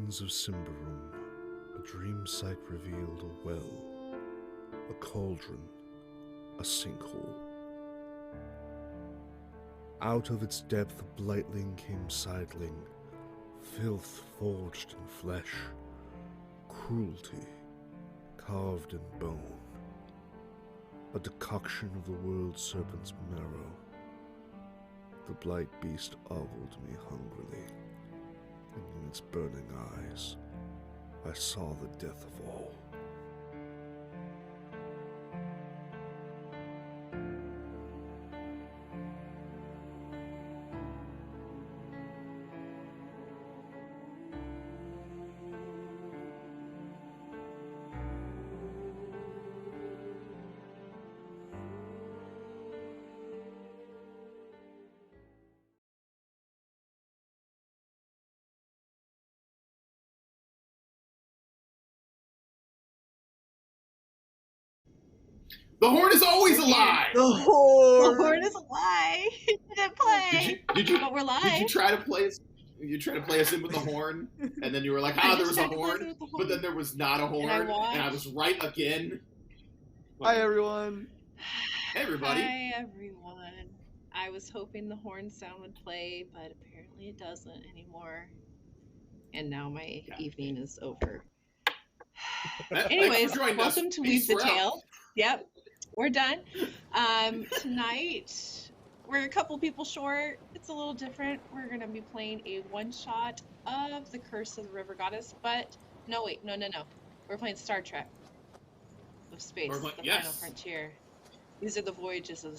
ruins of Symbaroum, a dream site revealed a well, a cauldron, a sinkhole. Out of its depth a blightling came sidling, filth forged in flesh, cruelty carved in bone, a decoction of the world serpent's marrow. The blight beast ogled me hungrily, and in its burning eyes I saw the death of all. The horn is always alive! The horn! The horn is alive! It didn't play! But we're live. Did you try to play us? You tried to play us in with the horn, and then you were like, there was a horn, but then there was not a horn, and I was right again. Hi, everyone. Hey, everybody. Hi, everyone. I was hoping the horn sound would play, but apparently it doesn't anymore. And now my evening is over. Anyways, welcome to Weave the Tale. Yep, we're done. Tonight, we're a couple people short. It's a little different. We're going to be playing a one-shot of The Curse of the River Goddess, but no. We're playing Star Trek of Space, the Final Frontier. These are the voyages of the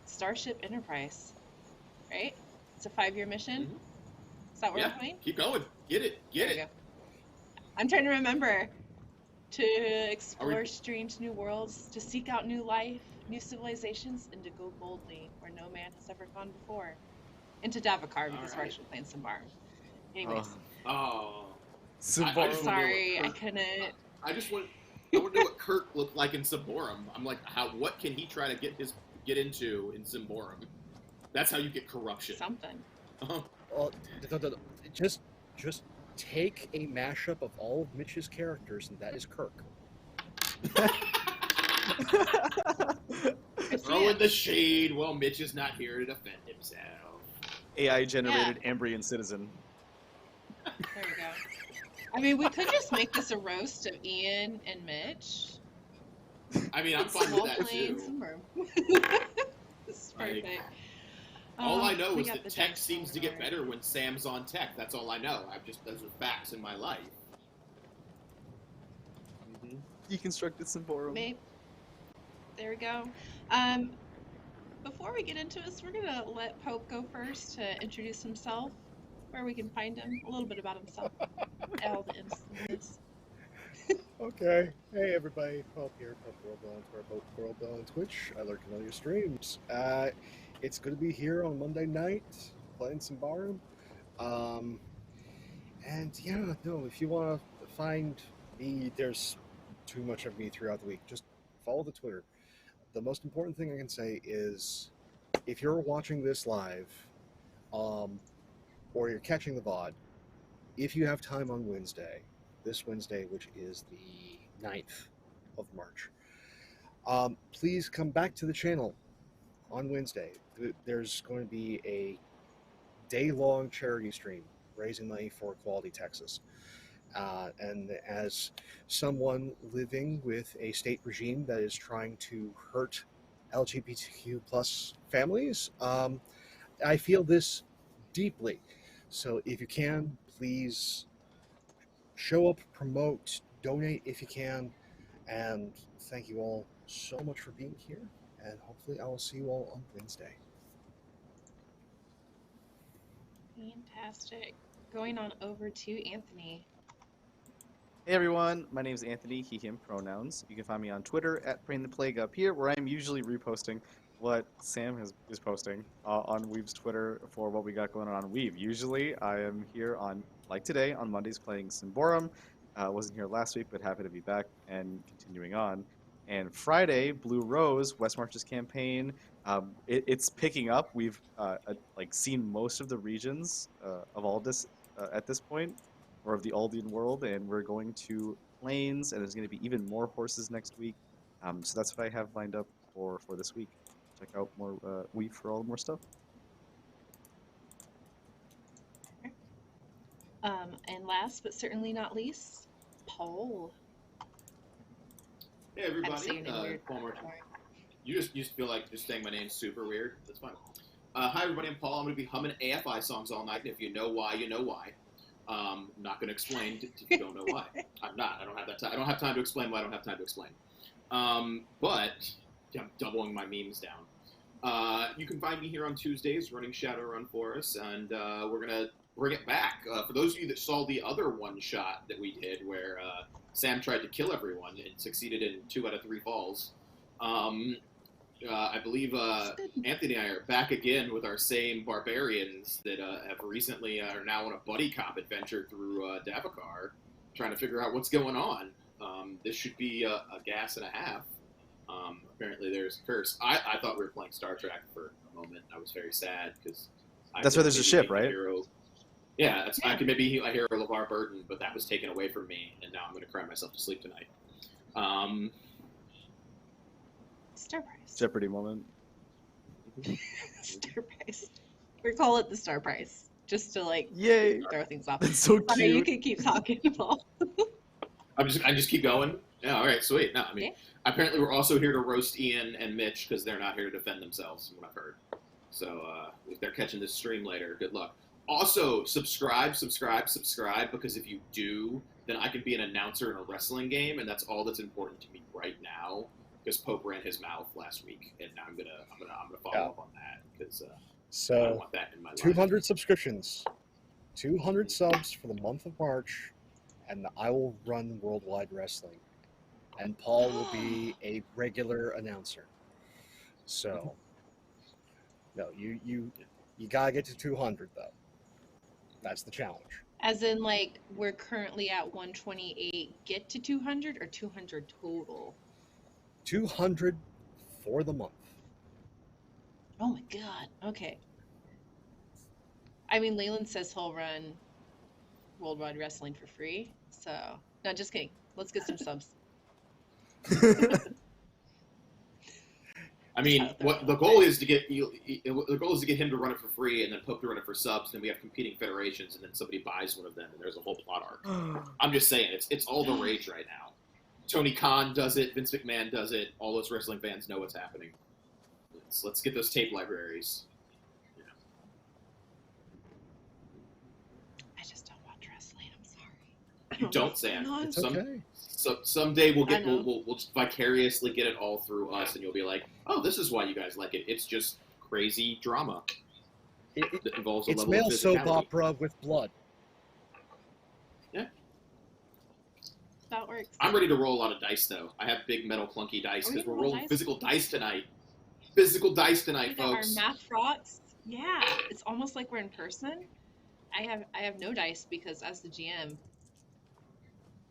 Starship Enterprise, right? It's a 5-year mission. Mm-hmm. Is that what we're playing? Keep going. Get it. Go. I'm trying to remember to explore strange new worlds, to seek out new life, new civilizations, and to go boldly where no man has ever gone before. Into Davokar, because we're actually playing Symbaroum. Anyways. Symbaroum. I'm sorry, I couldn't. I want to know what Kirk looked like in Symbaroum. I'm like, what can he try to get into in Symbaroum? That's how you get corruption. Something. Well, just take a mashup of all of Mitch's characters, and that is Kirk. Throw in the shade. Well, Mitch is not here to defend himself. AI-generated Ambrian citizen. There we go. I mean, we could just make this a roast of Ian and Mitch. I mean, I'm fine with that, too. This is perfect. All I know is that tech seems to get better when Sam's on tech. That's all I know. Those are facts in my life. Mm-hmm. Deconstructed Symbaroum. Maybe. There we go. Before we get into this, we're gonna let Pope go first to introduce himself, where we can find him, a little bit about himself, all the instances. Okay. Hey, everybody. Pope here. PopeWorldBuild on Twitch. I lurk on all your streams. It's going to be here on Monday night, playing Symbaroum. And yeah, no, if you want to find me, there's too much of me throughout the week. Just follow the Twitter. The most important thing I can say is, if you're watching this live, or you're catching the VOD, if you have time on Wednesday, this Wednesday, which is the 9th of March, please come back to the channel on Wednesday. There's going to be a day-long charity stream raising money for Equality Texas. And as someone living with a state regime that is trying to hurt LGBTQ plus families, I feel this deeply. So if you can, please show up, promote, donate if you can, and thank you all so much for being here, and hopefully I will see you all on Wednesday. Fantastic. Going on over to Anthony. Hey everyone, my name is Anthony, he, him pronouns. You can find me on Twitter at Prainntheplague up here, where I'm usually reposting what Sam is posting on Weave's Twitter for what we got going on Weave. Usually I am here on, like today, on Mondays playing Symbaroum. Wasn't here last week, but happy to be back and continuing on. And Friday, Blue Rose, Westmarch's campaign, it's picking up. We've seen most of the regions of Aldous at this point. or of the Aldian world, and we're going to plains, and there's going to be even more horses next week. So that's what I have lined up for this week. Check out more Weave for all more stuff. And last but certainly not least, Paul. Hey Had to say everybody, your name weird. Paul Martin. Sorry. You just feel like just saying my name's super weird. That's fine. Hi everybody, I'm Paul. I'm going to be humming AFI songs all night, and if you know why, you know why. I'm not going to explain if you don't know why. I'm not. I don't have that time. I don't have time to explain why I don't have time to explain. But I'm doubling my memes down. You can find me here on Tuesdays running Shadowrun for us, and we're going to bring it back. For those of you that saw the other one-shot that we did where Sam tried to kill everyone and succeeded in 2 out of 3 falls, I believe Anthony and I are back again with our same barbarians that have recently are now on a buddy cop adventure through Davokar, trying to figure out what's going on. This should be a gas and a half. Apparently there's a curse. I thought we were playing Star Trek for a moment. I was very sad because That's where there's a ship, right? Yeah, I could maybe heal a hero LeVar Burton, but that was taken away from me, and now I'm going to cry myself to sleep tonight. Star Price. Jeopardy moment. Star Price. We call it the Star Price, just to like Yay! throw things off. That's so Sorry, you cute. can keep talking, Paul. I just keep going. Yeah, all right, sweet. No, I mean, Okay. apparently we're also here to roast Ian and Mitch because they're not here to defend themselves, from what I've heard. So if they're catching this stream later, good luck. Also, subscribe, because if you do, then I can be an announcer in a wrestling game, and that's all that's important to me right now. Because Pope ran his mouth last week, and now I'm gonna follow up on that because I So want that in my life. 200 subscriptions, 200 subs for the month of March, and I will run Worldwide Wrestling, and Paul will be a regular announcer. So, no, you gotta get to 200 though. That's the challenge. As in, like, we're currently at 128. Get to 200 or 200 total? 200 for the month. Oh my god. Okay. I mean, Leyland says he'll run Worldwide Wrestling for free. So, no, just kidding. Let's get some subs. I mean, what the goal is to get the goal is to get him to run it for free, and then Pope to run it for subs. Then we have competing federations, and then somebody buys one of them, and there's a whole plot arc. I'm just saying, it's all the rage right now. Tony Khan does it, Vince McMahon does it. All those wrestling fans know what's happening. Let's get those tape libraries. Yeah. I just don't watch wrestling. I'm sorry. You don't, Sam. It's okay. Someday we'll I know. we'll just vicariously get it all through us, and you'll be like, oh, this is why you guys like it. It's just crazy drama that involves a It's level male of soap physicality. opera with blood. That works. I'm ready to roll a lot of dice, though. I have big metal clunky dice Are we because we're gonna roll rolling dice? physical dice tonight. Physical dice tonight, We got folks. our math fraughts. Yeah, it's almost like we're in person. I have no dice because as the GM,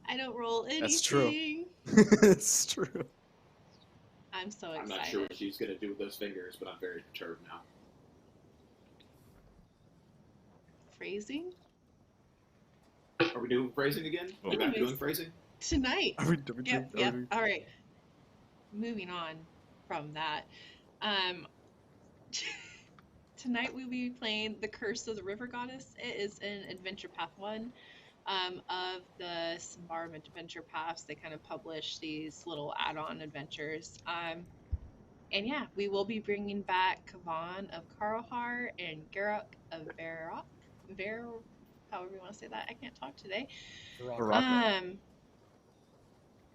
I don't roll anything. That's true. It's true. I'm so I'm excited. not sure what she's going to do with those fingers, but I'm very perturbed now. Phrasing Are we doing phrasing again? Are we back to Anyways. doing phrasing? tonight. Are we Yep. All right. Moving on from that. Tonight we'll be playing The Curse of the River Goddess. It is in Adventure Path 1 of the Symbaroum Adventure Paths. They kind of publish these little add-on adventures. And yeah, we will be bringing back Kavan of Karlhar and Garruk of Varrock. However you want to say that. I can't talk today. Baraka.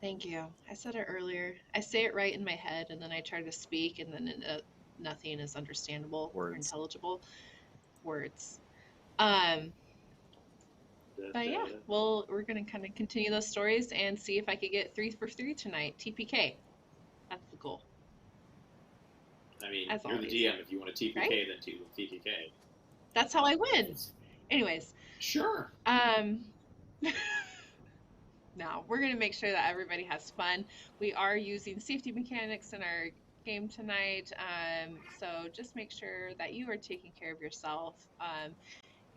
Thank you. I said it earlier. I say it right in my head, and then I try to speak, and then nothing is understandable or Words. intelligible. Words. But yeah, well, we're gonna kind of continue those stories and see if I could get 3 for 3 tonight. TPK. That's the goal. I mean, As you're always. the DM. If you want to TPK, Right? then TPK. That's how I win. Anyways, Sure. now we're gonna make sure that everybody has fun. We are using safety mechanics in our game tonight, so just make sure that you are taking care of yourself.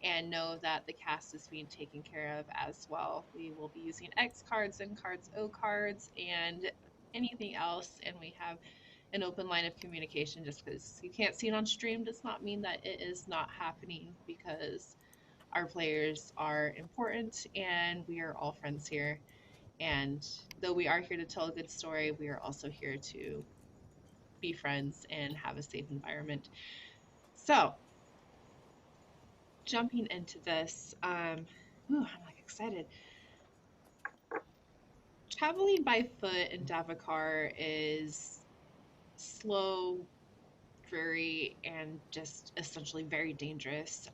and know that the cast is being taken care of as well. We will be using X cards, N cards, O cards, and anything else, and we have an open line of communication. Just because you can't see it on stream does not mean that it is not happening, because our players are important and we are all friends here. And though we are here to tell a good story, we are also here to be friends and have a safe environment. So, jumping into this, I'm like excited. Traveling by foot in Davokar is slow, dreary, and just essentially very dangerous.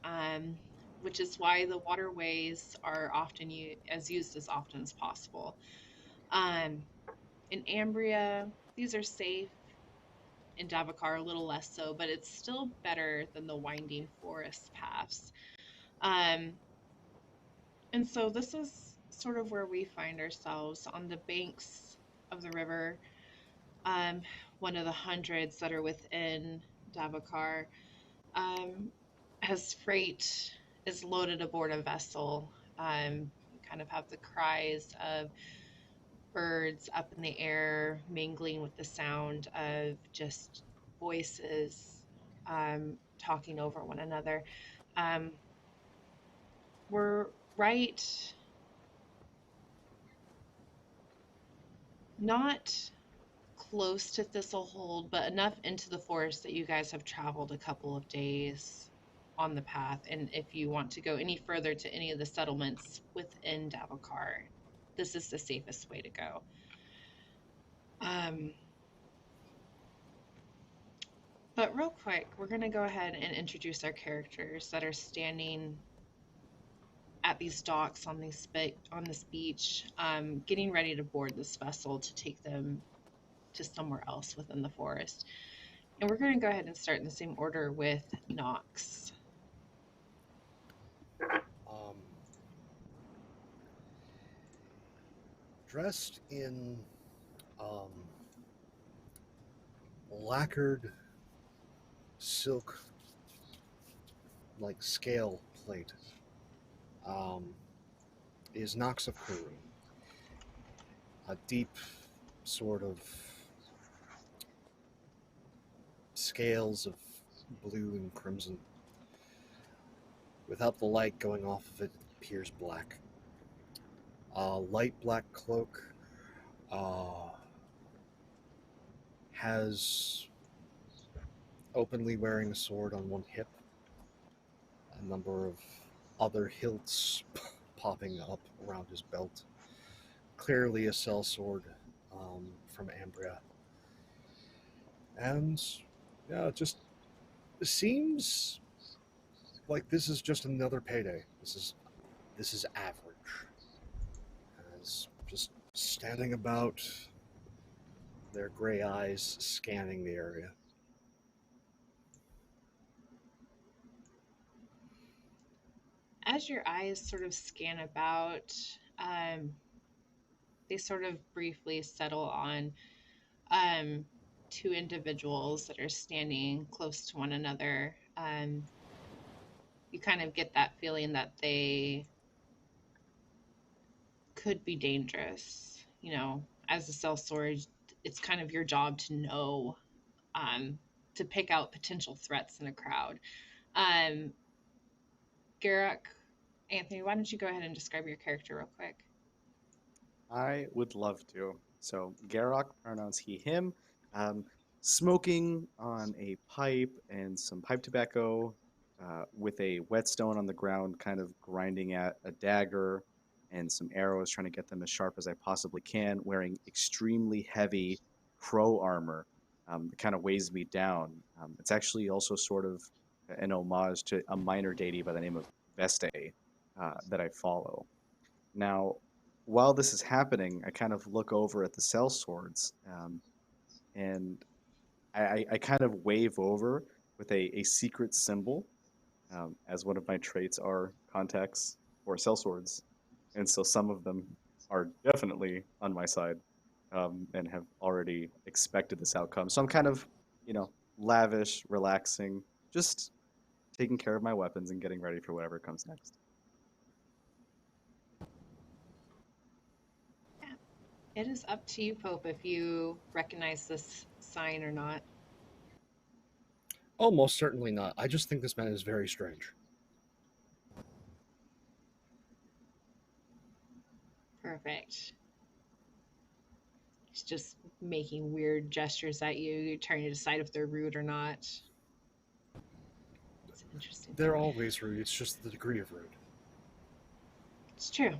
Which is why the waterways are often used as often as possible. In Ambria, these are safe. In Davokar, a little less so, but it's still better than the winding forest paths. And so this is sort of where we find ourselves, on the banks of the river, one of the hundreds that are within Davokar. As freight is loaded aboard a vessel, you kind of have the cries of birds up in the air mingling with the sound of just voices talking over one another. We're right, not close to Thistlehold, but enough into the forest that you guys have traveled a couple of days on the path. And if you want to go any further to any of the settlements within Davokar, this is the safest way to go. But real quick, we're going to go ahead and introduce our characters that are standing at these docks on this beach, getting ready to board this vessel to take them to somewhere else within the forest. And we're going to go ahead and start in the same order with Nox. Dressed in lacquered silk, like scale plate, is Nox of Peru. A deep sort of scales of blue and crimson. Without the light going off of it, it appears black. A light black cloak, has openly wearing a sword on one hip, a number of other hilts popping up around his belt. Clearly a sellsword from Ambria. And yeah, it just seems like this is just another payday. This is average. As just standing about, their gray eyes scanning the area. As your eyes sort of scan about, they sort of briefly settle on two individuals that are standing close to one another. You kind of get that feeling that they could be dangerous. You know, as a sellsword, it's kind of your job to know, to pick out potential threats in a crowd. Garruk, Anthony, why don't you go ahead and describe your character real quick? I would love to. So Garruk, pronouns he, him, smoking on a pipe and some pipe tobacco, with a whetstone on the ground, kind of grinding at a dagger and some arrows, trying to get them as sharp as I possibly can, wearing extremely heavy crow armor that kind of weighs me down. It's actually also sort of an homage to a minor deity by the name of Veste that I follow. Now, while this is happening, I kind of look over at the sellswords, and I kind of wave over with a secret symbol, as one of my traits are contacts or sellswords. And so some of them are definitely on my side, and have already expected this outcome. So I'm kind of, lavish, relaxing, just taking care of my weapons and getting ready for whatever comes next. It is up to you, Pope, if you recognize this sign or not. Oh, most certainly not. I just think this man is very strange. Perfect. He's just making weird gestures at you. You're trying to decide if they're rude or not. It's interesting. They're always rude. It's just the degree of rude. It's true.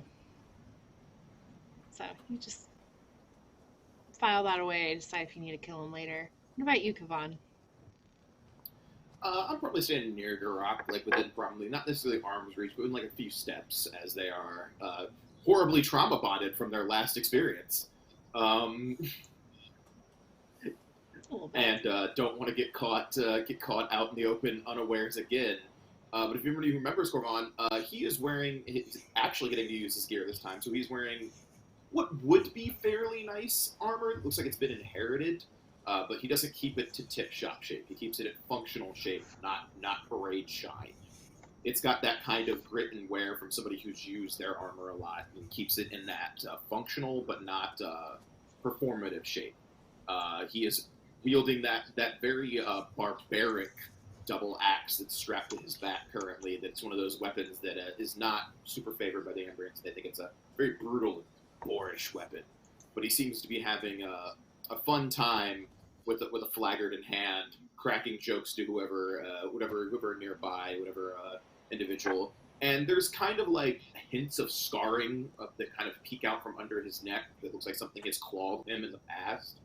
So you just file that away, decide if you need to kill him later. What about you, Kavan? I'm probably standing near Garak, like within probably not necessarily arm's reach, but in like a few steps, as they are horribly trauma bonded from their last experience, and don't want to get caught out in the open unawares again. But if anybody remembers Corvan, he is wearing, he's actually getting to use his gear this time, so he's wearing what would be fairly nice armor. It looks like it's been inherited, but he doesn't keep it to tip-shop shape. He keeps it in functional shape, not parade shine. It's got that kind of grit and wear from somebody who's used their armor a lot and keeps it in that functional but not performative shape. He is wielding that very barbaric double axe that's strapped to his back currently. That's one of those weapons that is not super favored by the Ambrians. They think it's a very brutal, boorish weapon. But he seems to be having a fun time with a flaggard in hand, cracking jokes to whoever nearby, whatever individual. And there's kind of like hints of scarring that kind of peek out from under his neck. That looks like something has clawed him in the past.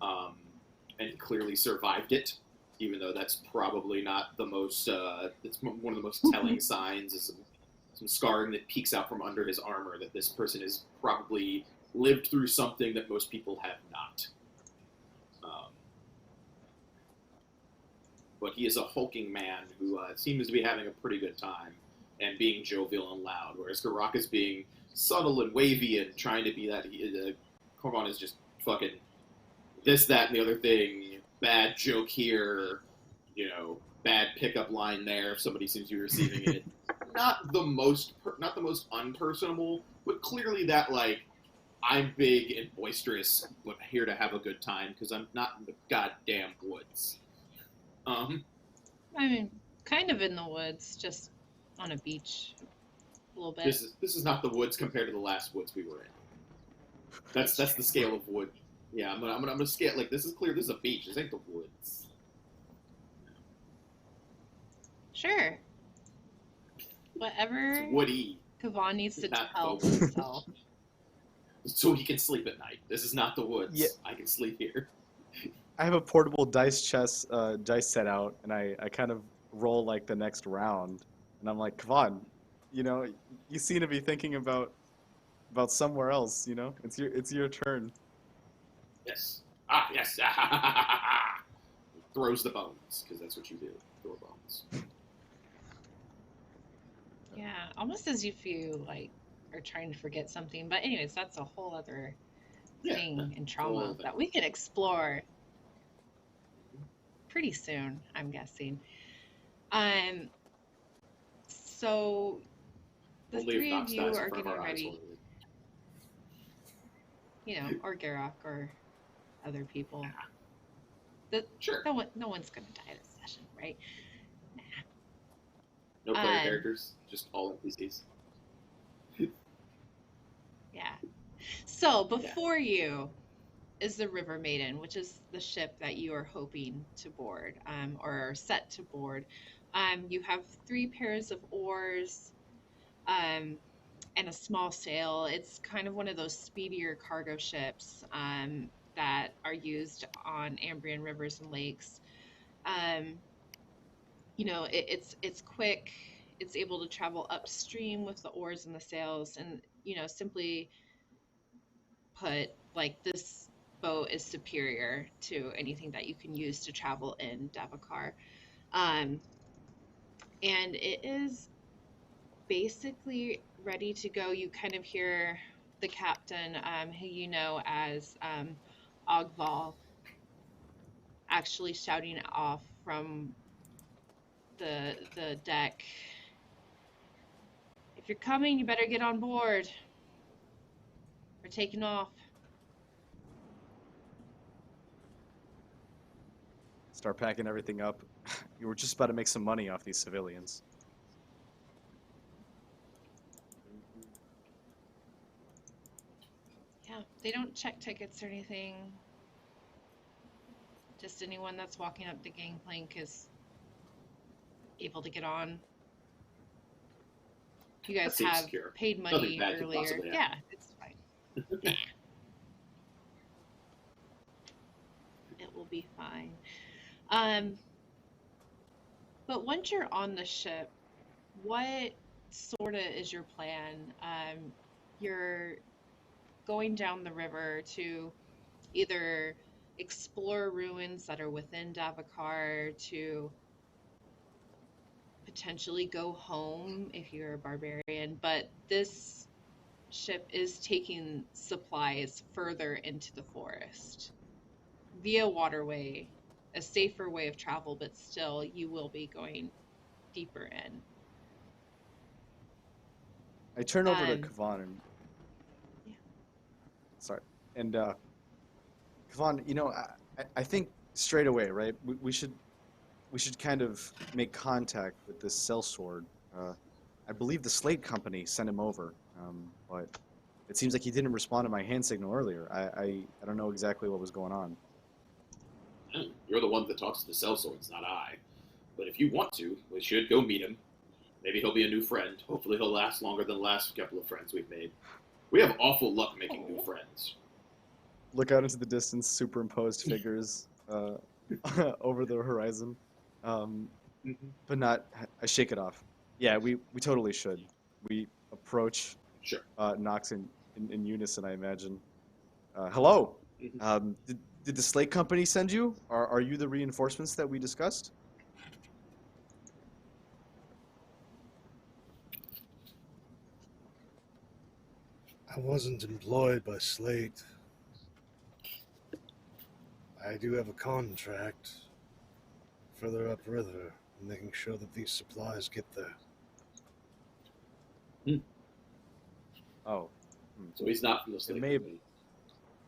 And he clearly survived it, even though that's probably not the most, it's one of the most telling signs, is some scarring that peeks out from under his armor, that this person has probably lived through something that most people have not. But he is a hulking man who seems to be having a pretty good time and being jovial and loud, whereas Garak is being subtle and wavy and trying to be that. Corvan is just fucking this, that, and the other thing. Bad joke here, bad pickup line there. If somebody seems to be receiving it, not the most unpersonable, but clearly that like, I'm big and boisterous, but here to have a good time because I'm not in the goddamn woods. I mean, kind of in the woods, just on a beach, a little bit. This is not the woods compared to the last woods we were in. That's the scale of wood. Yeah, I'm gonna scale, like, this is clear. This is a beach. This ain't the woods. Sure. Whatever. It's woody. Kavan needs to Not tell the woods. himself. So he can sleep at night. This is not the woods. Yeah. I can sleep here. I have a portable dice set out, and I kind of roll like the next round, and I'm like, Kavan, you seem to be thinking about somewhere else. It's your turn. Yes. Yes. Throws the bones, because that's what you do. Throw bones. Yeah, almost as if you like are trying to forget something. But anyways, that's a whole other thing in trauma that we can explore pretty soon, I'm guessing. So the Only three if of Nox you dies in are front of getting our eyes ready, will or Garak or other people. Sure. No one's gonna die this session, right? No player characters, just all NPCs. Yeah. So before you is the River Maiden, which is the ship that you are hoping to board, or are set to board. You have 3 pairs of oars, and a small sail. It's kind of one of those speedier cargo ships that are used on Ambrian rivers and lakes. It's quick. It's able to travel upstream with the oars and the sails, and simply put, like, this boat is superior to anything that you can use to travel in Davokar. And it is basically ready to go. You kind of hear the captain, who you know as Ogval, actually shouting off from the deck. If you're coming, you better get on board. We're taking off. Start packing everything up. You were just about to make some money off these civilians. Yeah, they don't check tickets or anything. Just anyone that's walking up the gangplank is able to get on. You guys That seems have secure. paid Nothing money bad could earlier. possibly happen. Yeah, it's fine. Nah. It will be fine. But once you're on the ship, what sort of is your plan? You're going down the river to either explore ruins that are within Davokar, to potentially go home if you're a barbarian, but this ship is taking supplies further into the forest via waterway, a safer way of travel, but still you will be going deeper in. I turn over to Um, Kavan and Yeah. sorry, and Kavan, you know, I think straight away, right? We should kind of make contact with this sellsword. I believe the Slate Company sent him over, but it seems like he didn't respond to my hand signal earlier. I don't know exactly what was going on. You're the one that talks to the sellswords, not I. But if you want to, we should go meet him. Maybe he'll be a new friend. Hopefully he'll last longer than the last couple of friends we've made. We have awful luck making new friends. Look out into the distance, superimposed figures over the horizon. But not, I shake it off. Yeah, we totally should. We approach Sure. Nox in unison, I imagine. Hello. Did the Slate Company send you? Are you the reinforcements that we discussed? I wasn't employed by Slate. I do have a contract further upriver, making sure that these supplies get there. Oh. So he's not from the Slate may have- Company.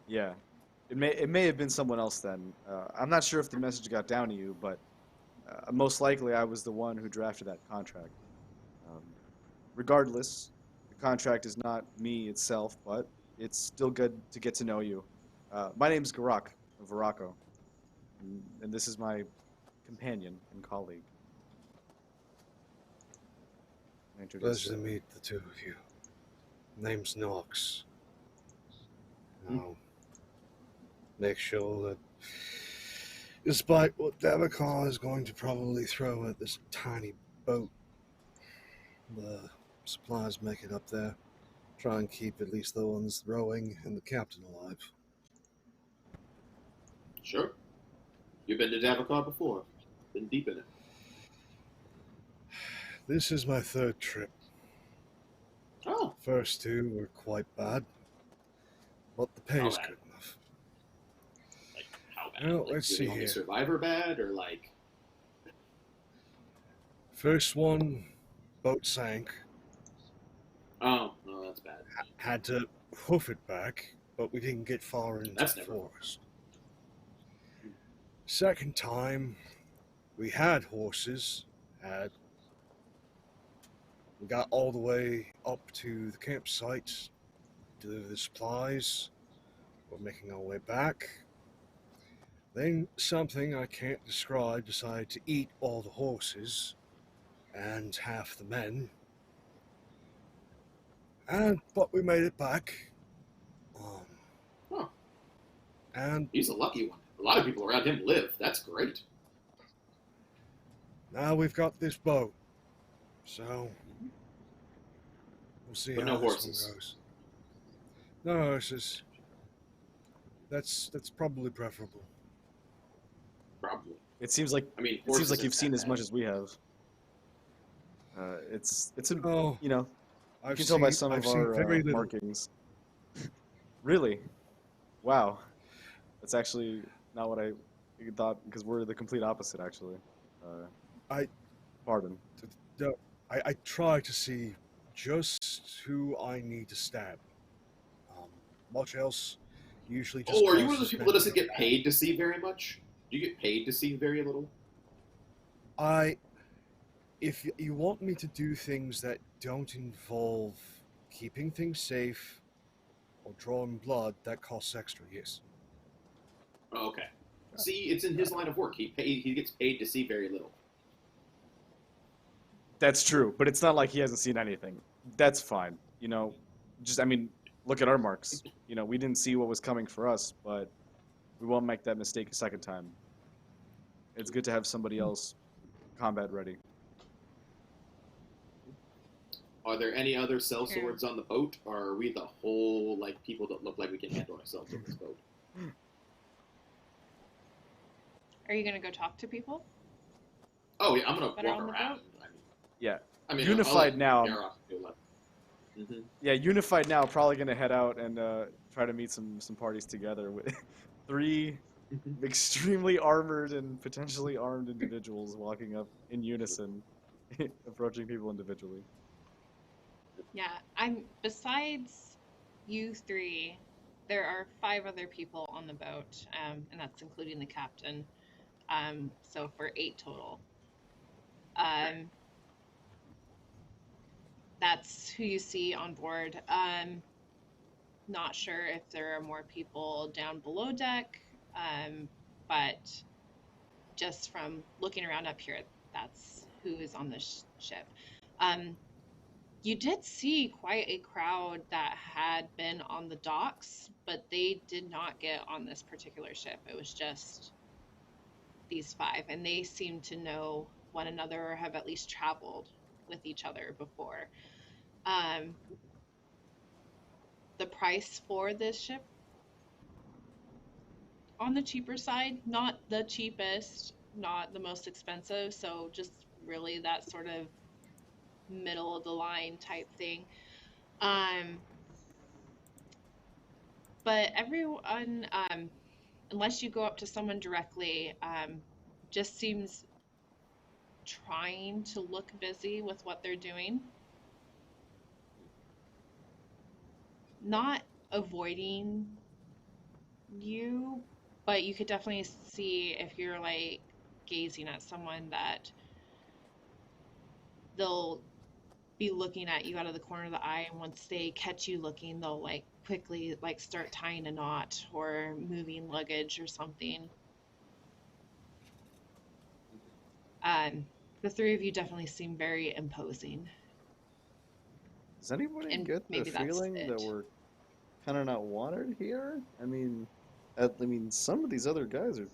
Yeah. It may have been someone else then. I'm not sure if the message got down to you, but most likely I was the one who drafted that contract. Regardless, the contract is not me itself, but it's still good to get to know you. My name's Garak of Varako, and this is my companion and colleague. I introduced Pleasure to meet the two of you. Name's Nox. I'll make sure that, despite what Davokar is going to probably throw at this tiny boat, the supplies make it up there. Try and keep at least the ones rowing and the captain alive. Sure. You've been to Davokar before. Been deep in it. This is my third trip. Oh. First two were quite bad, but the pay is Alright. good enough. Like, how bad? Well, Like, let's you're see the only here. survivor bad, or like... First one, boat sank. Oh, no, that's bad. Had to hoof it back, but we didn't get far into That's the never- forest. Second time, we had horses. We got all the way up to the campsite, delivered the supplies. We're making our way back. Then something I can't describe decided to eat all the horses and half the men. But we made it back. Huh. And He's a lucky one. A lot of people around him live. That's great. now we've got this boat. So we'll see But how no this horses. one goes. No horses. That's probably preferable. Probably. It seems like I mean, it seems like horses you've seen aren't as that much bad. as we have. It's a Oh, you know, you I've can tell by seen- some I've of seen our very little. markings. Really? Wow. That's actually not what I thought, because we're the complete opposite, actually. Pardon. I try to see just who I need to stab. Much else usually just. Oh, are you one of those causes people men that doesn't to go get mad. paid to see very much? Do you get paid to see very little? If you want me to do things that don't involve keeping things safe or drawing blood, that costs extra, yes. Oh, okay. See, it's in his line of work. He gets paid to see very little. That's true, but it's not like he hasn't seen anything. That's fine. You know, I mean, look at our marks. You know, we didn't see what was coming for us, but we won't make that mistake a second time. It's good to have somebody else combat ready. Are there any other cell Sure. swords on the boat, or are we the whole people that look like we can handle ourselves on this boat? Are you gonna go talk to people? Oh yeah, I'm gonna That are walk on the around. Yeah. I mean, Unified now. Mm-hmm. Yeah, unified now. Probably gonna head out and try to meet some parties together with 3 extremely armored and potentially armed individuals walking up in unison, approaching people individually. Yeah, besides you 3, there are 5 other people on the boat, and that's including the captain. So for 8 total. That's who you see on board. Not sure if there are more people down below deck, but just from looking around up here, that's who is on the ship. You did see quite a crowd that had been on the docks, but they did not get on this particular ship. It was just these 5, and they seem to know one another or have at least traveled with each other before. The price for this ship, on the cheaper side, not the cheapest, not the most expensive, so just really that sort of middle of the line type thing. But everyone, unless you go up to someone directly, just seems trying to look busy with what they're doing. Not avoiding you, but you could definitely see if you're gazing at someone that they'll be looking at you out of the corner of the eye, and once they catch you looking, they'll quickly start tying a knot or moving luggage or something. The 3 of you definitely seem very imposing. Does anybody And get the maybe that's feeling it. that we're kind of not wanted here? I mean, some of these other guys are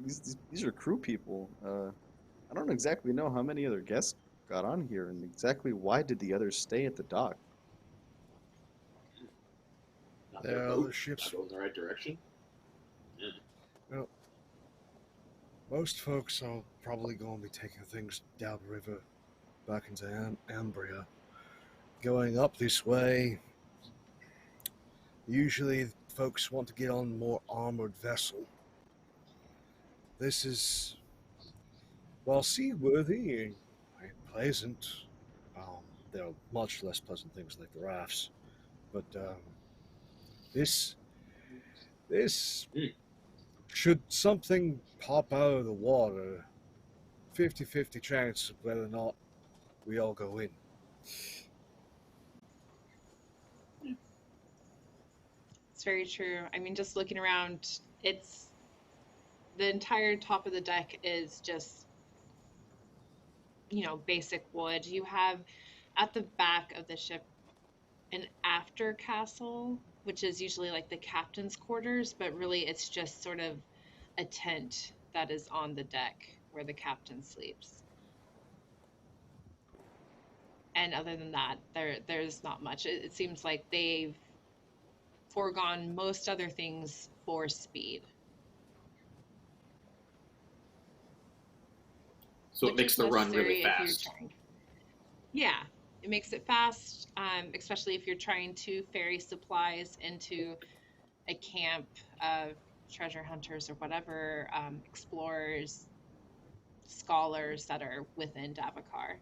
these are crew people. I don't exactly know how many other guests got on here, and exactly why did the others stay at the dock? Not There their are boat. other ships. Not going in the right direction. Yeah. Well, most folks are probably going to be taking things downriver back into Ambria. Going up this way, usually folks want to get on a more armored vessel. This is, while seaworthy and pleasant, there are much less pleasant things like the rafts. But this, should something pop out of the water, 50-50 chance of whether or not we all go in. It's very true. I mean, just looking around, it's the entire top of the deck is just, basic wood. You have at the back of the ship an after castle, which is usually the captain's quarters, but really it's just sort of a tent that is on the deck where the captain sleeps. And other than that, there's not much. It seems like they've foregone most other things for speed. So it makes the run really fast. Yeah, it makes it fast, especially if you're trying to ferry supplies into a camp of treasure hunters or whatever, explorers, scholars that are within Davokar.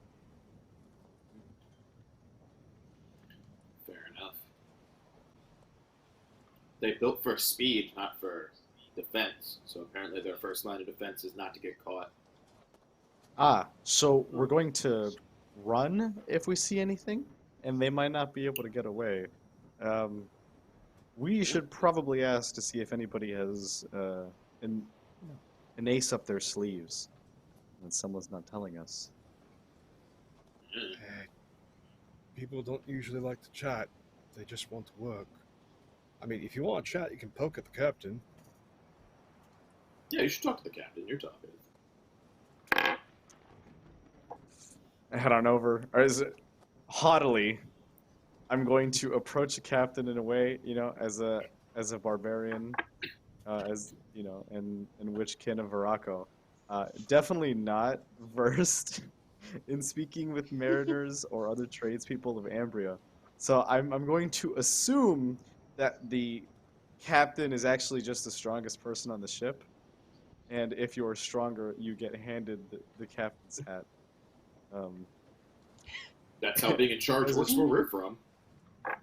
Fair enough. They built for speed, not for defense. So apparently their first line of defense is not to get caught. So we're going to run if we see anything, and they might not be able to get away. We should probably ask to see if anybody has an ace up their sleeves, and someone's not telling us. People don't usually like to chat. They just want to work. I mean, if you want to chat, you can poke at the captain. Yeah, you should talk to the captain. You're talking. I head on over, or is it haughtily? I'm going to approach the captain in a way, as a barbarian, as and which kin of Veraco. Definitely not versed in speaking with mariners or other tradespeople of Ambria. So I'm going to assume that the captain is actually just the strongest person on the ship, and if you're stronger, you get handed the captain's hat. That's how being in charge works where we're from.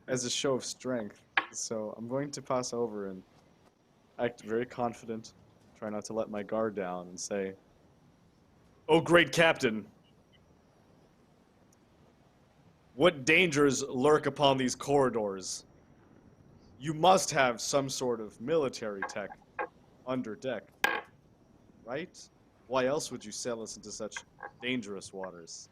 As a show of strength. So I'm going to pass over and act very confident, try not to let my guard down, and say, "Oh, great captain, what dangers lurk upon these corridors? You must have some sort of military tech under deck, right? Why else would you sail us into such dangerous waters?"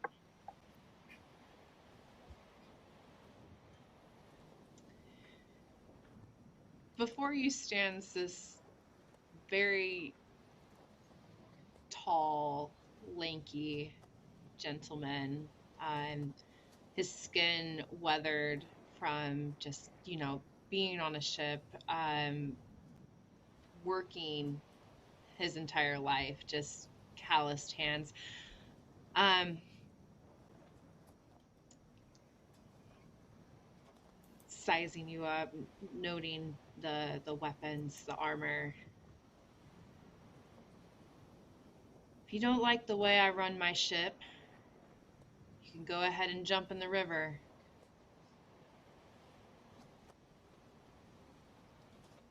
Before you stands this very tall, lanky gentleman. His skin weathered from just, being on a ship, working his entire life, just calloused hands. Sizing you up, noting the weapons, the armor. If you don't like the way I run my ship, you can go ahead and jump in the river.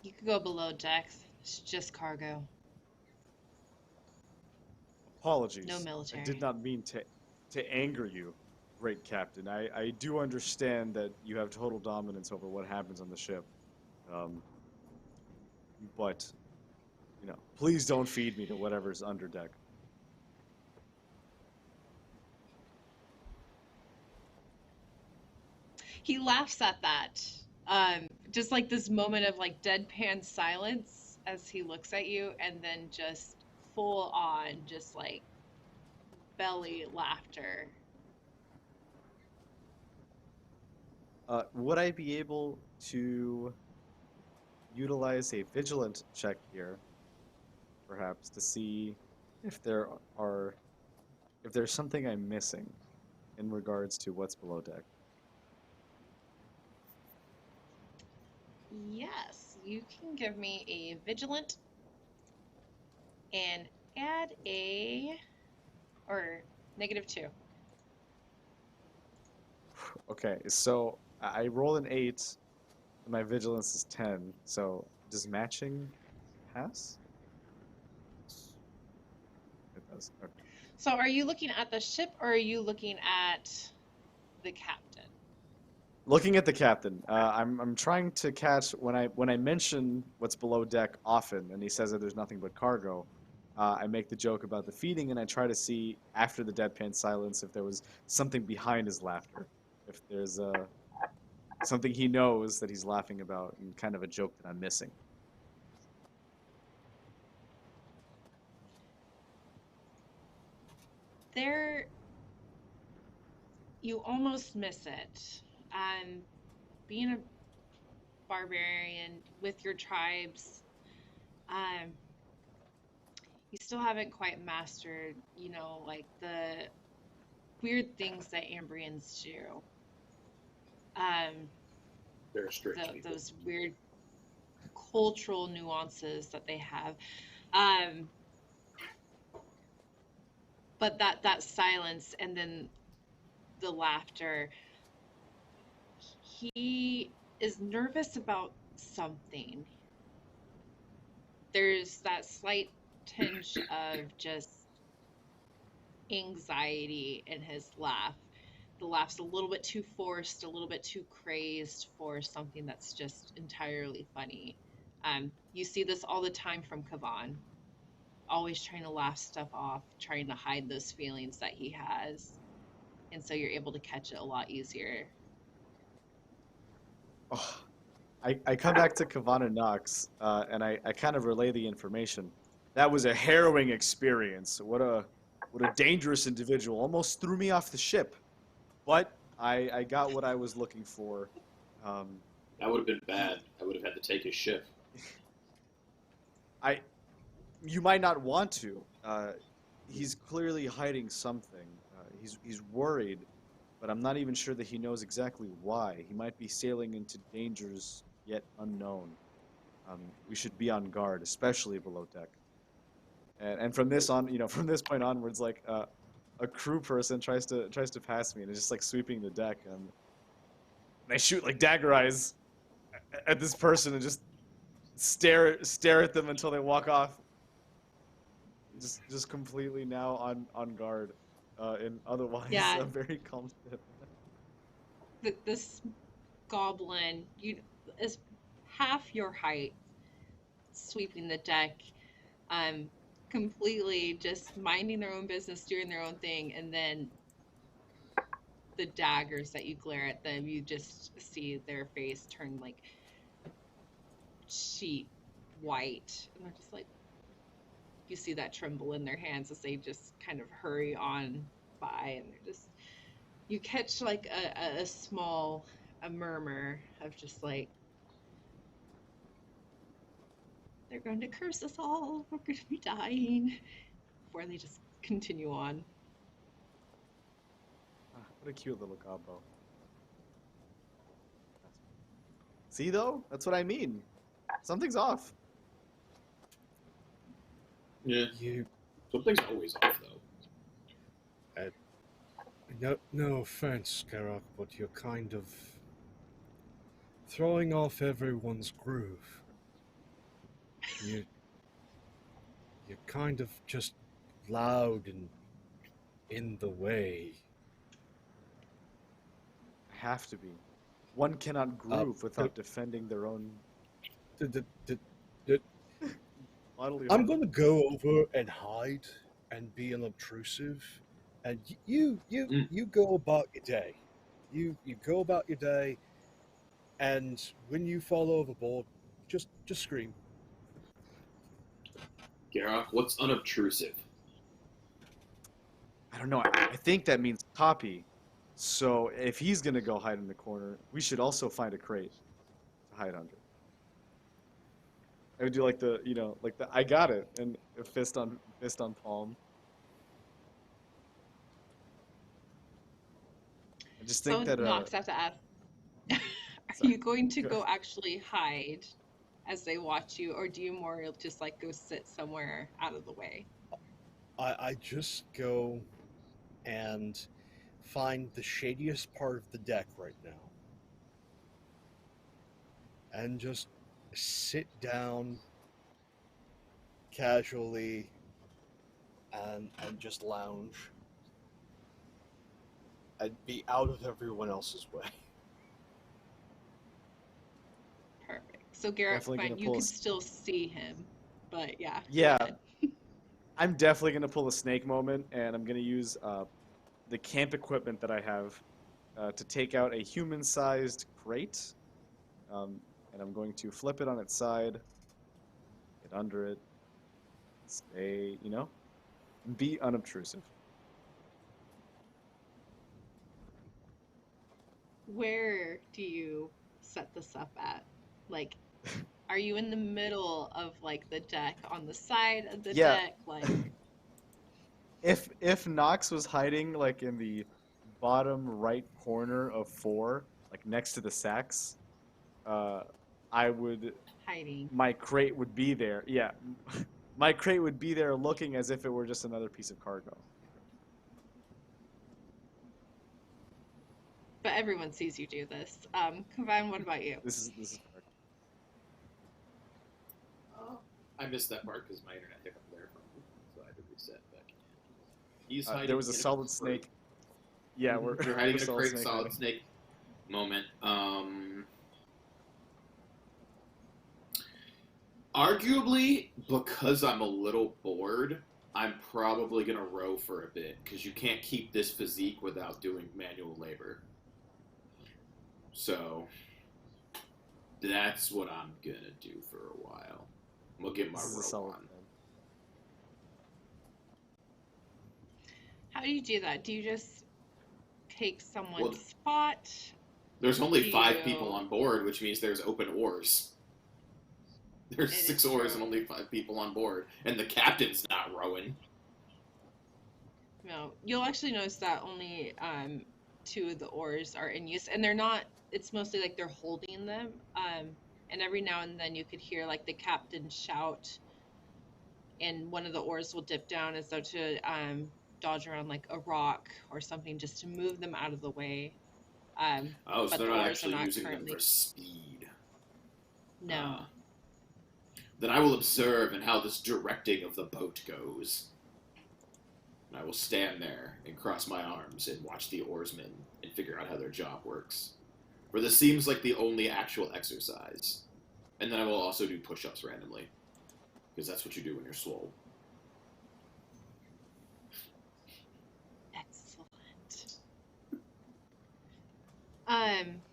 You could go below decks. It's just cargo. Apologies. No military. I did not mean to anger you, great captain. I do understand that you have total dominance over what happens on the ship. But, please don't feed me to whatever's under deck. He laughs at that. Just like this moment of like deadpan silence as he looks at you, and then just full on, just like belly laughter. Would I be able to utilize a vigilant check here, perhaps, to see if there's something I'm missing in regards to what's below deck? Yes, you can give me a vigilant and add or -2. Okay, so I roll an 8, and my vigilance is 10. So does matching pass? It does. Okay. So are you looking at the ship, or are you looking at the captain? Looking at the captain, I'm trying to catch when I mention what's below deck often, and he says that there's nothing but cargo. I make the joke about the feeding, and I try to see after the deadpan silence if there was something behind his laughter, if there's something he knows that he's laughing about, and kind of a joke that I'm missing. You almost miss it. Being a barbarian with your tribes, you still haven't quite mastered, like the weird things that Ambrians do. They're strict people. Those weird cultural nuances that they have. but that silence and then the laughter. He is nervous about something. There's that slight tinge of just anxiety in his laugh. The laugh's a little bit too forced, a little bit too crazed for something that's just entirely funny. You see this all the time from Kavan, always trying to laugh stuff off, trying to hide those feelings that he has. And so you're able to catch it a lot easier. Oh, I come back to Kavan and Nox, and I kind of relay the information. That was a harrowing experience. What a dangerous individual. Almost threw me off the ship. But I got what I was looking for. That would have been bad. I would have had to take his ship. You might not want to. He's clearly hiding something. He's worried, but I'm not even sure that he knows exactly why. He might be sailing into dangers yet unknown. We should be on guard, especially below deck. And from this on, from this point onwards, like a crew person tries to pass me and is just like sweeping the deck, and I shoot like dagger eyes at this person and just stare at them until they walk off. Just completely now on guard, and otherwise Yeah. a very calm ship. This goblin is half your height, sweeping the deck, completely just minding their own business, doing their own thing, and then the daggers that you glare at them, you just see their face turn like sheet white, and they're just like, you see that tremble in their hands as they just kind of hurry on by, and they're just, you catch like a small murmur of just like, they're going to curse us all, we're going to be dying, before they just continue on. What a cute little gobbo. See though? That's what I mean. Something's off. Yeah. Something's always off, though. No offense, Garak, but you're kind of throwing off everyone's groove. You're kind of just loud and in the way. Have to be. One cannot groove without defending their own bodily I'm harm. going to go over and hide and be unobtrusive, and you go about your day. You go about your day, and when you fall overboard, just scream. Garak, what's unobtrusive? I don't know. I think that means copy. So if he's gonna go hide in the corner, we should also find a crate to hide under. I would do like the I got it, and a fist on palm. I just think that Nox, I have to ask, are you going to go actually hide as they watch you, or do you more just like go sit somewhere out of the way? I just go and find the shadiest part of the deck right now and just sit down casually and just lounge and be out of everyone else's way. Perfect. So Garrett, Definitely fine, gonna you pull can us- still see him, but yeah. Yeah. go ahead. I'm definitely gonna pull a snake moment, and I'm gonna use the camp equipment that I have to take out a human-sized crate, and I'm going to flip it on its side, get under it, stay, be unobtrusive. Where do you set this up at? Like, are you in the middle of like the deck, on the side of the Yeah. deck, like? If Nox was hiding like in the bottom right corner of 4, like next to the sacks, I would. Hiding. My crate would be there. Yeah, my crate would be there, looking as if it were just another piece of cargo. but everyone sees you do this. Kavine, what about you? This is fair. I missed that part because my internet hiccup there from me, so I had to reset back. He's hiding. There was a in solid snake. Yeah, we're hiding in a solid crate. snake Solid hiding. snake moment. Arguably, because I'm a little bored, I'm probably gonna row for a bit because you can't keep this physique without doing manual labor. So that's what I'm gonna do for a while. I'm gonna get my This is a row solid on. plan. How do you do that? Do you just take someone's Well, spot? There's only Do 5 you- people on board, which means there's open oars. There's It 6 is oars true. and only 5 people on board, and the captain's not rowing. No, you'll actually notice that only 2 of the oars are in use, and they're not. It's mostly like they're holding them. And every now and then you could hear like the captain shout, and one of the oars will dip down as though to dodge around like a rock or something just to move them out of the way. Oh, so But they're the not oars are actually not using currently. them for speed. No. Then I will observe in how this directing of the boat goes. And I will stand there and cross my arms and watch the oarsmen and figure out how their job works. For this seems like the only actual exercise. And then I will also do push-ups randomly. Because that's what you do when you're swole. Excellent.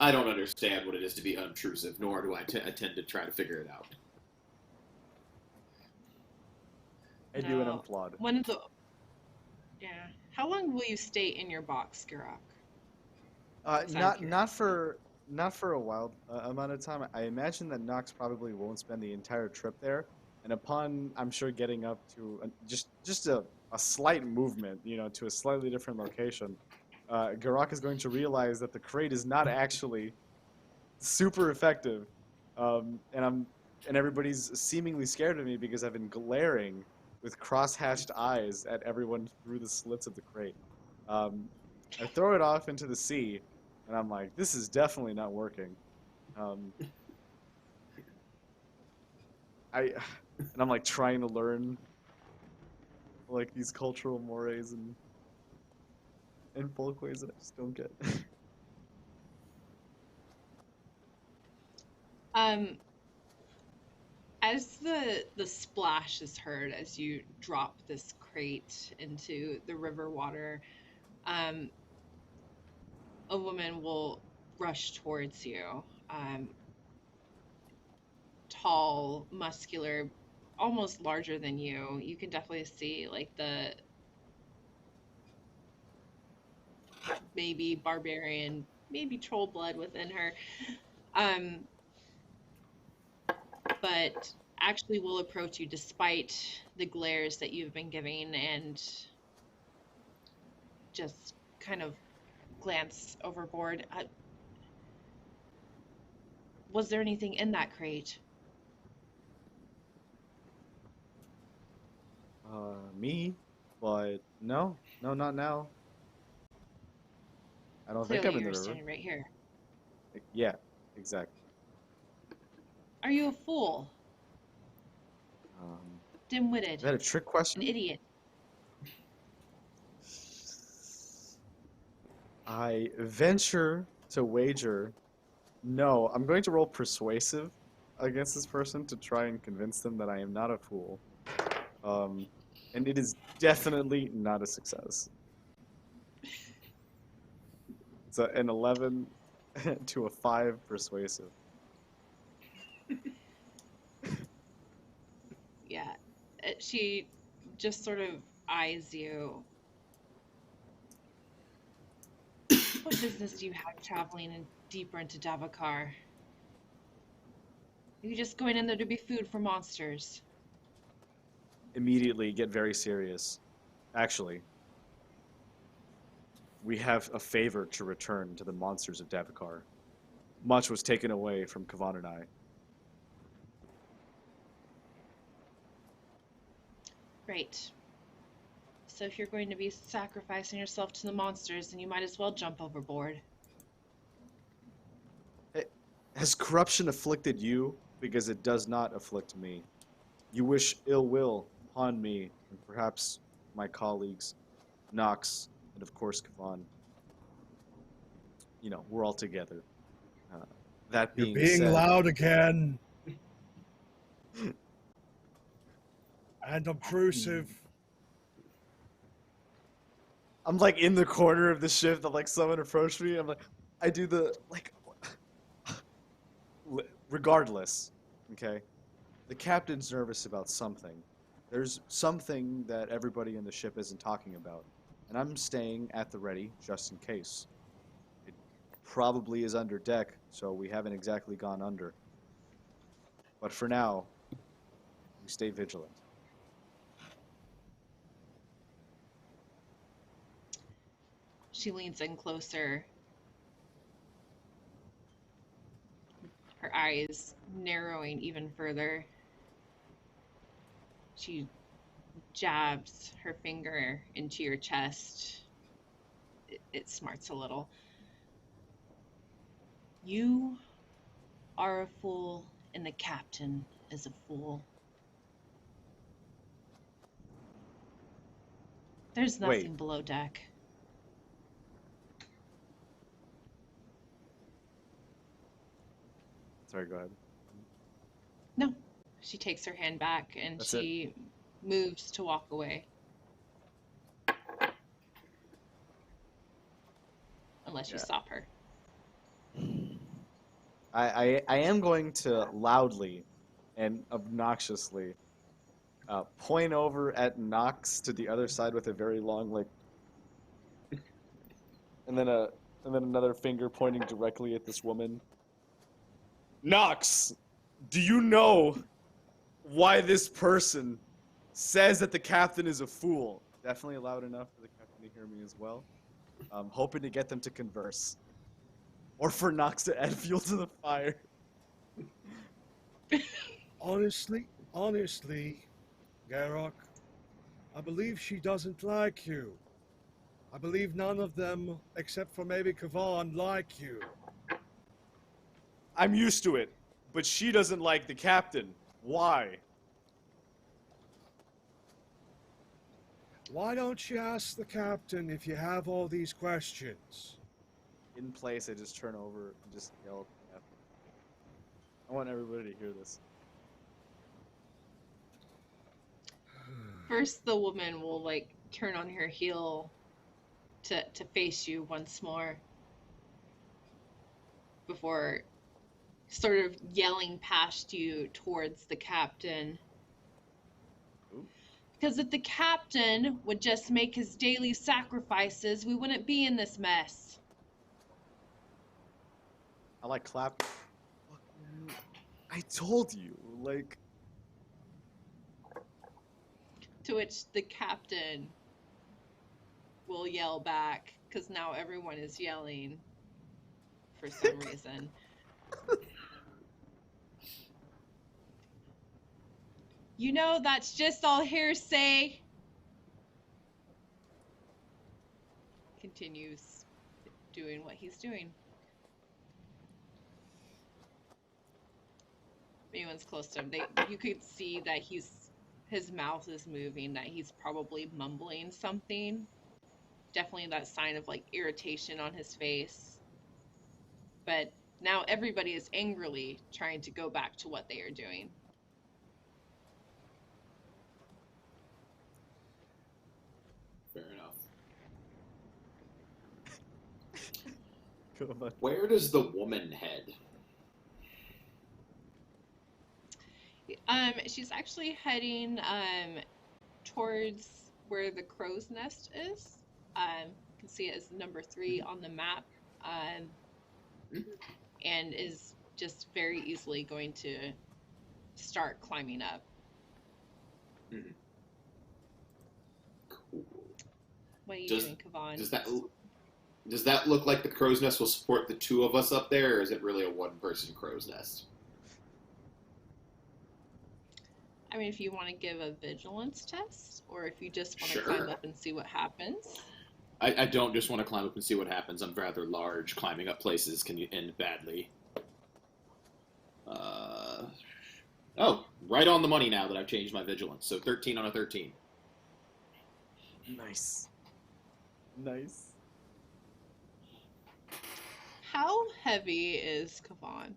I don't understand what it is to be unobtrusive, nor do I tend to try to figure it out. I do, and I'm No. flawed. One of the. Yeah. How long will you stay in your box, Gurok? Not for a wild amount of time. I imagine that Nox probably won't spend the entire trip there, and upon I'm sure getting up to just a slight movement, to a slightly different location, Gurok is going to realize that the crate is not actually super effective, and everybody's seemingly scared of me because I've been glaring with cross-hatched eyes at everyone through the slits of the crate. I throw it off into the sea, and I'm like, this is definitely not working. And I'm like trying to learn like these cultural mores and folkways that I just don't get. As the splash is heard as you drop this crate into the river water, a woman will rush towards you. Tall, muscular, almost larger than you. You can definitely see like the maybe barbarian, maybe troll blood within her. But actually will approach you despite the glares that you've been giving and just kind of glance overboard. Was there anything in that crate? Me? But no, not now. I don't think Clearly I'm in the you're river. standing right here. Yeah, exactly. Are you a fool? Dim-witted? Is that a trick question? An idiot? I venture to wager. No, I'm going to roll persuasive against this person to try and convince them that I am not a fool. And it is definitely not a success. It's an 11 to a 5 persuasive. Yeah. She just sort of eyes you. What business do you have traveling deeper into Davokar? Are you just going in there to be food for monsters? Immediately get very serious. Actually, we have a favor to return to the monsters of Davokar. Much was taken away from Kavan and I. Great. So if you're going to be sacrificing yourself to the monsters, then you might as well jump overboard. Has corruption afflicted you? Because it does not afflict me. You wish ill will upon me and perhaps my colleagues, Nox, and of course Kavan. You know, we're all together. That You're being being said, loud again. And obtrusive. I'm like in the corner of the ship that like someone approached me. I'm like, I do the like. Regardless, okay, the captain's nervous about something. There's something that everybody in the ship isn't talking about, and I'm staying at the ready just in case. It probably is under deck, so we haven't exactly gone under. But for now, we stay vigilant. She leans in closer. Her eyes narrowing even further. She jabs her finger into your chest. It smarts a little. You are a fool, and the captain is a fool. There's nothing Wait. below deck. Sorry, go ahead. No. She takes her hand back and That's she moves to walk away. Unless you Yeah. stop her. I am going to loudly and obnoxiously point over at Nox to the other side with a very long like, and then another finger pointing directly at this woman. Nox, do you know why this person says that the captain is a fool? Definitely loud enough for the captain to hear me as well. Hoping to get them to converse. Or for Nox to add fuel to the fire. Honestly, Garrock, I believe she doesn't like you. I believe none of them, except for maybe Kavan, like you. I'm used to it, but she doesn't like the captain. Why? Why don't you ask the captain if you have all these questions? In place, I just turn over and just yell at him. I want everybody to hear this. First, the woman will like turn on her heel to face you once more before sort of yelling past you towards the captain. Ooh. Because if the captain would just make his daily sacrifices, we wouldn't be in this mess. I like clap. I told you, like. To which the captain will yell back, because now everyone is yelling for some reason. You know, that's just all hearsay. Continues doing what he's doing. If anyone's close to him, you could see that his mouth is moving, that he's probably mumbling something. Definitely that sign of like irritation on his face. But now everybody is angrily trying to go back to what they are doing. Fair enough. Go on. Where does the woman head? She's actually heading towards where the crow's nest is. You can see it as number 3 on the map, and is just very easily going to start climbing up. Cool. What are you doing, Kavan? Does that look like the crow's nest will support the 2 of us up there, or is it really a 1-person crow's nest? I mean, if you want to give a vigilance test, or if you just want to Sure. climb up and see what happens. I don't just want to climb up and see what happens. I'm rather large. Climbing up places can end badly. Oh, right on the money now that I've changed my vigilance. So 13 on a 13. Nice. Nice. How heavy is Kavan?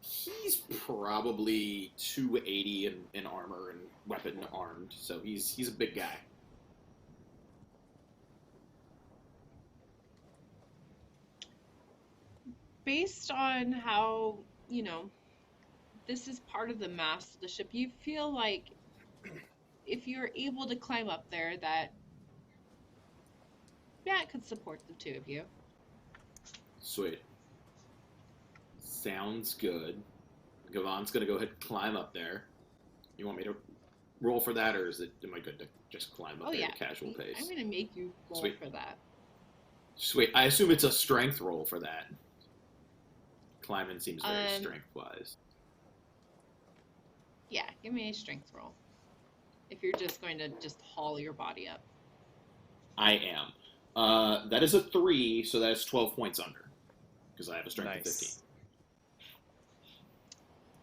He's probably 280 in armor and weapon armed, so he's a big guy. Based on how, this is part of the mast of the ship, you feel like if you're able to climb up there, that, yeah, it could support the two of you. Sweet. Sounds good. Gavan's gonna go ahead and climb up there. You want me to roll for that, or am I good to just climb up there at a casual pace? I'm gonna make you roll for that. Sweet. I assume it's a strength roll for that. Climbing seems very strength-wise. Yeah, give me a strength roll. If you're just going to just haul your body up. I am. That is a 3, so that is 12 points under. Because I have a strength of 15.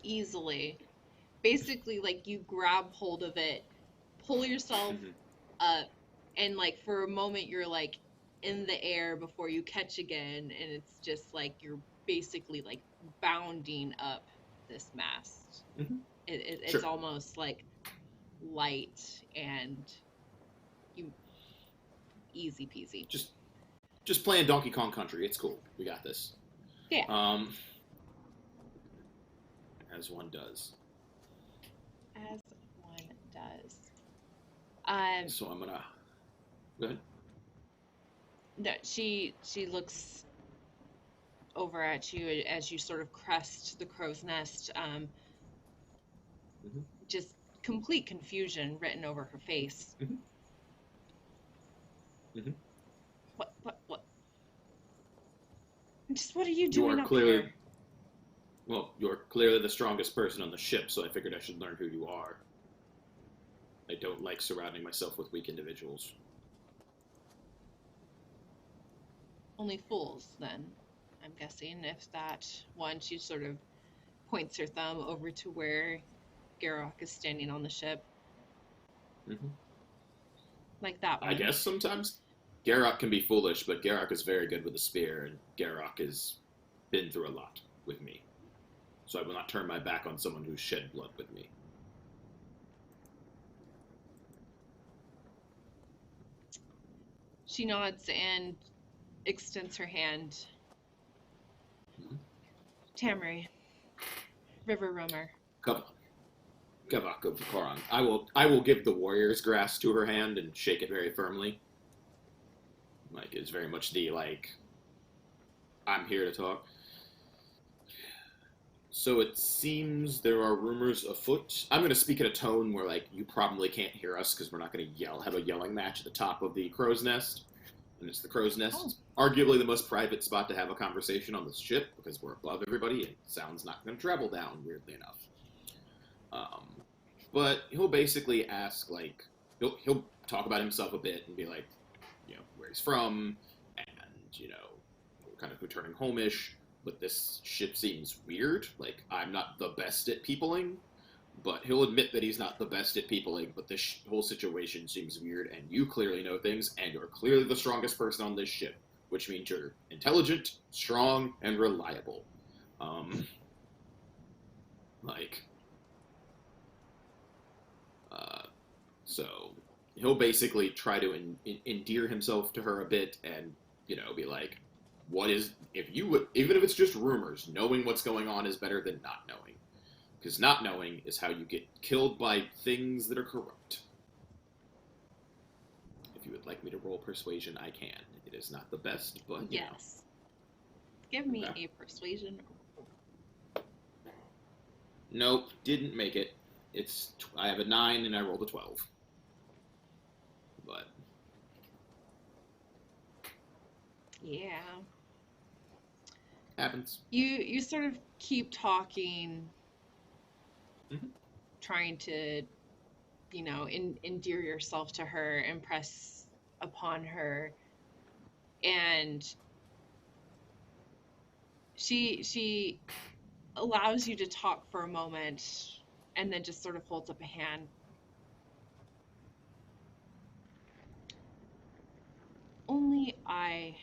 Easily. Basically, like, you grab hold of it, pull yourself up, and, like, for a moment you're, like, in the air before you catch again, and it's just, like, you're basically, like, bounding up this mast. It's almost, like, light and easy peasy. Just playing Donkey Kong Country. It's cool. We got this. Yeah. As one does. As one does. So I'm gonna go ahead. No, she looks over at you as you sort of crest the crow's nest. Just complete confusion written over her face. What? Just what are you doing up here? Well, you're clearly the strongest person on the ship, so I figured I should learn who you are. I don't like surrounding myself with weak individuals. Only fools, then, I'm guessing. If that one, she sort of points her thumb over to where Garrock is standing on the ship. Like that one. I guess sometimes. Garrock can be foolish, but Garrock is very good with a spear, and Garrock has been through a lot with me. So I will not turn my back on someone who shed blood with me. She nods and extends her hand. Tamari, river roamer. Gavak of Koran. I will give the warrior's grass to her hand and shake it very firmly. Like, it's very much the, like, I'm here to talk. So it seems there are rumors afoot. I'm going to speak in a tone where, like, you probably can't hear us because we're not going to have a yelling match at the top of the crow's nest. And it's the crow's nest. It's arguably the most private spot to have a conversation on this ship because we're above everybody and sound's not going to travel down, weirdly enough. But he'll basically ask, like, he'll talk about himself a bit and be like, where he's from, and, kind of returning home-ish. But this ship seems weird. Like, I'm not the best at peopling, but he'll admit that he's not the best at peopling, but this whole situation seems weird, and you clearly know things, and you're clearly the strongest person on this ship, which means you're intelligent, strong, and reliable. So he'll basically try to endear himself to her a bit and, be like, even if it's just rumors, knowing what's going on is better than not knowing. Because not knowing is how you get killed by things that are corrupt. If you would like me to roll persuasion, I can. It is not the best, but yes. Give me a persuasion. Nope, didn't make it. I have a 9 and I rolled a 12. But yeah. Happens. You sort of keep talking, trying to, endear yourself to her, impress upon her, and she allows you to talk for a moment and then just sort of holds up a hand. Only I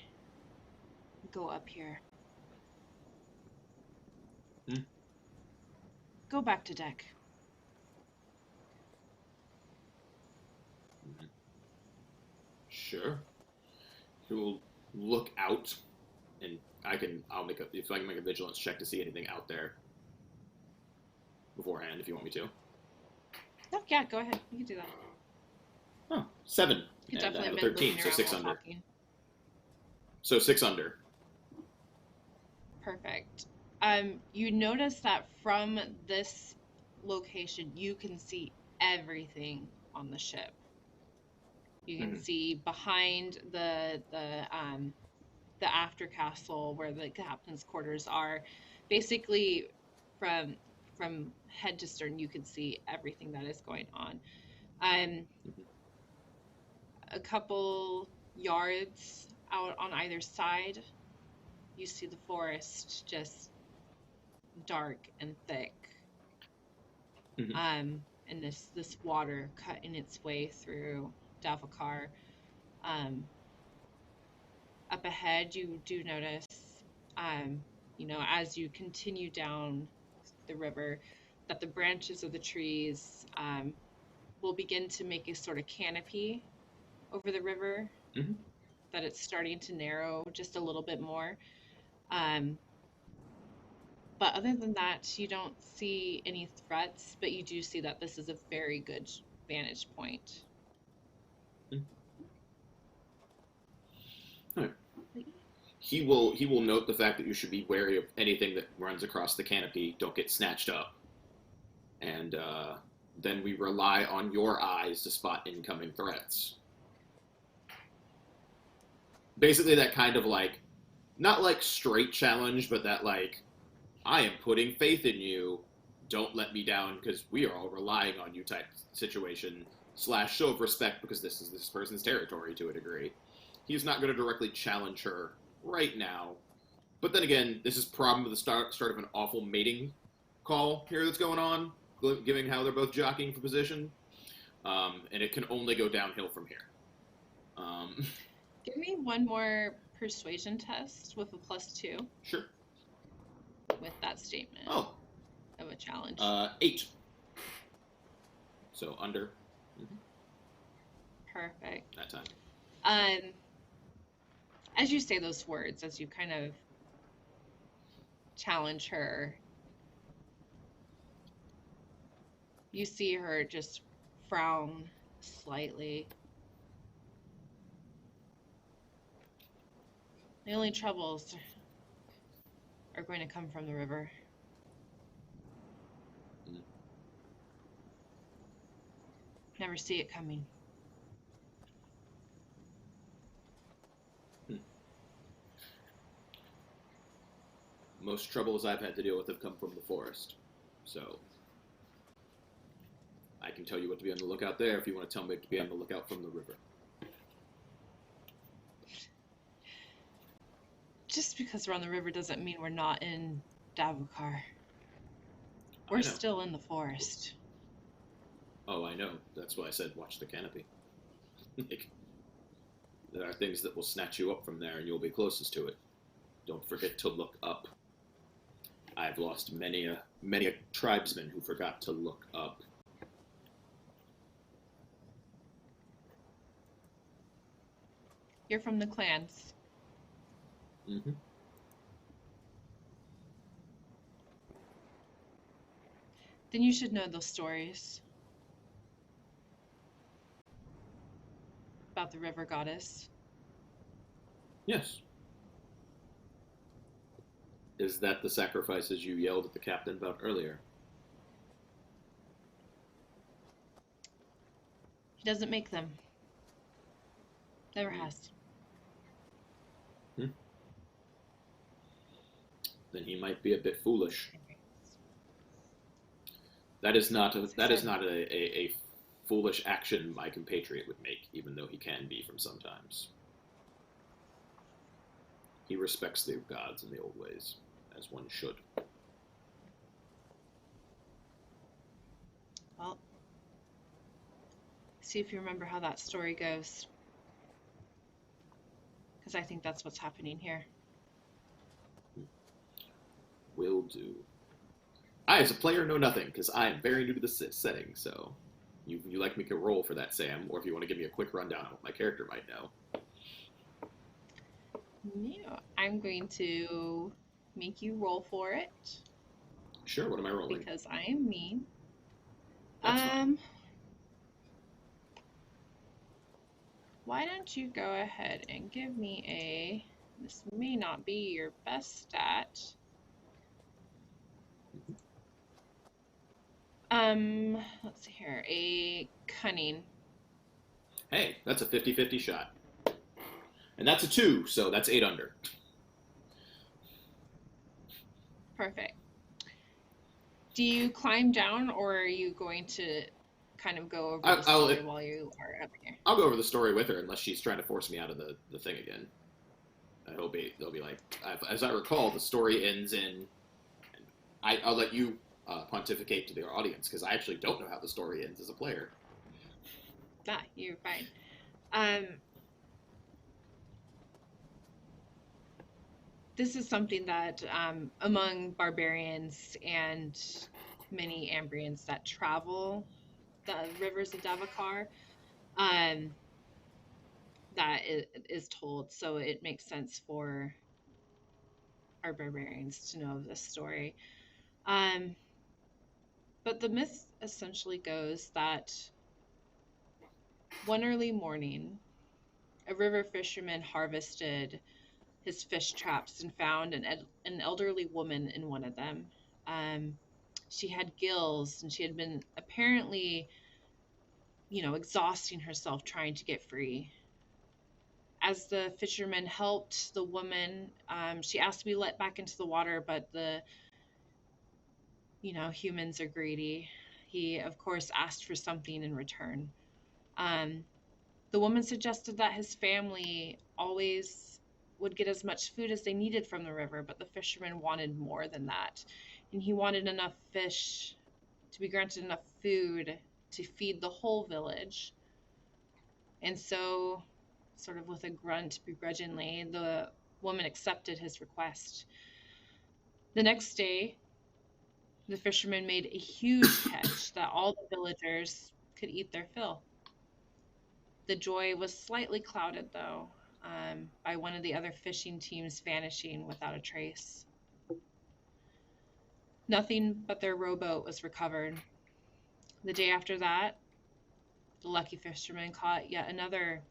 go up here. Go back to deck. Sure. He will look out, and if I can make a vigilance check to see anything out there beforehand, if you want me to. Oh, yeah, go ahead. You can do that. Oh, 7. You And I definitely have a been 13, looking so around 6 while under. talking. So 6 under. Perfect. You notice that from this location, you can see everything on the ship. You can see behind the after castle where the captain's quarters are. Basically, from head to stern, you can see everything that is going on. A couple yards out on either side, you see the forest just dark and thick. And this water cutting its way through Davokar. Up ahead, you do notice, as you continue down the river, that the branches of the trees will begin to make a sort of canopy over the river, that it's starting to narrow just a little bit more. But other than that, you don't see any threats, but you do see that this is a very good vantage point. Right. He will note the fact that you should be wary of anything that runs across the canopy. Don't get snatched up. And then we rely on your eyes to spot incoming threats. Basically that kind of like, not like straight challenge, but that like, I am putting faith in you, don't let me down because we are all relying on you type situation / show of respect because this is this person's territory to a degree. He's not going to directly challenge her right now. But then again, this is probably the start of an awful mating call here that's going on, given how they're both jockeying for position. And it can only go downhill from here. Give me one more persuasion test with a +2. Sure. With that statement. Oh. Of a challenge. 8. So under. Perfect. That time. As you say those words, as you kind of challenge her, you see her just frown slightly. The only troubles are going to come from the river. Never see it coming. Most troubles I've had to deal with have come from the forest. So I can tell you what to be on the lookout there if you want to tell me to be on the lookout from the river. Just because we're on the river doesn't mean we're not in Davokar. We're still in the forest. Oh, I know. That's why I said watch the canopy. There are things that will snatch you up from there and you'll be closest to it. Don't forget to look up. I've lost many a tribesman who forgot to look up. You're from the clans. Mm-hmm. Then you should know those stories about the river goddess. Yes. Is that the sacrifices you yelled at the captain about earlier? He doesn't make them. Never has. Then he might be a bit foolish. That is not a foolish action my compatriot would make, even though he can be from sometimes. He respects the gods and the old ways, as one should. See if you remember how that story goes. Because I think that's what's happening here. Will do. I, as a player, know nothing, because I am very new to the setting, so you like me to roll for that, Sam, or if you want to give me a quick rundown of what my character might know. Yeah, I'm going to make you roll for it. Sure, what am I rolling? Because I am mean. That's fine. Why don't you go ahead and give me a... This may not be your best stat. Let's see here. A cunning. Hey, that's a 50-50 shot. And that's a 2, so that's 8 under. Perfect. Do you climb down, or are you going to kind of go over the story while you are up here? I'll go over the story with her, unless she's trying to force me out of the thing again. I hope they'll be like... As I recall, the story ends in... I'll let you pontificate to the audience, because I actually don't know how the story ends as a player. Ah, you're fine. This is something that among barbarians and many Ambrians that travel the rivers of Davokar, that is told, so it makes sense for our barbarians to know this story. But the myth essentially goes that one early morning, a river fisherman harvested his fish traps and found an elderly woman in one of them. She had gills, and she had been apparently, exhausting herself trying to get free. As the fisherman helped the woman, she asked to be let back into the water, but humans are greedy. He, of course, asked for something in return. The woman suggested that his family always would get as much food as they needed from the river, but the fisherman wanted more than that. And he wanted enough fish to be granted enough food to feed the whole village. And so, sort of with a grunt begrudgingly, the woman accepted his request. The next day, the fisherman made a huge catch that all the villagers could eat their fill. The joy was slightly clouded, though, by one of the other fishing teams vanishing without a trace. Nothing but their rowboat was recovered. The day after that, the lucky fisherman caught yet another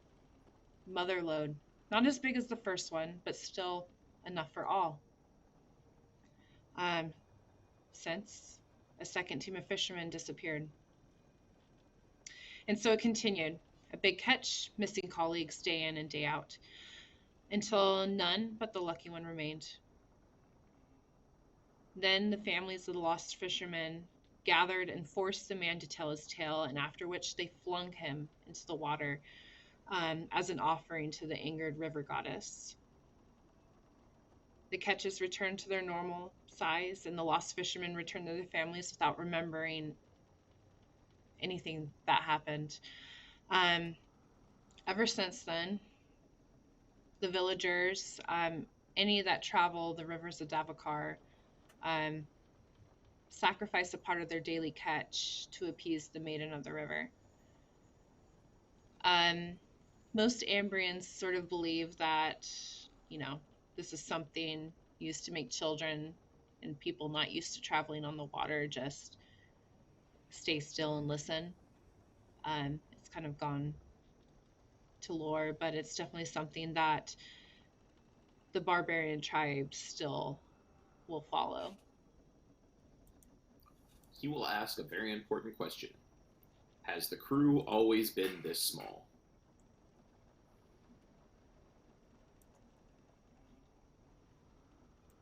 mother lode, not as big as the first one, but still enough for all. Since a second team of fishermen disappeared. And so it continued. A big catch, missing colleagues day in and day out, until none but the lucky one remained. Then the families of the lost fishermen gathered and forced the man to tell his tale, and after which they flung him into the water as an offering to the angered river goddess. The catches returned to their normal size, and the lost fishermen returned to their families without remembering anything that happened. Ever since then, the villagers, any that travel the rivers of Davokar, sacrifice a part of their daily catch to appease the maiden of the river. Most Ambrians sort of believe that, this is something used to make children and people not used to traveling on the water just stay still and listen. It's kind of gone to lore, but it's definitely something that the barbarian tribes still will follow. He will ask a very important question. Has the crew always been this small?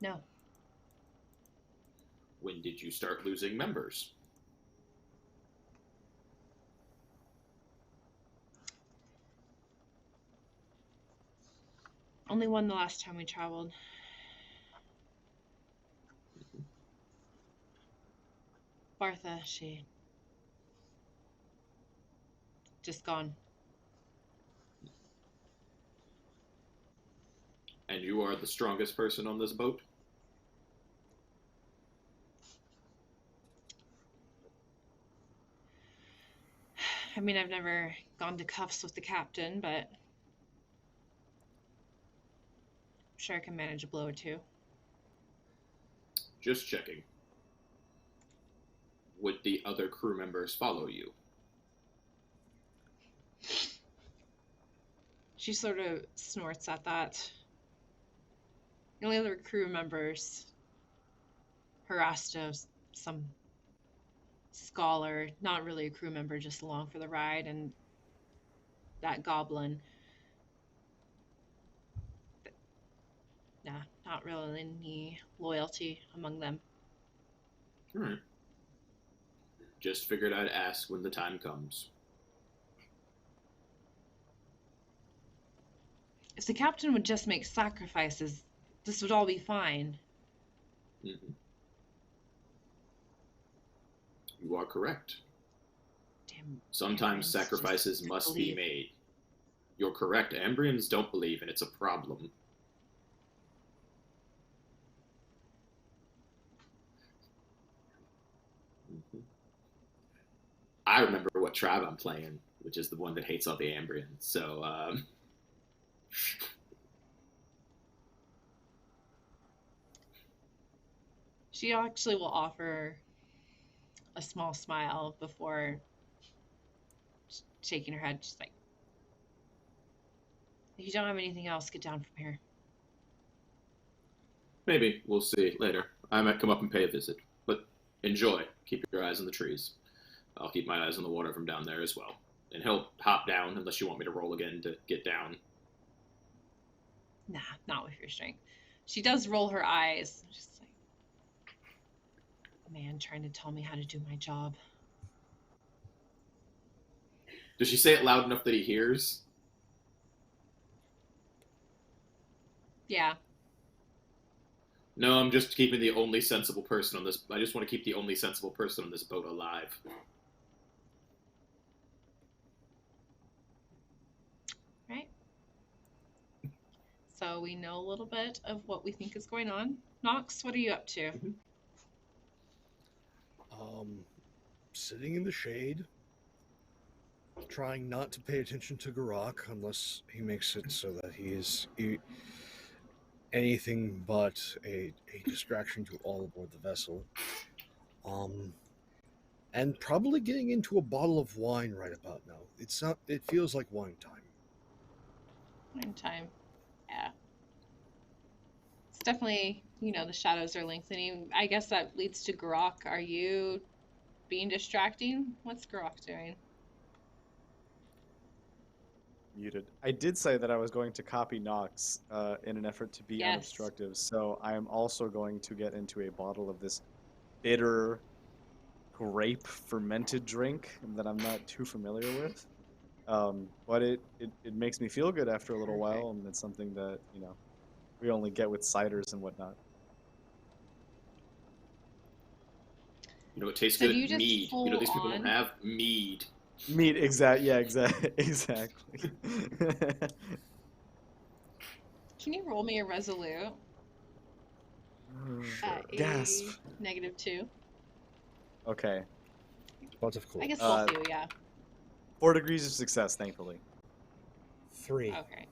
No. When did you start losing members? Only one the last time we traveled. Bartha, she just gone. And you are the strongest person on this boat? I mean, I've never gone to cuffs with the captain, but I'm sure I can manage a blow or two. Just checking. Would the other crew members follow you? She sort of snorts at that. The only other crew members harassed some scholar, not really a crew member, just along for the ride, and that goblin. Nah, not really any loyalty among them. Alright. Just figured I'd ask when the time comes. If the captain would just make sacrifices, this would all be fine. Mm-hmm. You are correct. Damn. Sometimes Ambrians sacrifices just must be believe. made. You're correct. Ambrians don't believe, and it's a problem. Mhm. I remember what tribe I'm playing, which is the one that hates all the Ambrians. So, She actually will offer a small smile before shaking her head. She's like, if you don't have anything else, get down from here. maybe. We'll see later. I might come up and pay a visit. But enjoy. Keep your eyes on the trees. I'll keep my eyes on the water from down there as well. And he'll hop down unless you want me to roll again to get down. Nah, not with your strength. She does roll her eyes. She's like, man trying to tell me how to do my job. Does she say it loud enough that he hears? Yeah. No, I'm just keeping the only sensible person on this. I just want to keep the only sensible person on this boat alive. Right. So we know a little bit of what we think is going on. Nox, what are you up to? Sitting in the shade, trying not to pay attention to Garak unless he makes it so that he is anything but a distraction to all aboard the vessel. And probably getting into a bottle of wine right about now. It feels like wine time. Wine time. Yeah. It's definitely, the shadows are lengthening. I guess that leads to Grok. Are you being distracting? What's Grok doing? Muted. I did say that I was going to copy Nox in an effort to be Yes. unobstructive, so I am also going to get into a bottle of this bitter grape fermented drink that I'm not too familiar with. But it makes me feel good after a little while, and it's something that, we only get with ciders and whatnot. It tastes So good. do you just Mead. full These people don't on- have mead. Meat, exactly. Can you roll me a resolute at a Gasp. -2? Okay. Lots of cool. I guess both you, yeah. 4 degrees of success, thankfully. 3. Okay.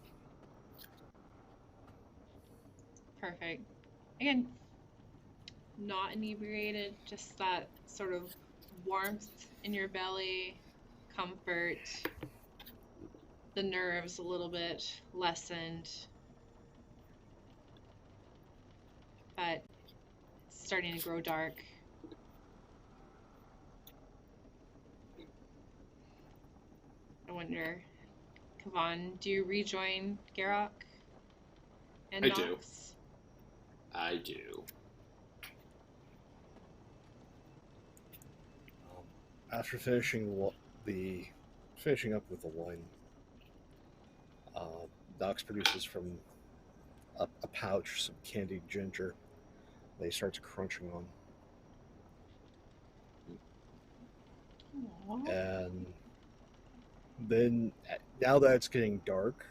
Perfect. Again, not inebriated, just that sort of warmth in your belly, comfort, the nerves a little bit lessened, but it's starting to grow dark. I wonder, Kavan, do you rejoin Garok and I do. Nox? I do. After finishing up with the wine, Dox produces from a pouch some candied ginger. They start crunching on, Aw. and Then, now that it's getting dark,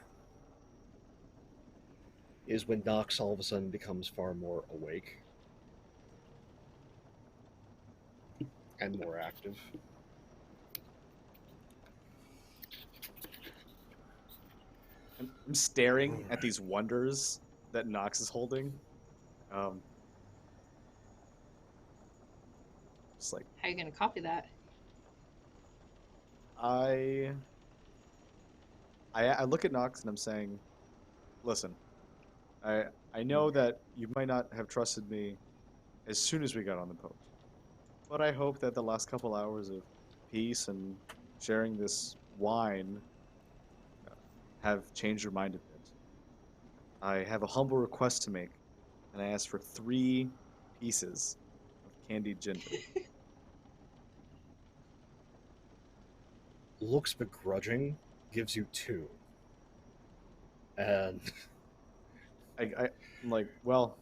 is when Nox all of a sudden becomes far more awake and more active. I'm staring at these wonders that Nox is holding. Just like How are you gonna copy that? I look at Nox and I'm saying, listen, I know that you might not have trusted me as soon as we got on the boat, but I hope that the last couple hours of peace and sharing this wine have changed your mind a bit. I have a humble request to make, and I ask for 3 pieces of candied ginger. Looks begrudging, gives you 2. And I'm like, well,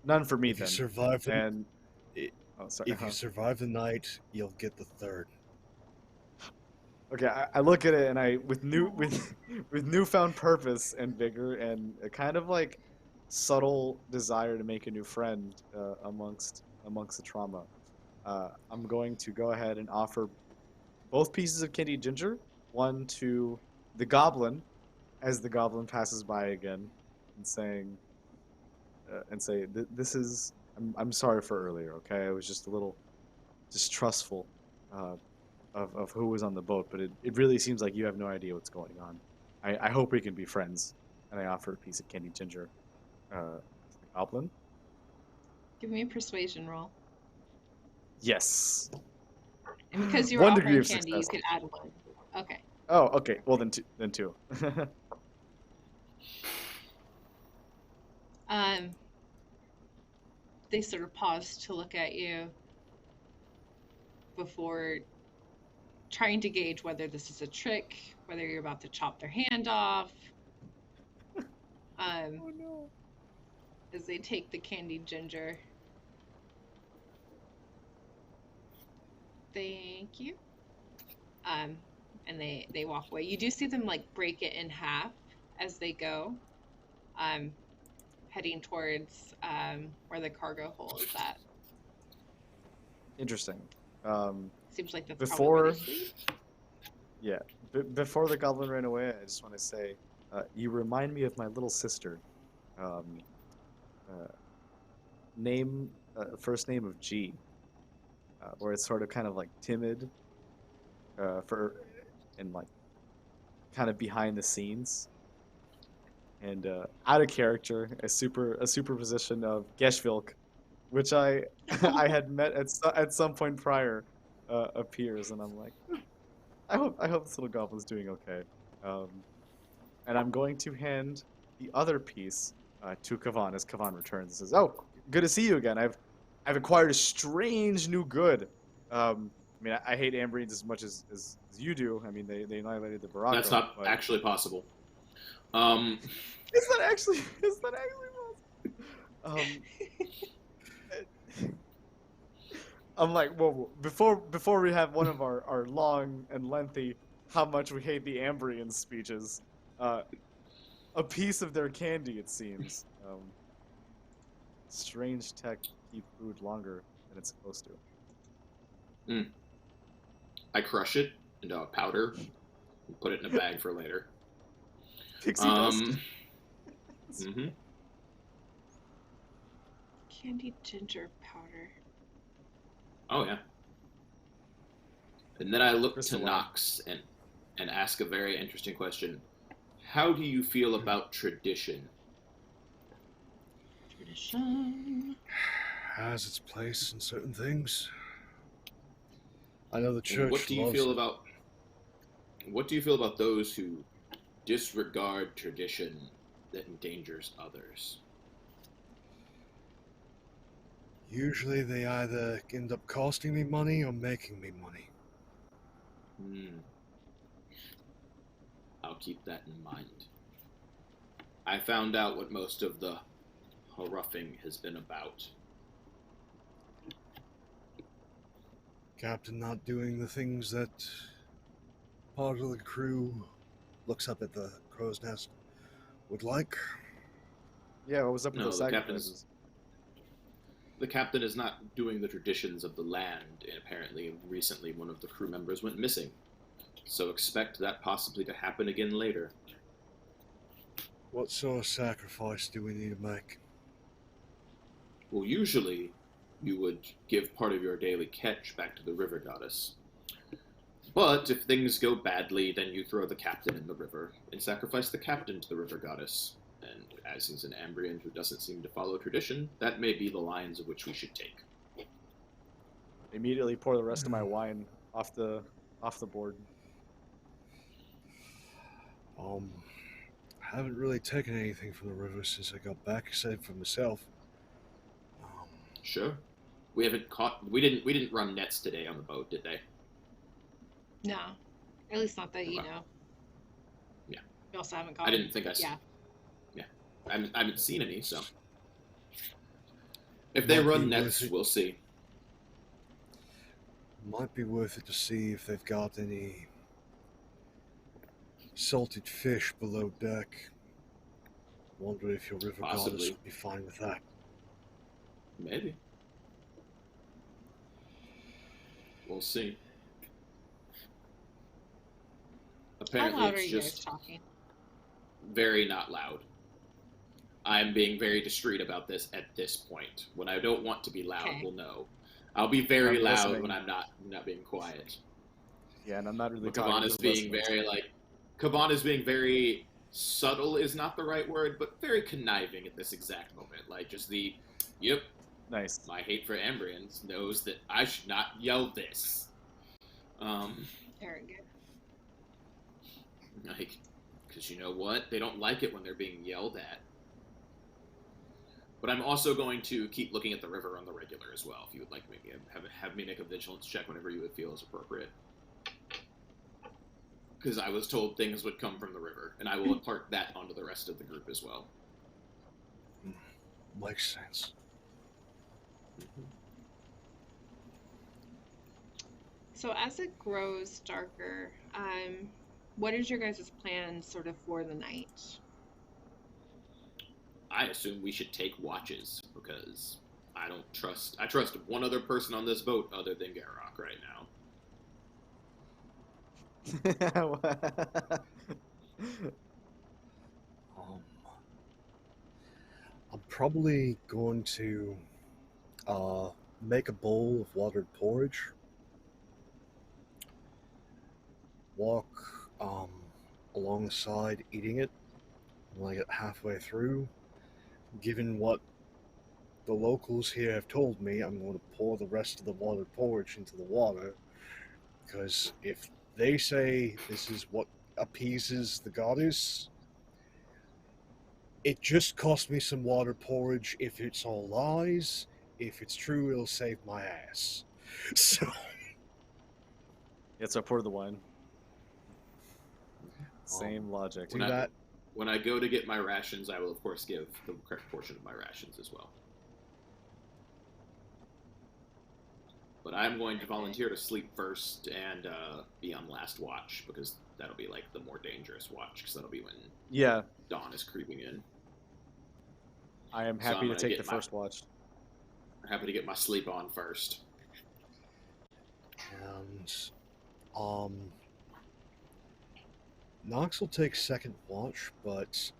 none for me if you then. survive the, And oh, sorry. if you survive the night, you'll get the 3rd. Okay, I look at it and I with newfound purpose and vigor and a kind of like subtle desire to make a new friend amongst the trauma. I'm going to go ahead and offer both pieces of candied ginger, one to the goblin, as the goblin passes by again, and say, "This is I'm sorry for earlier. Okay, I was just a little distrustful of who was on the boat, but it really seems like you have no idea what's going on. I hope we can be friends." And I offer a piece of candied ginger to the goblin. Give me a persuasion roll. Yes. And because you were 1 offering degree of candy, you success. could add 1. Okay. Oh, okay. Well, then two. They sort of pause to look at you before trying to gauge whether this is a trick, whether you're about to chop their hand off. Oh no. As they take the candied ginger. Thank you. And they walk away. You do see them like break it in half as they go, heading towards where the cargo hold is at. Interesting. Seems like that's Before, probably where they sleep. yeah, before the goblin ran away, I just want to say, you remind me of my little sister. First name of G, where it's sort of kind of like timid, and like kind of behind the scenes, and out of character, a superposition of Geschvilk, which I I had met at some point prior, appears, and I'm like, I hope this little goblin's doing okay, and I'm going to hand the other piece to Kavan as Kavan returns and says, "Oh, good to see you again. I've acquired a strange new good. I mean, I hate Ambrians as much as you do. I mean, they annihilated the Baraka. That's not but... actually possible. Is that actually possible? I'm like, whoa. Before we have one of our long and lengthy how much we hate the Ambrians speeches, a piece of their candy, it seems. Strange tech keep food longer than it's supposed to. I crush it into a powder and put it in a bag for later. Pixie dust. Mm-hmm. Candied ginger powder. Oh yeah. And then I look Crystal to line. Nox and ask a very interesting question. How do you feel about tradition? Tradition. Has its place in certain things. I know the And church what do you loves feel it. about those who disregard tradition that endangers others? Usually they either end up costing me money or making me money. I'll keep that in mind. I found out what most of the roughing has been about. Captain not doing the things that part of the crew looks up at the crow's nest would like. Yeah, what was up with No, those the captain's sacrifices? the captain is not doing the traditions of the land, and apparently recently one of the crew members went missing. So expect that possibly to happen again later. What sort of sacrifice do we need to make? Well, usually you would give part of your daily catch back to the river goddess. But if things go badly, then you throw the captain in the river and sacrifice the captain to the river goddess. And as he's an Ambrian who doesn't seem to follow tradition, that may be the lines of which we should take. Immediately pour the rest of my wine off the board. I haven't really taken anything from the river since I got back, except for myself. Sure. We didn't run nets today on the boat, did they? No, at least not that you Okay. know. Yeah. We also haven't gone. I didn't think I. Yeah. Yeah. I haven't seen any, so. If they Might run be nets, worth it. we'll see. Might be worth it to see if they've got any salted fish below deck. Wonder if your river goddess Possibly. would be fine with that. Maybe. We'll see. How Apparently, loud are it's you guys just talking? very not loud. I'm being very discreet about this at this point. When I don't want to be loud, Okay. we'll know. I'll be very I'm loud listening. when I'm not being quiet. Yeah, and I'm not really But talking. Cabana's just being listening. Cabana's being very subtle is not the right word, but very conniving at this exact moment. Like just yep, Nice. my hate for Ambrians knows that I should not yell this. Very good. Like, because you know what? They don't like it when they're being yelled at. But I'm also going to keep looking at the river on the regular as well. If you would like, maybe have me make a vigilance check whenever you would feel is appropriate. Because I was told things would come from the river, and I will impart that onto the rest of the group as well. Makes sense. So as it grows darker, what is your guys' plan sort of for the night? I assume we should take watches, because I trust one other person on this boat other than Garrock right now. I'm probably going to make a bowl of watered porridge, walk along the side eating it. When I get halfway through, given what the locals here have told me, I'm going to pour the rest of the watered porridge into the water, because if they say this is what appeases the goddess, it just cost me some watered porridge. If it's all lies, if it's true, it'll save my ass. So Yeah, so pour the wine. Same logic. do that. When I go to get my rations, I will of course give the correct portion of my rations as well. But I'm going to volunteer to sleep first and be on last watch, because that'll be like the more dangerous watch, because that'll be when Yeah, dawn is creeping in. I am So happy I'm to gonna take get the my- first watch. I'm happy to get my sleep on first. And Nox will take second watch, but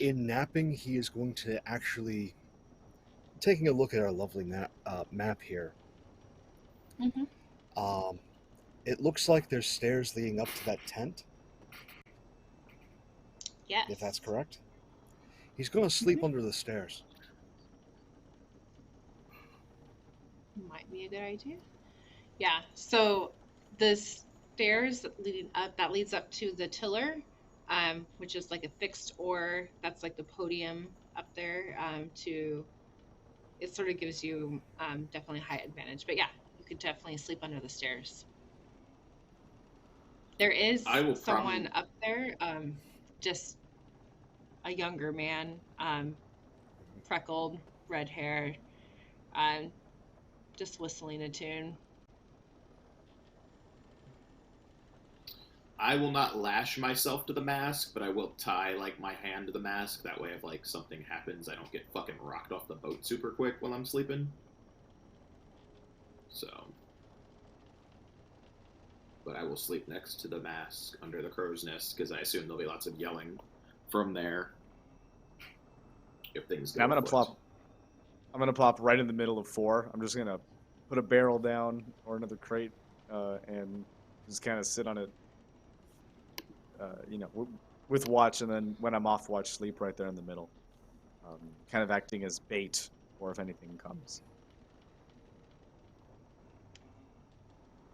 in napping, he is going to actually taking a look at our lovely map here. Mm-hmm. It looks like there's stairs leading up to that tent, Yes. if that's correct. He's going to sleep under the stairs. Might be a good idea. Yeah. So the stairs that leads up to the tiller, which is like a fixed oar. That's like the podium up there. It sort of gives you definitely high advantage. But yeah, you could definitely sleep under the stairs. There is I will someone probably- up there, just a younger man, freckled, red hair, just whistling a tune. I will not lash myself to the mask, but I will tie like my hand to the mask. That way, if like something happens, I don't get fucking rocked off the boat super quick while I'm sleeping. So, but I will sleep next to the mask under the crow's nest because I assume there'll be lots of yelling from there if things go. I'm gonna plop right in the middle of 4. I'm just gonna put a barrel down or another crate and just kind of sit on it. With watch, and then when I'm off watch, sleep right there in the middle, kind of acting as bait, or if anything comes.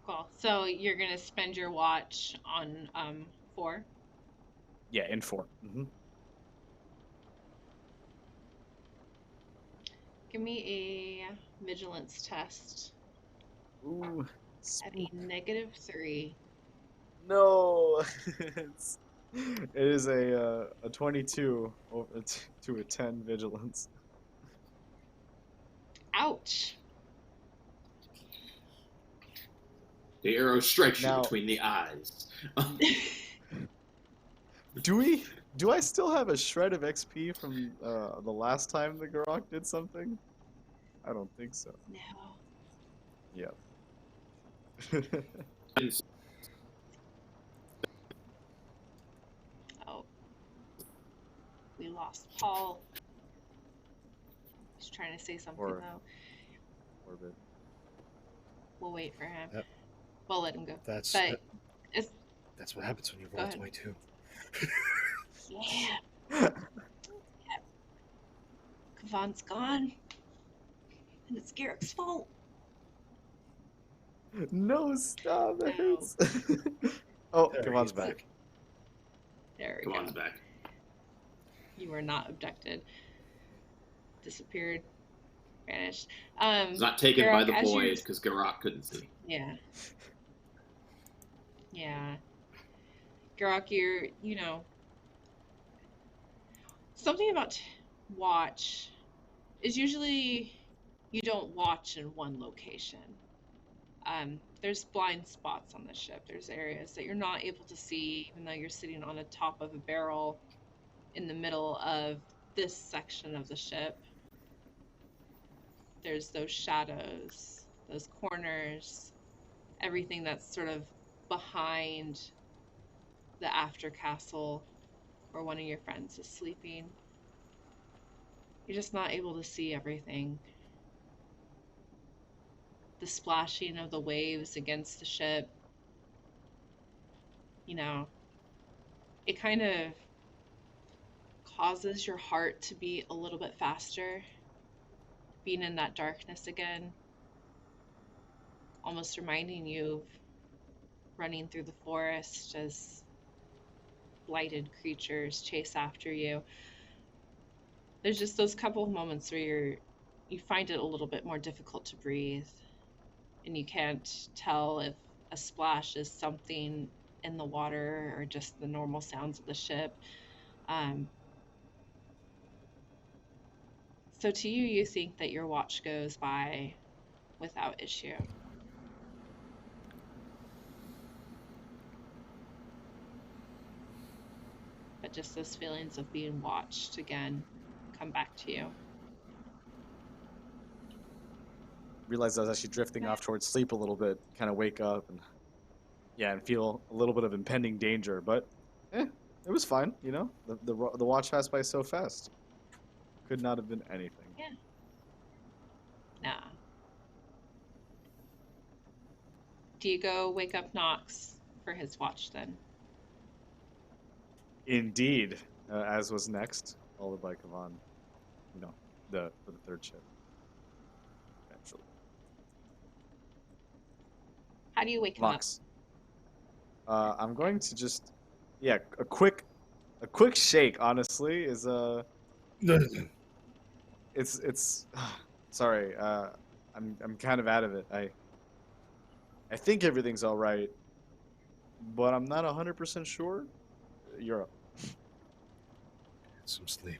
Cool. So you're gonna spend your watch on 4. Yeah, in 4. Mm-hmm. Give me a vigilance test Ooh, at a -3. no! It is a 22 over to a 10 vigilance. Ouch. The arrow strikes you Now- between the eyes. Do I still have a shred of XP from the last time the Garok did something? I don't think so. No. Yep. Oh. We lost Paul. He's trying to say something Or- though. Orbit. We'll wait for him. Yep. We'll let him go. That's But it's that's what happens when you Go roll ahead. 22. yeah. Kavan's gone. And it's Garrick's fault. No, stop! That No. hurts. Oh, There, Kavan's he's back. There we Come go. on, back. You were not abducted. Disappeared. Vanished. It's not taken by Garok, the as you- voyage because Garok couldn't see. Yeah. Yeah. Garok, something about watch is usually you don't watch in one location. There's blind spots on the ship. There's areas that you're not able to see, even though you're sitting on the top of a barrel in the middle of this section of the ship. There's those shadows, those corners, everything that's sort of behind the after castle where one of your friends is sleeping. You're just not able to see everything. The splashing of the waves against the ship, it kind of causes your heart to beat a little bit faster, being in that darkness again, almost reminding you of running through the forest as blighted creatures chase after you. There's just those couple of moments where you find it a little bit more difficult to breathe, and you can't tell if a splash is something in the water or just the normal sounds of the ship. So to you, you think that your watch goes by without issue. But just those feelings of being watched again come back to you. Realized I was actually drifting off towards sleep a little bit. Kind of wake up and feel a little bit of impending danger. But it was fine. The watch passed by so fast. Could not have been anything. Yeah. Nah. Do you go wake up Knox for his watch then? Indeed, as was next, followed by Kavan. For the third ship. Eventually. How do you wake him up? Knox. I'm going to just, a quick shake. Honestly, is it's sorry. I'm kind of out of it. I think everything's all right, but I'm not 100% sure. You're up. Get some sleep.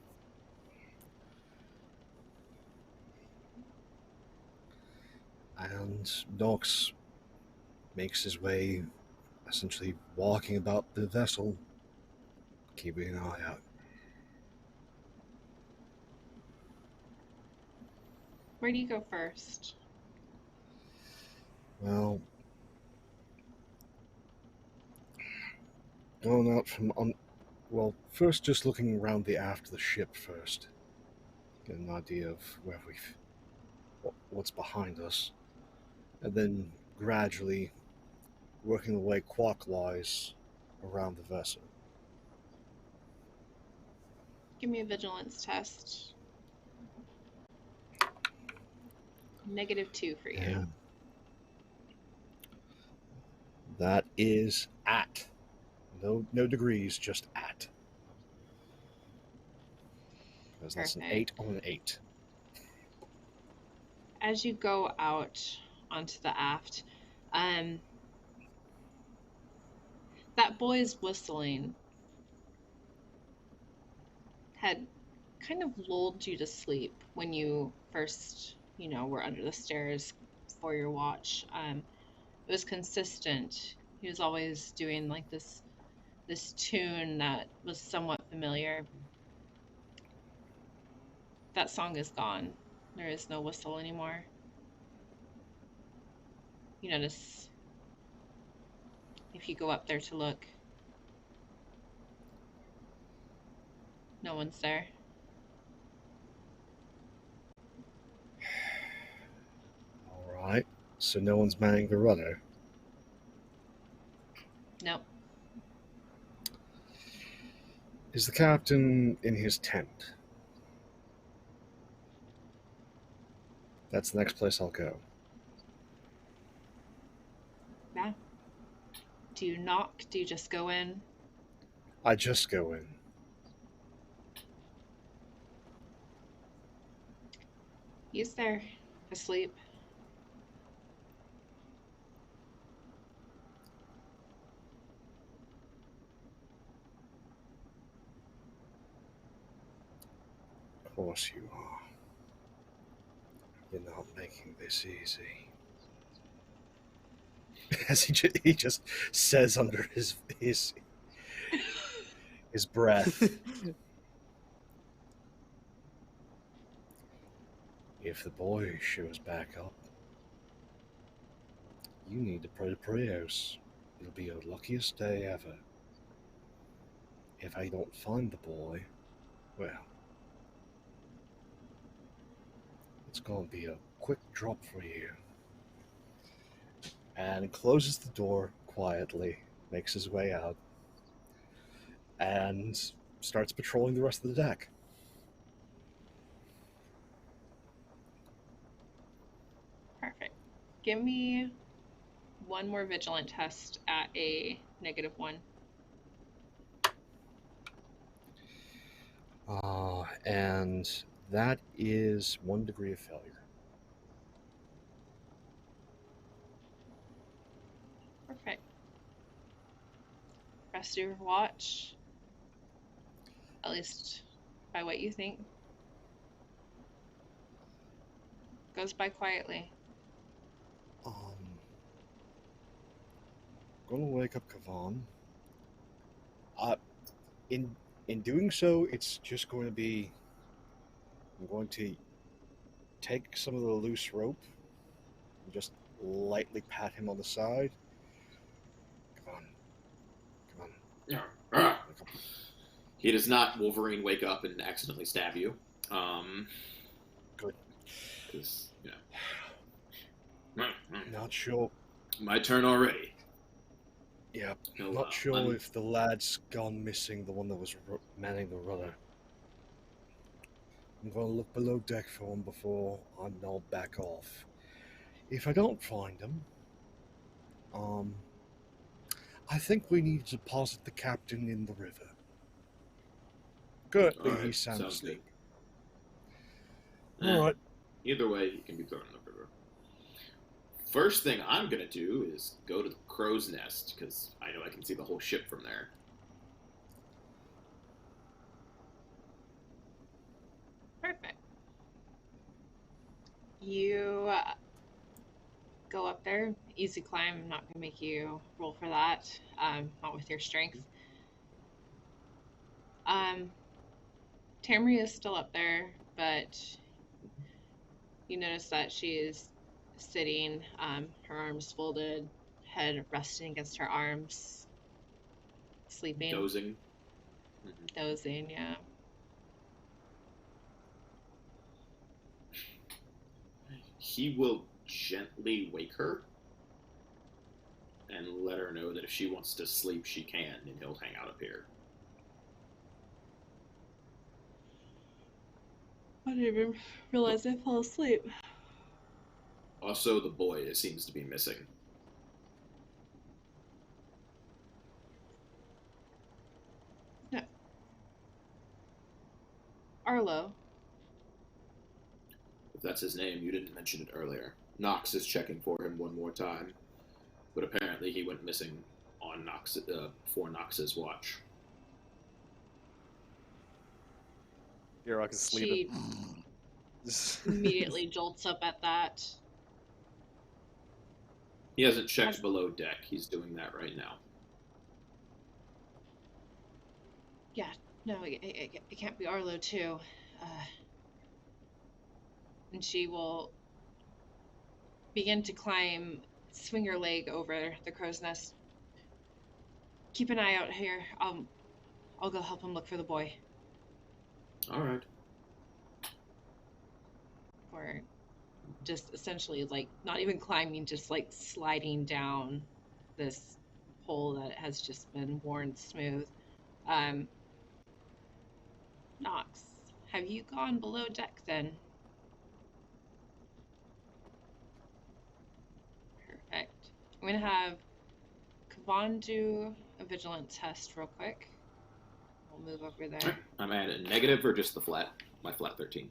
And Nox makes his way essentially walking about the vessel, keeping an eye out. Where do you go first? Well, going out from well, first just looking around the aft of the ship first, get an idea of where what's behind us, and then gradually working the way clockwise around the vessel. Give me a vigilance test. -2 for you. And that is at. No degrees, just at. Because that's an 8 on an 8. As you go out onto the aft, that boy's whistling had kind of lulled you to sleep when you first, were under the stairs for your watch. It was consistent. He was always doing like this tune that was somewhat familiar. That song is gone. There is no whistle anymore. You notice if you go up there to look, no one's there. Alright, so no one's manning the rudder. Nope. Is the captain in his tent? That's the next place I'll go. Yeah. Do you knock? Do you just go in? I just go in. He's there, asleep. Of course you are. You're not making this easy. As he just says under his breath. If the boy shows back up, you need to pray to prayers. It'll be your luckiest day ever. If I don't find the boy, well, it's going to be a quick drop for you. And closes the door quietly, makes his way out, and starts patrolling the rest of the deck. Perfect. Give me one more vigilant test at a -1. And that is 1 degree of failure. Perfect. Rest of your watch, at least by what you think, goes by quietly. Gonna wake up Kavan. In doing so, it's just going to be, I'm going to take some of the loose rope and just lightly pat him on the side. Come on. He does not Wolverine wake up and accidentally stab you. Good. Because, Not sure. My turn already. Yeah, not sure if the lad's gone missing, the one that was manning the rudder. I'm going to look below deck for him before I nod back off. If I don't find him, I think we need to deposit the captain in the river. Currently, All right, he sounds sounds asleep. good. Alright. Either way, he can be thrown in the river. First thing I'm going to do is go to the crow's nest, because I know I can see the whole ship from there. Perfect. You go up there. Easy climb. I'm not going to make you roll for that. Not with your strength. Tamri is still up there, but you notice that she is sitting, her arms folded, head resting against her arms, sleeping. Dozing. Dozing, yeah. He will gently wake her and let her know that if she wants to sleep, she can, and he'll hang out up here. I didn't even realize I fell asleep. Also, the boy seems to be missing. No. Arlo. If that's his name, you didn't mention it earlier. Nox is checking for him one more time, but apparently he went missing on Nox before Nox's watch. Yarok is sleeping. She immediately jolts up at that. He hasn't checked below deck. He's doing that right now. Yeah, no, it can't be Arlo too. And she will begin to climb, swing her leg over the crow's nest. Keep an eye out here. I'll go help him look for the boy. All right. Or just essentially like not even climbing, just like sliding down this hole that has just been worn smooth. Nox, have you gone below deck then? Perfect. I'm gonna have Kavan do a vigilance test real quick. We'll move over there. I'm at a negative or just the flat? My flat 13.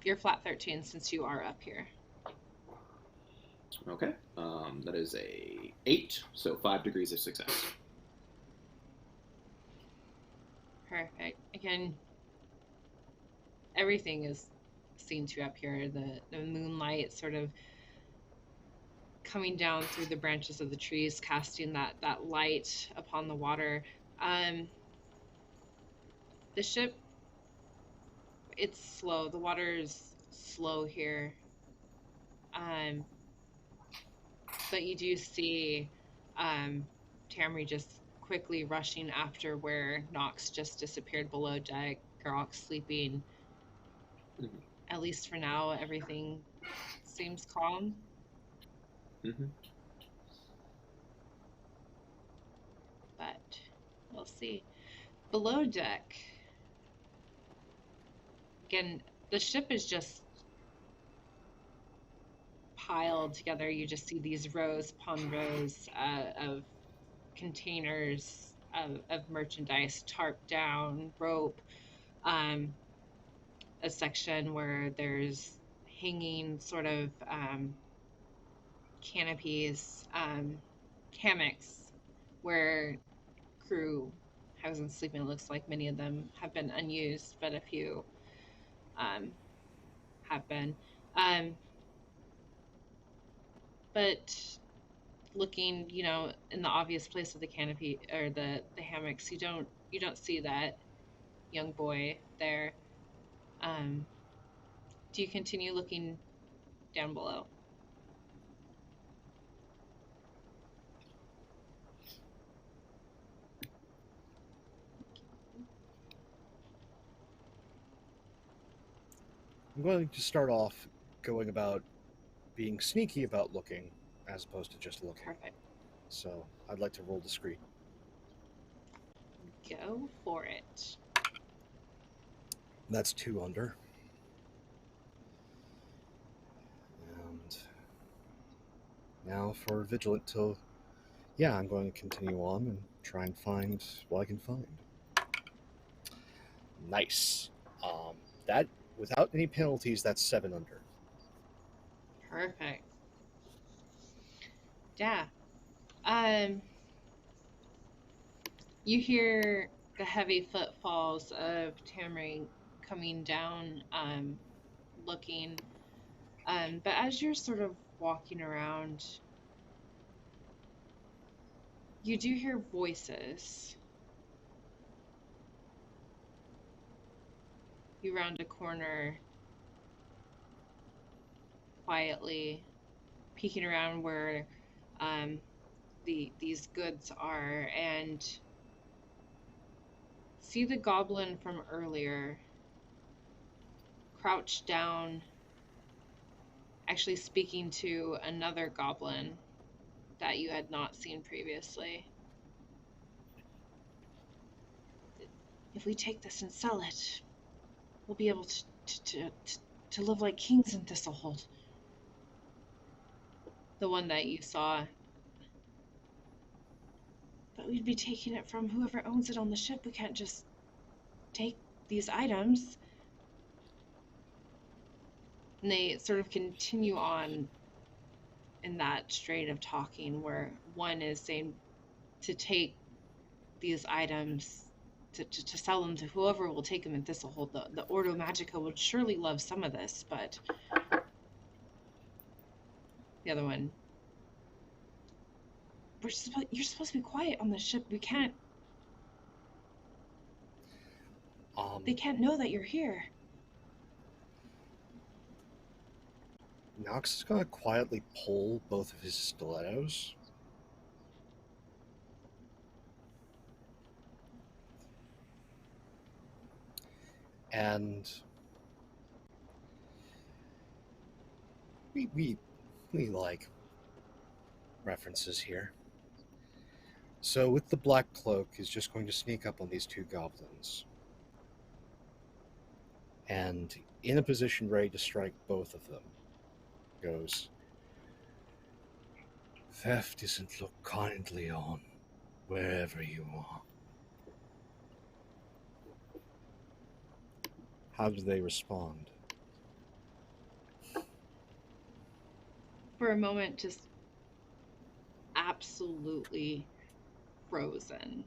You're flat 13 since you are up here. Okay. That is a 8, so 5 degrees of success. Perfect. Again, everything is seen to up here. The moonlight sort of coming down through the branches of the trees, casting that light upon the water. The ship, it's slow. The water is slow here. But you do see Tamri just quickly rushing after where Nox just disappeared below deck. Garok's sleeping. Mm-hmm. At least for now, everything seems calm. Mm-hmm. But we'll see. Below deck, again, the ship is just piled together. You just see these rows upon rows of containers of merchandise, tarp down, rope, a section where there's hanging sort of canopies, hammocks, where crew hasn't sleeping. It looks like many of them have been unused, but a few have been. But looking, in the obvious place of the canopy or the hammocks, you don't see that young boy there. Do you continue looking down below? I'm going to start off going about being sneaky about looking as opposed to just looking. Perfect. So I'd like to roll discreet. Go for it. That's 2 under. And now for vigilant till... Yeah, I'm going to continue on and try and find what I can find. Nice. That, without any penalties, that's 7 under. Perfect. Yeah. You hear the heavy footfalls of Tamri coming down, looking. But as you're sort of walking around, you do hear voices. You round a corner quietly, peeking around where these goods are, and see the goblin from earlier crouched down, actually speaking to another goblin that you had not seen previously. If we take this and sell it, we'll be able to live like kings in Thistlehold. The one that you saw. But we'd be taking it from whoever owns it on the ship. We can't just take these items. And they sort of continue on in that strain of talking where one is saying to take these items to sell them to whoever will take them in Thistlehold. The Ordo Magica would surely love some of this, but the other one, you're supposed to be quiet on the ship. We can't. They can't know that you're here. Nox is going to quietly pull both of his stilettos. And we like references here. So with the black cloak, he's just going to sneak up on these two goblins. And in a position ready to strike both of them, goes, "Theft isn't looked kindly on, wherever you are." How do they respond? For a moment, just absolutely frozen.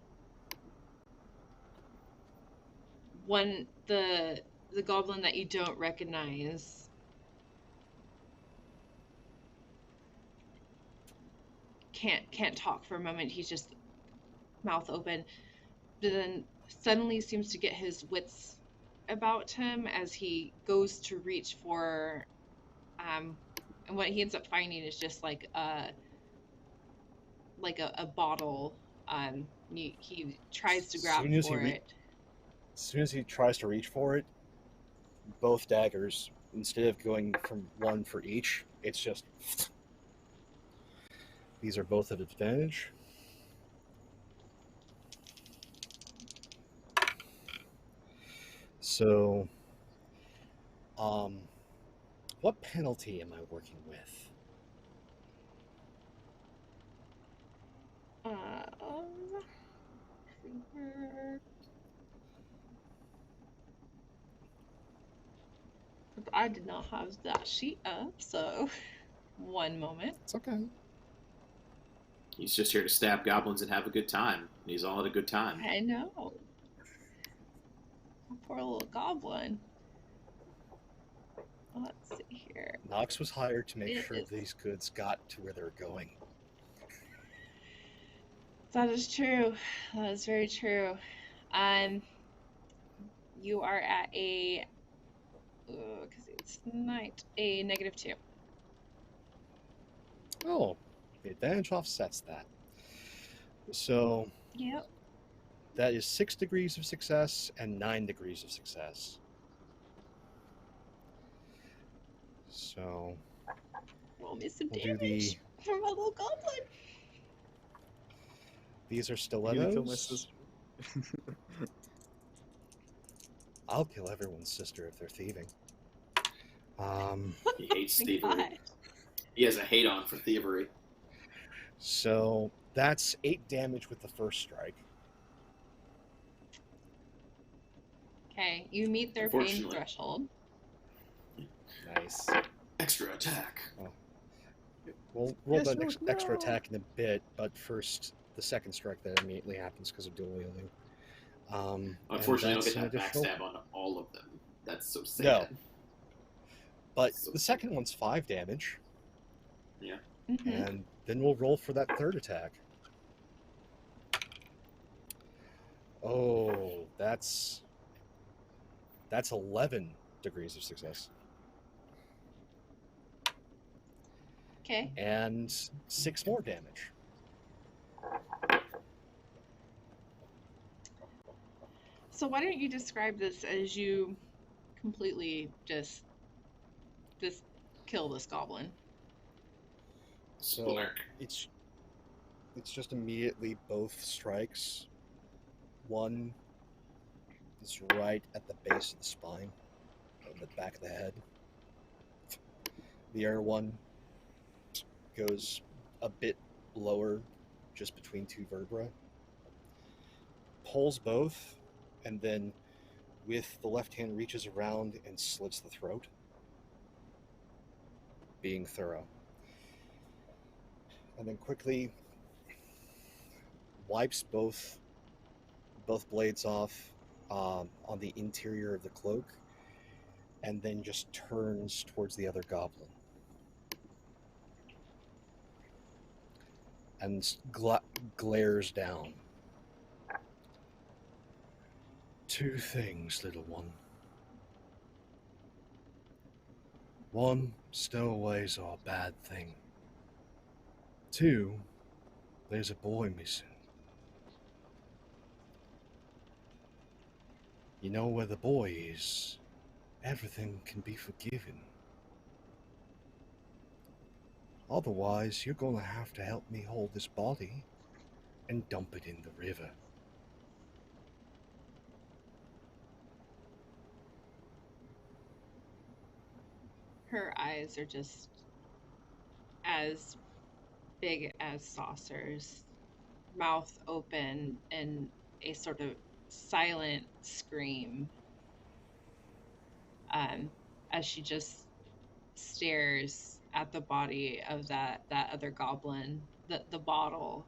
One, the goblin that you don't recognize can't talk for a moment. He's just mouth open, but then suddenly seems to get his wits about him as he goes to reach for and what he ends up finding is just like a bottle. He tries to grab for it. As soon as he tries to reach for it, both daggers, instead of going from one for each, it's just... These are both at advantage. So, what penalty am I working with? I did not have that sheet up, so one moment. It's okay. He's just here to stab goblins and have a good time. And he's all at a good time. I know. Poor little goblin. Let's see here. Nox was hired to make sure these goods got to where they're going. That is true. That is very true. You are at a, because it's night, a -2. Oh, the advantage offsets that. So, yep. That is 6 degrees of success and 9 degrees of success. So, Roll me some we'll damage from my little goblin. These are You're gonna kill my stilettos. sister. I'll kill everyone's sister if they're thieving. He hates thievery. God. He has a hate on for thievery. So that's 8 damage with the first strike. Okay, you meet their pain threshold. Nice. Extra attack. We'll roll that extra attack in a bit, but first, the second strike that immediately happens because of dual wielding. Unfortunately, I don't get that backstab on all of them. That's so sad. No. But the second one's 5 damage, Yeah. and then we'll roll for that third attack. Oh, that's 11 degrees of success. Okay. And 6 more damage. So why don't you describe this as you completely just kill this goblin? So Splurk. it's just immediately both strikes. One is right at the base of the spine, on the back of the head. The other one goes a bit lower, just between 2 vertebrae. Pulls both, and then with the left hand reaches around and slits the throat, being thorough. And then quickly wipes both blades off on the interior of the cloak, and then just turns towards the other goblin. And glares down. 2 things, little one. 1, stowaways are a bad thing. 2, there's a boy missing. You know where the boy is, everything can be forgiven. Otherwise, you're gonna have to help me hold this body and dump it in the river. Her eyes are just as big as saucers, mouth open in a sort of silent scream, as she just stares at the body of that other goblin. The bottle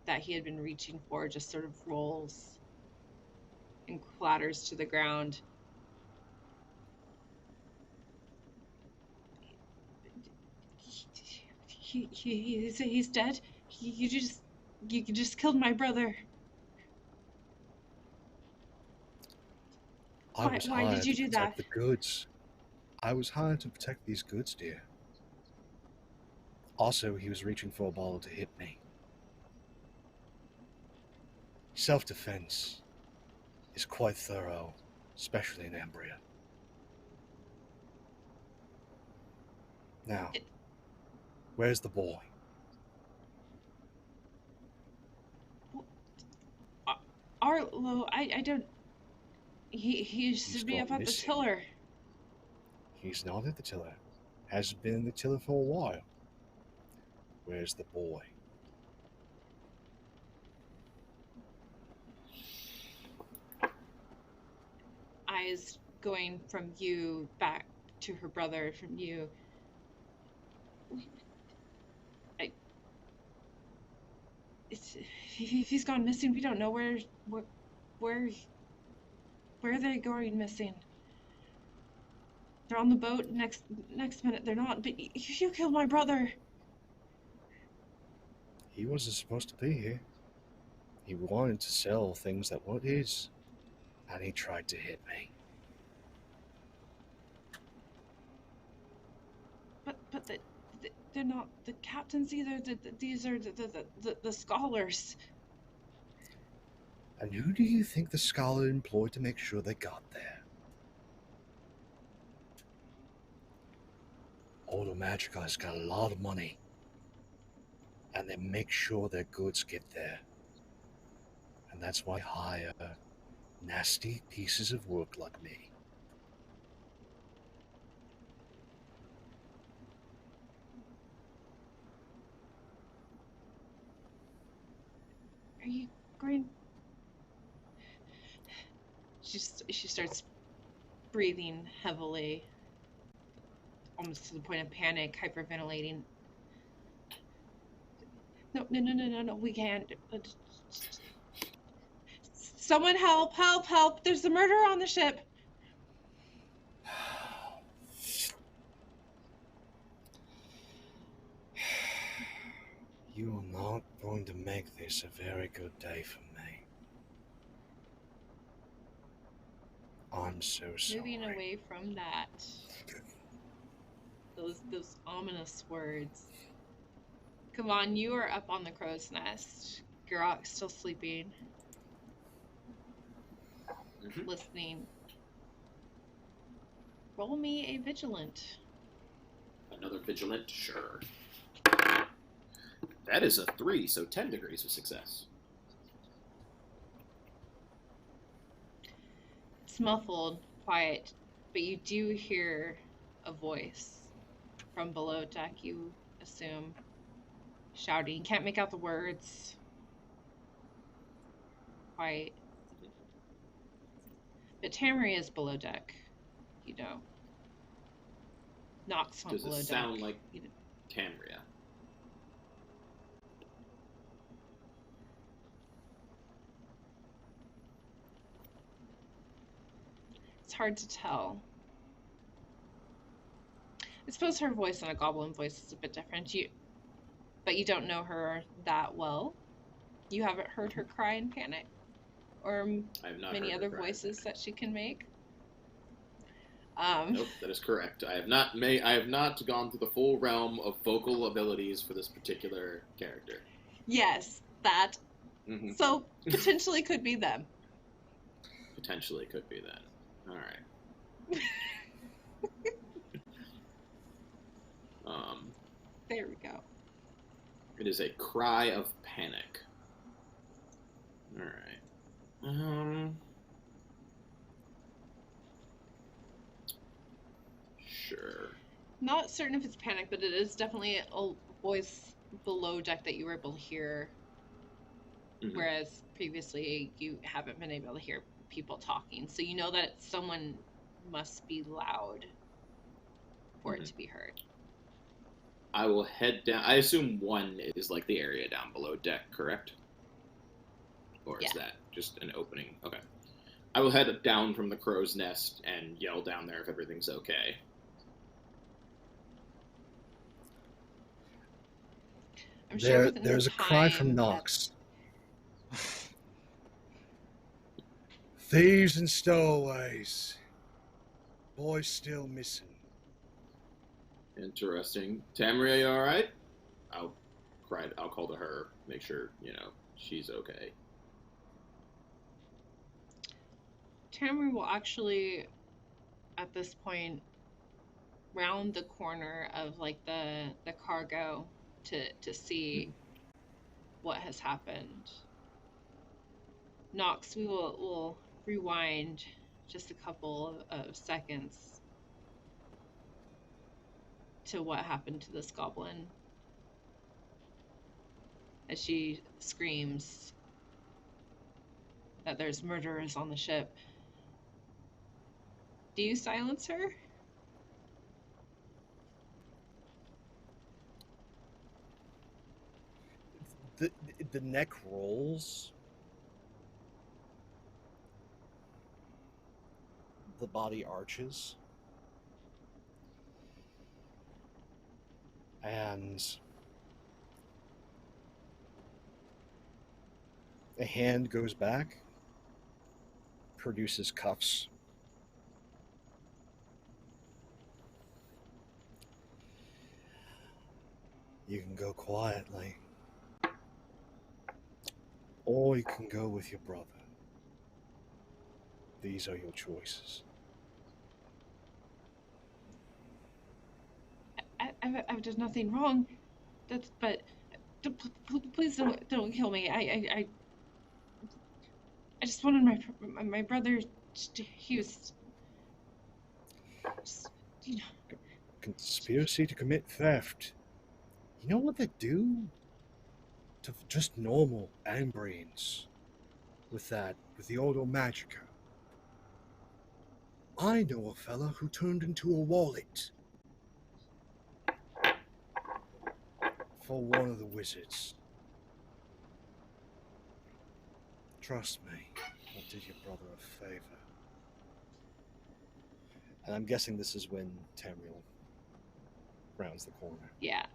that he had been reaching for just sort of rolls and clatters to the ground. He's dead. You just killed my brother. Why did you do that? The goods. I was hired to protect these goods, dear. Also, he was reaching for a bottle to hit me. Self-defense is quite thorough, especially in Ambria. Now, where's the boy? Arlo, I don't... He should be up at the tiller. He's not at the tiller. Hasn't been in the tiller for a while. Where's the boy? Eyes going from you back to her brother, from you. If he's gone missing, we don't know where are they going missing. They're on the boat. Next minute they're not. But you killed my brother. He wasn't supposed to be here. He wanted to sell things that weren't his, and he tried to hit me. But they're not the captains either. These are the scholars. And who do you think the scholar employed to make sure they got there? Ordo Magica's got a lot of money, and they make sure their goods get there. And that's why I hire nasty pieces of work like me. Are you going? She starts breathing heavily, almost to the point of panic, hyperventilating. No, we can't. Someone help! There's a murderer on the ship. You are not going to make this a very good day for me. I'm so sorry. Moving away from that. Those ominous words. Come on, you are up on the crow's nest. Garok's still sleeping. Listening. Roll me a vigilant. Another vigilant? Sure. That is a 3, so 10 degrees of success. It's muffled, quiet, but you do hear a voice from below deck, you assume, shouting. Can't make out the words. Quiet. But Tamri is below deck. You know. Nox went Does below it deck. sound like Cambria? It's hard to tell. I suppose her voice and a goblin voice is a bit different. But you don't know her that well. You haven't heard her cry in panic, or many other voices that she can make. Nope, that is correct. I have not gone through the full realm of vocal abilities for this particular character. Yes, that. Mm-hmm. So potentially could be them. Potentially could be that. All right. There we go. It is a cry of panic. All right. Sure. Not certain if it's panic, but it is definitely a voice below deck that you were able to hear. Mm-hmm. Whereas previously you haven't been able to hear people talking. So you know that someone must be loud for it to be heard. I will head down. I assume 1 is like the area down below deck, correct? Or is that just an opening? Okay. I will head down from the crow's nest and yell down there if everything's okay. I'm sure there's a cry from Nox. Thieves and stowaways. Boy's still missing. Interesting. Tamria, you alright? I'll call to her, make sure, she's okay. Tamri will actually, at this point, round the corner of like the cargo to see what has happened. Nox, we will rewind just a couple of seconds to what happened to this goblin as she screams that there's murderers on the ship. Do you silence her? The neck rolls. The body arches. And a hand goes back, produces cuffs. You can go quietly, or you can go with your brother. These are your choices. I've done nothing wrong. But please don't kill me. I just wanted my brother. He was just, Conspiracy to commit theft. You know what they do to just normal Ambrians with the Ordo Magica? I know a fella who turned into a wallet for one of the wizards. Trust me, I did your brother a favor. And I'm guessing this is when Tamriel rounds the corner. Yeah.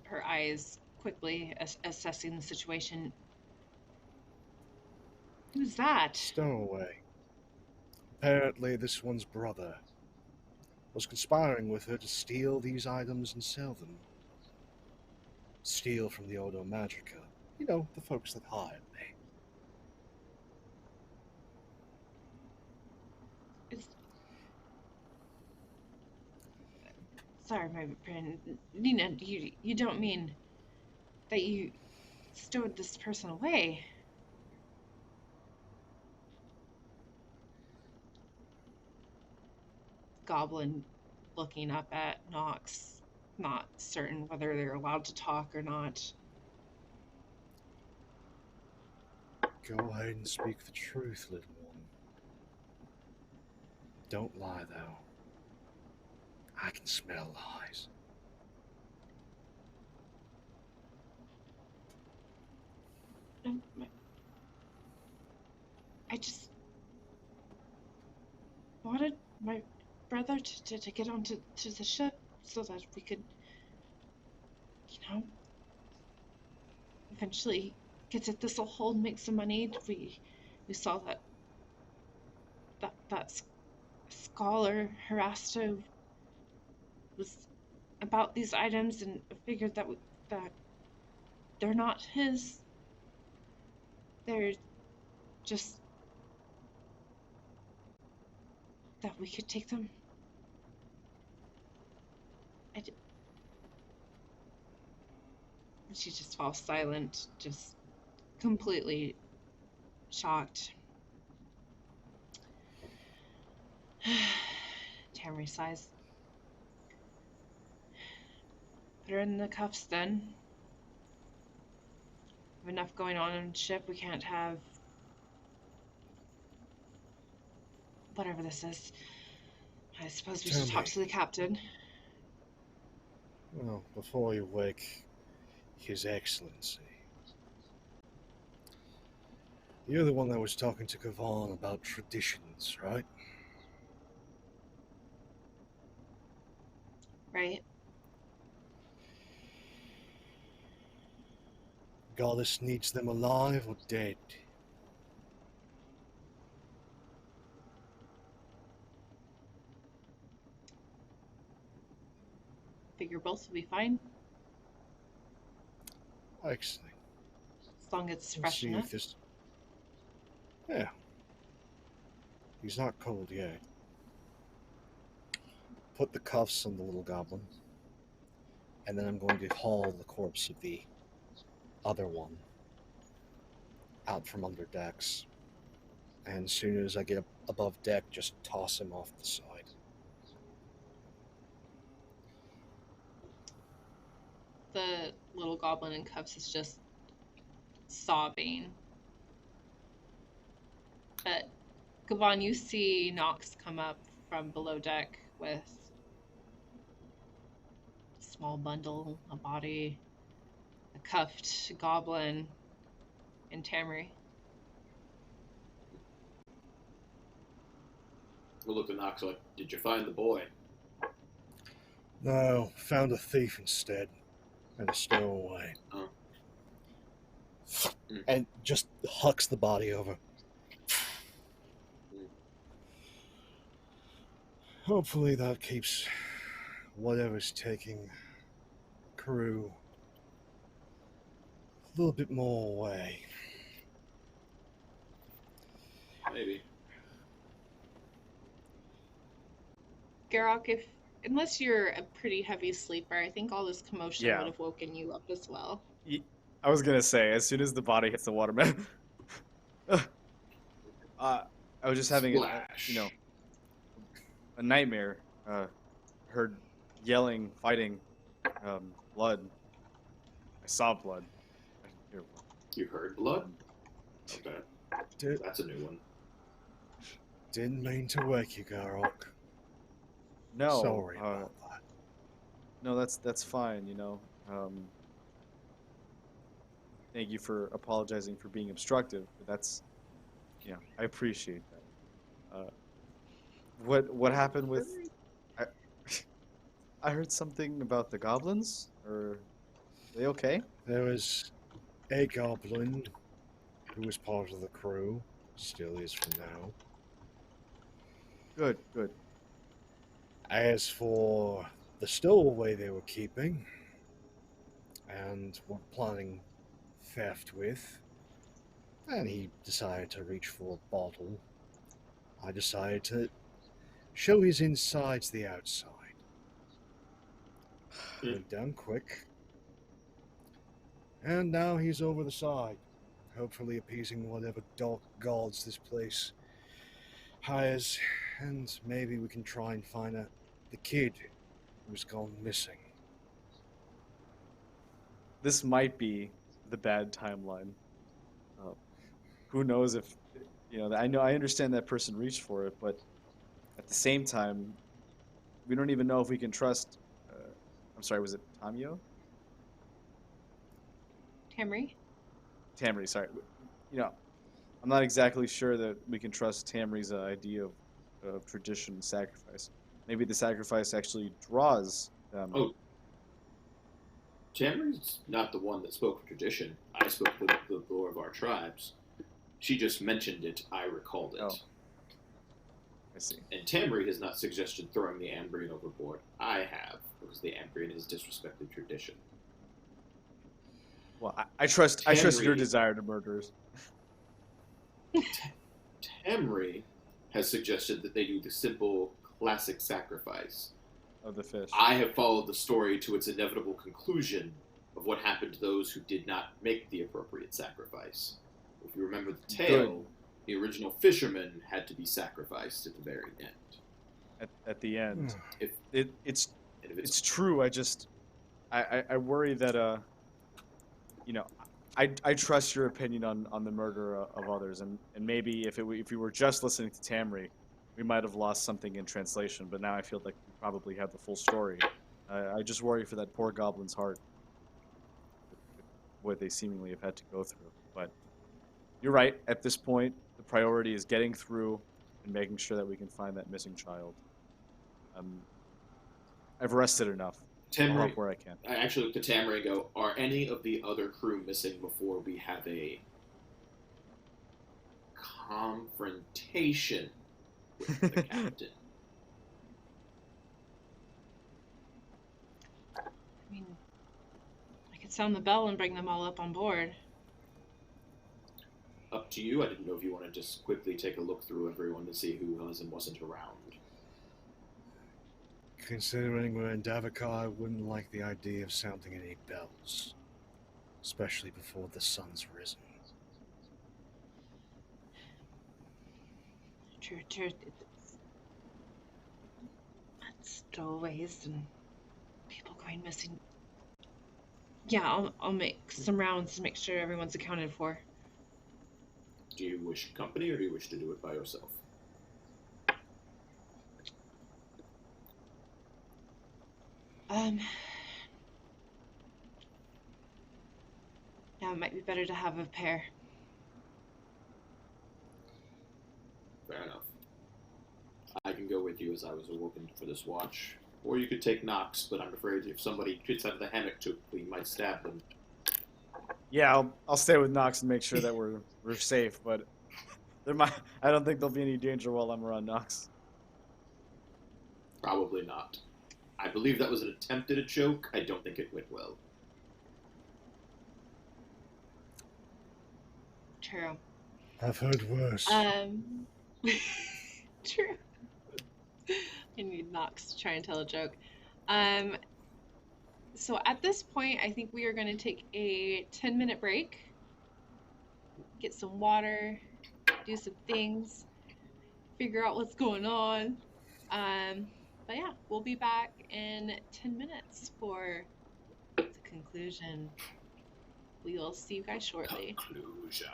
her eyes quickly assessing the situation. Who's that? Stowaway. Apparently this one's brother was conspiring with her to steal these items and sell them. Steal from the Ordo Magica. You know, the folks that hired me. Sorry, my friend. Nina, you don't mean that you stowed this person away? Goblin looking up at Nox, not certain whether they're allowed to talk or not. Go ahead and speak the truth, little one. Don't lie, though. I can smell lies. I just wanted my brother to get onto the ship so that we could, eventually get at this hold, make some money. We saw that scholar Harasto was about these items and figured that they're not his. They're just that we could take them. She just falls silent, just completely shocked. Tammy sighs. Put her in the cuffs then. We have enough going on the ship. We can't have whatever this is. I suppose we should talk to the captain. Well, before you wake His Excellency. You're the one that was talking to Kavan about traditions, right? Right. Goddess needs them alive or dead. Figure both will be fine. Excellent. As long as it's Let's fresh see enough. if this... Yeah. He's not cold yet. Put the cuffs on the little goblin. And then I'm going to haul the corpse of the other one out from under decks. And as soon as I get above deck, just toss him off the side. The little goblin in cuffs is just sobbing. But Gavon, you see Nox come up from below deck with a small bundle, a body, a cuffed goblin, and Tamri. We'll look at Nox like, did you find the boy? No, found a thief instead. And a stowaway. Oh. And just hucks the body over. Hopefully that keeps whatever's taking crew a little bit more away. Maybe. Garok, unless you're a pretty heavy sleeper, I think all this commotion Yeah. would have woken you up as well. I was gonna say, as soon as the body hits the water, man. I was just having Splash. a nightmare. Heard yelling, fighting, blood. I saw blood. You heard blood? Okay. That's a new one. Didn't mean to wake you, Garok. No. Sorry about that. No, that's fine. Thank you for apologizing for being obstructive. But that's, I appreciate that. What happened with? I heard something about the goblins. Are they okay? There was a goblin who was part of the crew, still is for now. Good, good. As for the stowaway they were keeping, and were planning theft with, and he decided to reach for a bottle, I decided to show his insides the outside. Went down quick, and now he's over the side, hopefully appeasing whatever dark gods this place hires, and maybe we can try and find the kid who's gone missing. This might be the bad timeline. Who knows if I understand that person reached for it, but at the same time, we don't even know if we can trust. I'm sorry, was it Tamio? Tamri, sorry. I'm not exactly sure that we can trust Tamri's idea of tradition and sacrifice. Maybe the sacrifice actually draws them. Oh, Tamri's not the one that spoke of tradition. I spoke the lore of our tribes. She just mentioned it. I recalled it. Oh. I see. And Tamri has not suggested throwing the Ambrian overboard. I have, because the Ambrian has disrespected tradition. Well, I trust your desire to murder us. Tamri has suggested that they do the simple, classic sacrifice of the fish. I have followed the story to its inevitable conclusion of what happened to those who did not make the appropriate sacrifice. If you remember the tale, the original fisherman had to be sacrificed at the very end. At the end, If it's true. I worry that I trust your opinion on the murder of others, and maybe if we were just listening to Tamri, we might have lost something in translation. But now I feel like we probably have the full story. I just worry for that poor goblin's heart, what they seemingly have had to go through. But you're right. At this point, the priority is getting through and making sure that we can find that missing child. I've rested enough. I'll help where I can. I actually look to Tamri and go, are any of the other crew missing before we have a confrontation with the captain? I mean, I could sound the bell and bring them all up on board. Up to you. I didn't know if you want to just quickly take a look through everyone to see who was and wasn't around. Considering we're in Davokar, I wouldn't like the idea of sounding any bells, especially before the sun's risen. True. Stowaways and people going missing. Yeah, I'll make some rounds to make sure everyone's accounted for. Do you wish company, or do you wish to do it by yourself? Yeah, it might be better to have a pair. Fair enough. I can go with you as I was awoken for this watch. Or you could take Nox, but I'm afraid if somebody gets out of the hammock too quickly, you might stab them. Yeah, I'll stay with Nox and make sure that we're safe, but I don't think there'll be any danger while I'm around Nox. Probably not. I believe that was an attempt at a joke. I don't think it went well. True. I've heard worse. True. I need Nox to try and tell a joke. So at this point, I think we are going to take a 10-minute break, get some water, do some things, figure out what's going on. But yeah, we'll be back in 10 minutes for the conclusion. We will see you guys shortly. Conclusion.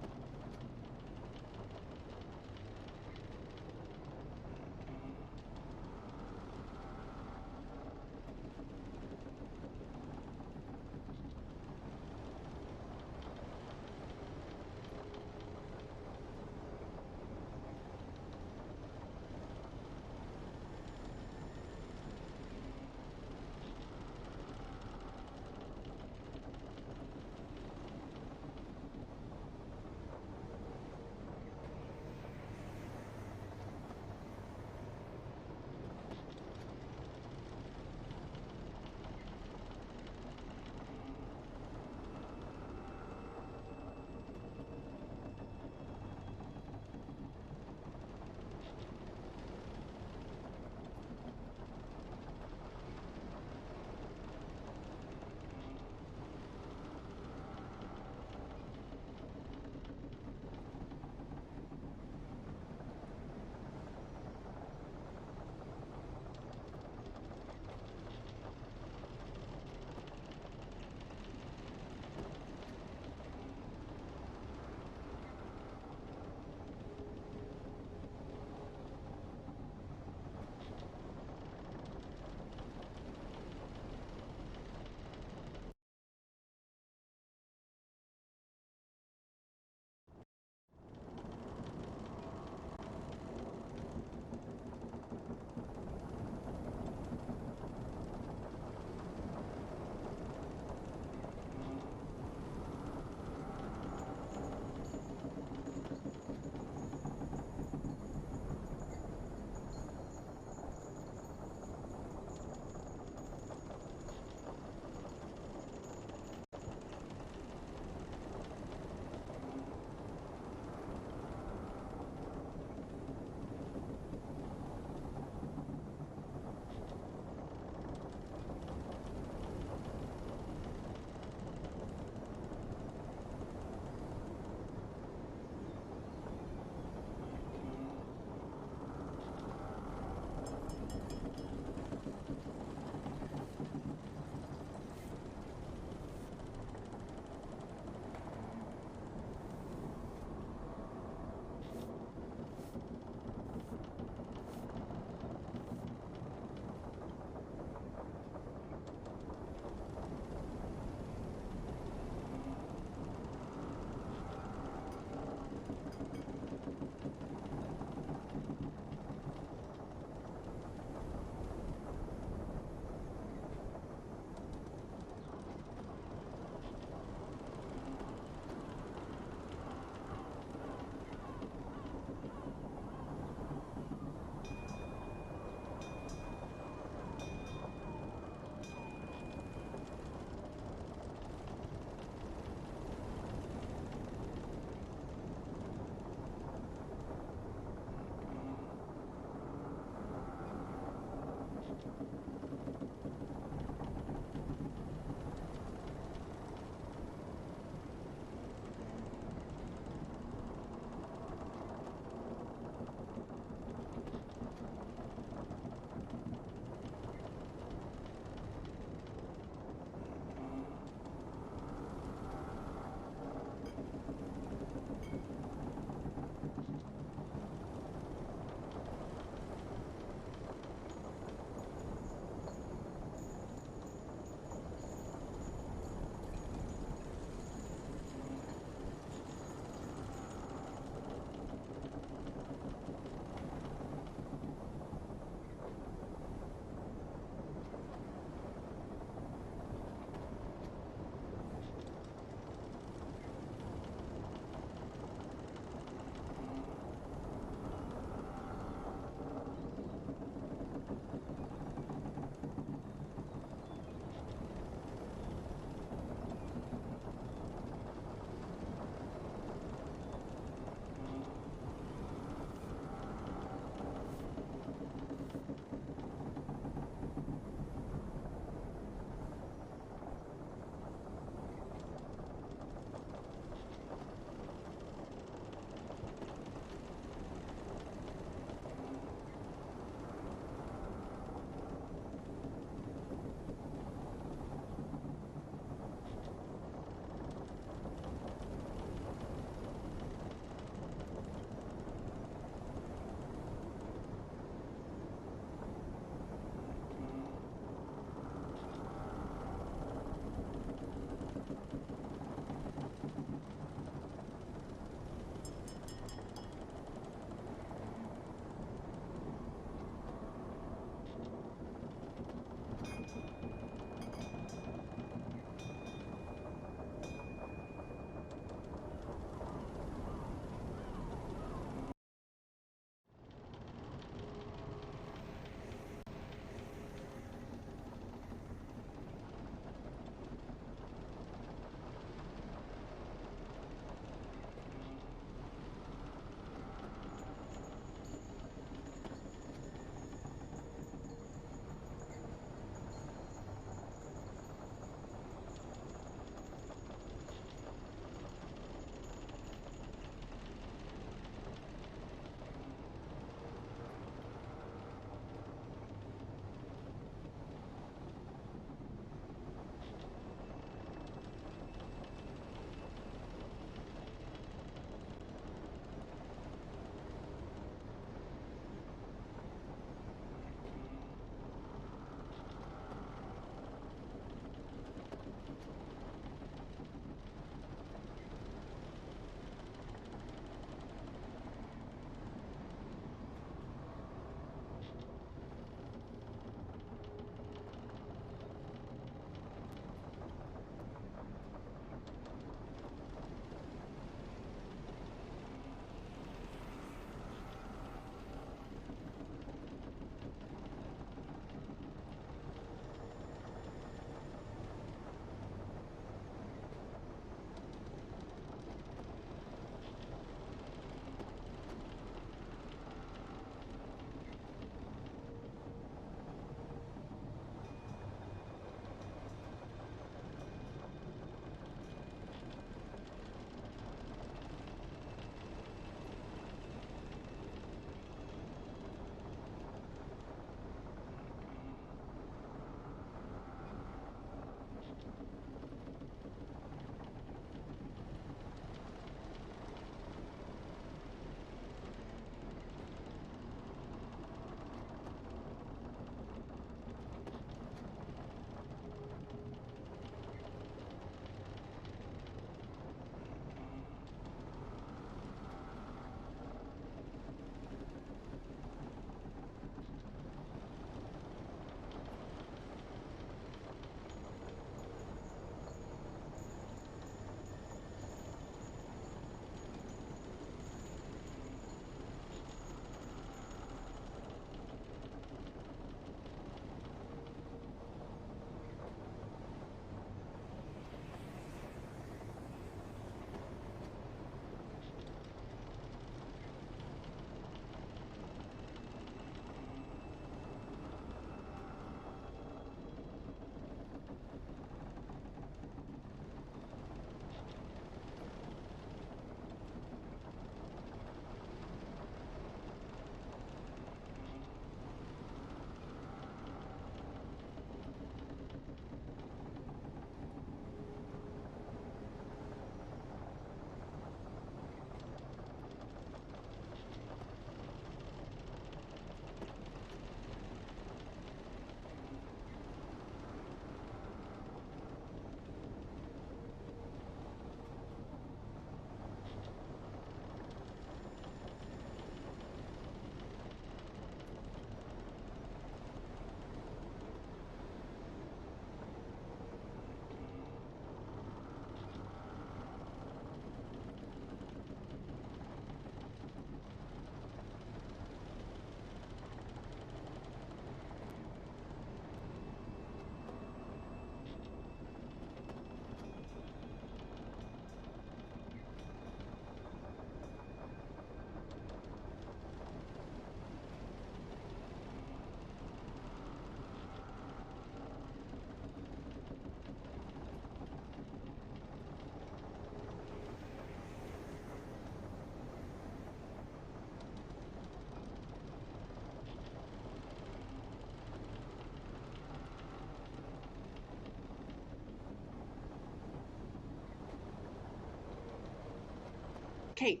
Okay.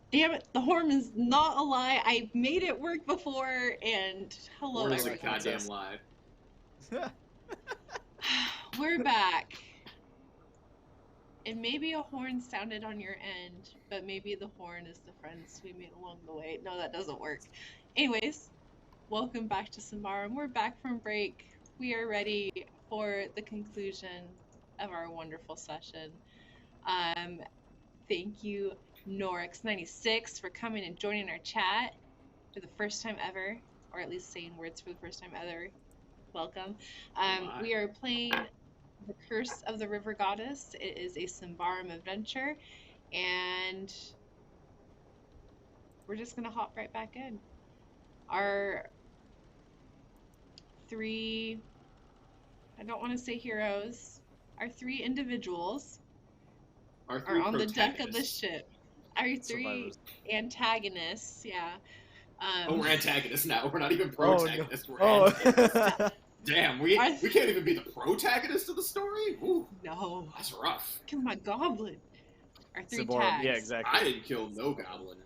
Damn it, the horn is not a lie. I made it work before, and hello, Horn is a everyone. goddamn lie. We're back. And maybe a horn sounded on your end, but maybe the horn is the friends we made along the way. No, that doesn't work. Anyways, welcome back to Symbaroum. We're back from break. We are ready for the conclusion of our wonderful session. Thank you, Norix96, for coming and joining our chat for the first time ever, or at least saying words for the first time ever. Welcome. We are playing The Curse of the River Goddess. It is a Symbaroum adventure, and we're just gonna hop right back in. Our three, I don't want to say heroes, our three individuals are on the deck of the ship. Our three Survivors. antagonists, yeah. Oh, we're antagonists now. We're not even protagonists. We're Oh. antagonists. Damn, we can't even be the protagonist of the story? Ooh, No. that's rough. Kill my goblin. Our three Symbaroum, tags. yeah, exactly. I didn't kill no goblin.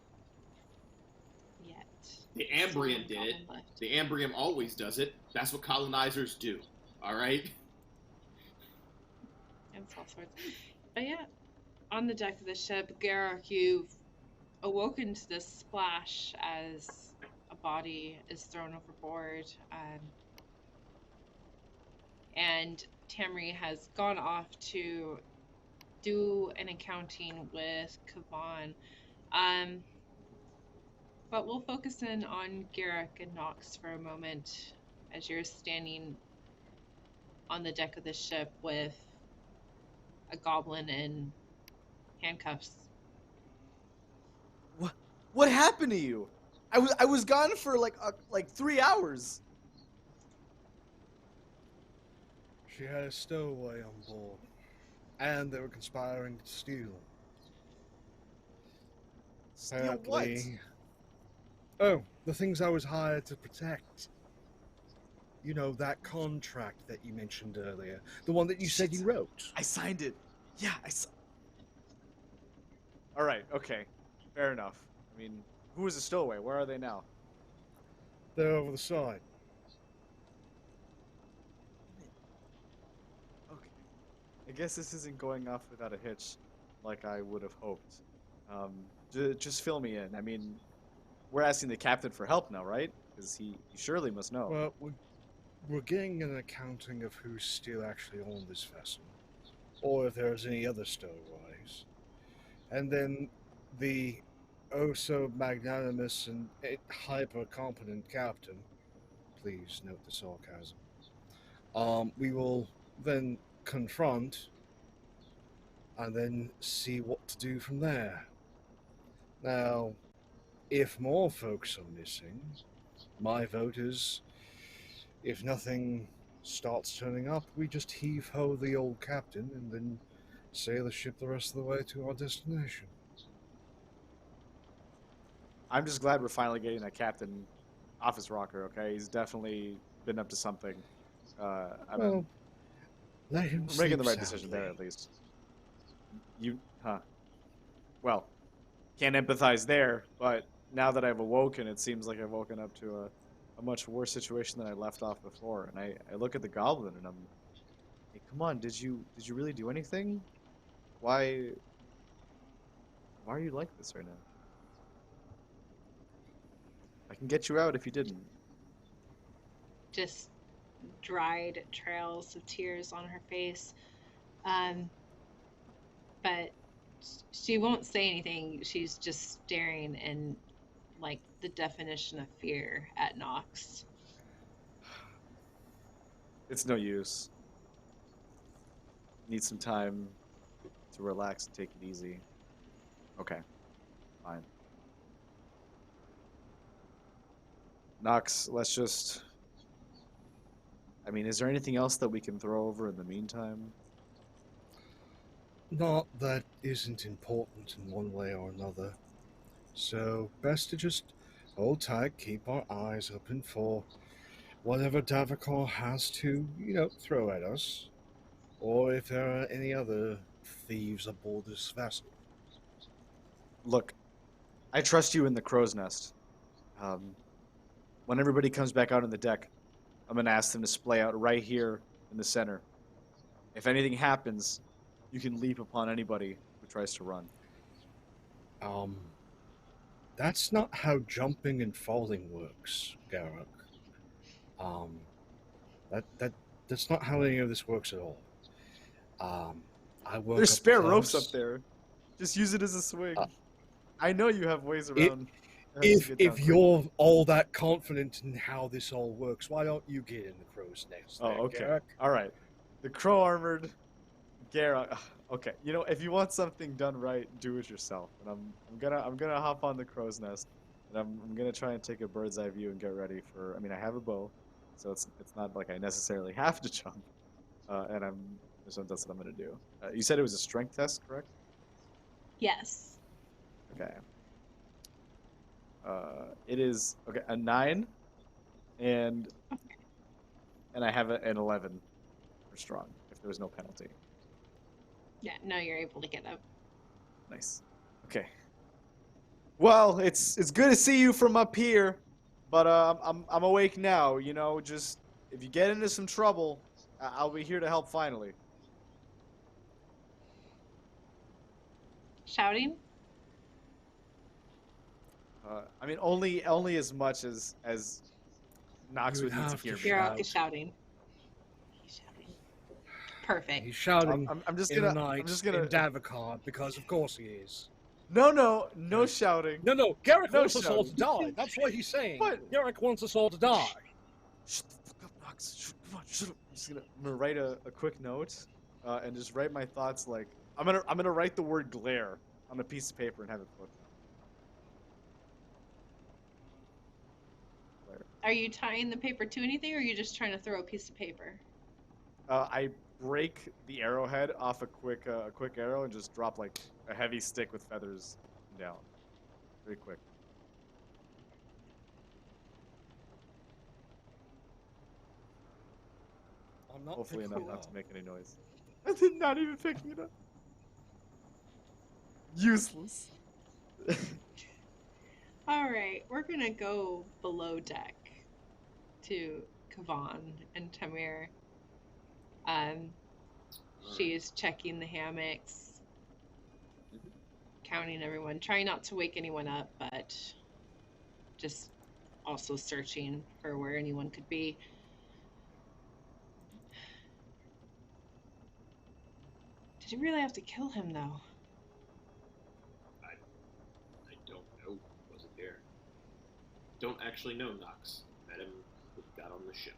Yet. The Ambrian did it. The Ambrian always does it. That's what colonizers do. Alright? And all sorts. But yeah, on the deck of the ship, Garrick, you've awoken to this splash as a body is thrown overboard. And Tamri has gone off to do an accounting with Kavan. But we'll focus in on Garrick and Nox for a moment as you're standing on the deck of the ship with a goblin in handcuffs. What happened to you? I was gone for like 3 hours. She had a stowaway on board, and they were conspiring to steal. Steal what? Oh, the things I was hired to protect. You know, that contract that you mentioned earlier. The one that you said you wrote. I signed it. Yeah, All right, okay. Fair enough. I mean, who was the stowaway? Where are they now? They're over the side. Okay. I guess this isn't going off without a hitch like I would have hoped. Just fill me in. I mean, we're asking the captain for help now, right? Because he surely must know. Well, we're getting an accounting of who's still actually on this vessel, or if there's any other stowaways. And then the oh-so-magnanimous and hyper-competent captain, please note the sarcasm, we will then confront and then see what to do from there. Now, if more folks are missing, my vote is, if nothing starts turning up, we just heave-ho the old captain and then sail the ship the rest of the way to our destination. I'm just glad we're finally getting that captain off his rocker, okay? He's definitely been up to something. Well, let him We're making the right sleep decision soundly. there, at least. Well, can't empathize there, but now that I've awoken, it seems like I've woken up to a much worse situation than I left off before. And I look at the goblin and I'm, hey, come on, did you really do anything? Why are you like this right now? I can get you out if you didn't. Just dried trails of tears on her face. But she won't say anything. She's just staring in, like, the definition of fear at Nox. It's no use. Need some time to relax and take it easy. Okay, fine. Nox, let's just... I mean, is there anything else that we can throw over in the meantime? Not that isn't important in one way or another. So, best to just hold tight, keep our eyes open for whatever Davokar has to, throw at us. Or if there are any other thieves aboard this vessel. Look, I trust you in the crow's nest. When everybody comes back out on the deck, I'm going to ask them to splay out right here in the center. If anything happens, you can leap upon anybody who tries to run. That's not how jumping and falling works, Garruk. That's not how any of this works at all. I work. There's up spare close. ropes up there. Just use it as a swing. I know you have ways around. If you're all that confident in how this all works, why don't you get in the crow's nest? Oh, there, okay. Garruk? All right. The crow armored Garruk. Okay. You know, if you want something done right, do it yourself. And I'm gonna hop on the crow's nest, and I'm gonna try and take a bird's eye view and get ready for. I mean, I have a bow, so it's not like I necessarily have to jump. So that's what I'm gonna do. You said it was a strength test, correct? Yes. Okay. It is a 9, and I have an 11 for strong. If there was no penalty. Yeah, no, you're able to get up. Nice. Okay. Well, it's good to see you from up here, but I'm awake now. You know, just if you get into some trouble, I'll be here to help. Finally. Shouting? I mean, only as much as Nox You would need to have hear to me. Garruk is shouting. He's shouting. Perfect. He's shouting I'm just in gonna. the night I'm just gonna. in Davokar because of course he is. No shouting. No, Garruk No wants us all to shouting. die. That's what he's saying. What? Garruk wants us all to die. Shut the fuck up, Nox. Come on, shut up. I'm gonna write a quick note, and just write my thoughts. Like I'm gonna write the word glare on a piece of paper and have it float. Are you tying the paper to anything, or are you just trying to throw a piece of paper? I break the arrowhead off a quick arrow and just drop like a heavy stick with feathers down. Very quick. I'm not Hopefully picking enough it not up. to make any noise. I did not even picking it up. Useless. All right, we're gonna go below deck to Kavan and Tamir. She is checking the hammocks, counting everyone, trying not to wake anyone up, but just also searching for where anyone could be. Did you really have to kill him, though? I don't know. Wasn't there. Don't actually know Nox. Met him. Got on the ship.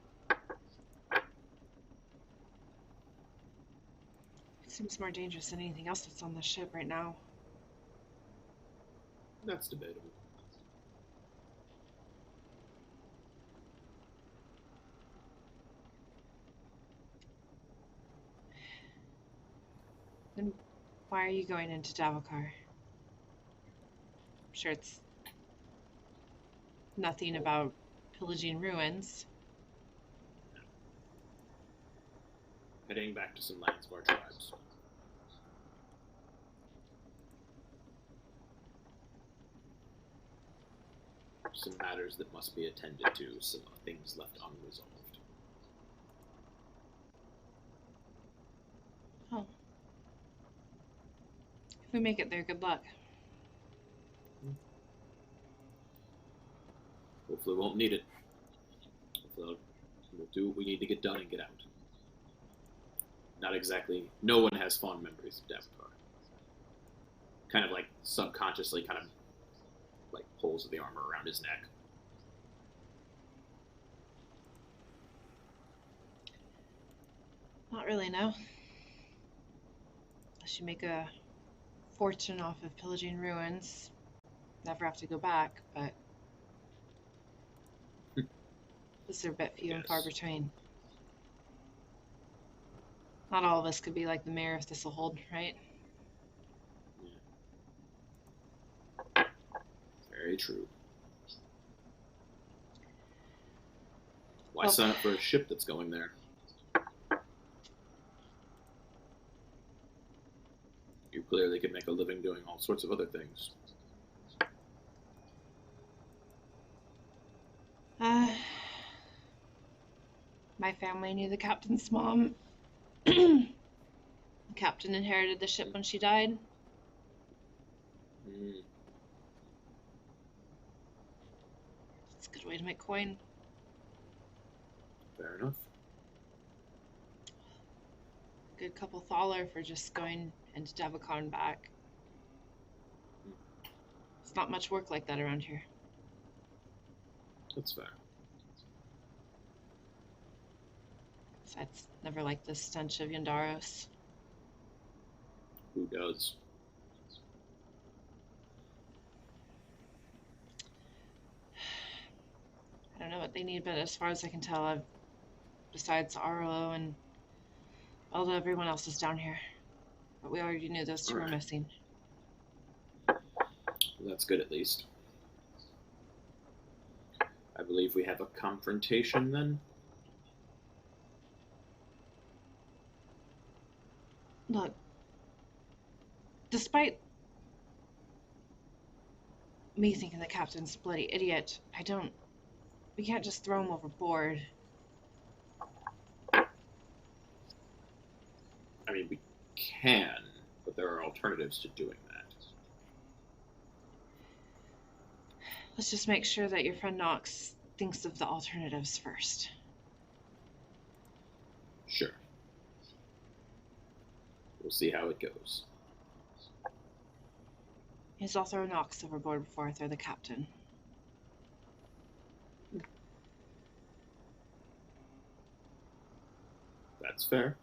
It seems more dangerous than anything else that's on the ship right now. That's debatable. Then why are you going into Davokar? I'm sure it's nothing about pillaging ruins. Heading back to some lands of our tribes. Some matters that must be attended to, some things left unresolved. Oh. If we make it there, good luck. Hopefully we won't need it. Hopefully we'll do what we need to get done and get out. Not exactly, no one has fond memories of Davokar. Kind of like subconsciously kind of like pulls the armor around his neck. Not really, no. Unless you make a fortune off of pillaging ruins. Never have to go back, but those are a bit few and far between. Not all of us could be like the mayor of Thistlehold, right? Yeah. Very true. Why sign up for a ship that's going there? You clearly can make a living doing all sorts of other things. My family knew the captain's mom. The captain inherited the ship when she died. It's a good way to make coin. Fair enough. Good couple thaler for just going into Davokar and back. It's not much work like that around here. That's fair. Besides, never liked the stench of Yandaros. Who does? I don't know what they need, but as far as I can tell, besides Arlo and although everyone else is down here. But we already knew those two were missing. Well, that's good at least. I believe we have a confrontation then. Look, despite me thinking the captain's a bloody idiot, we can't just throw him overboard. I mean, we can, but there are alternatives to doing that. Let's just make sure that your friend Knox thinks of the alternatives first. Sure. We'll see how it goes. Yes, I'll throw Knox overboard before I throw the captain. That's fair.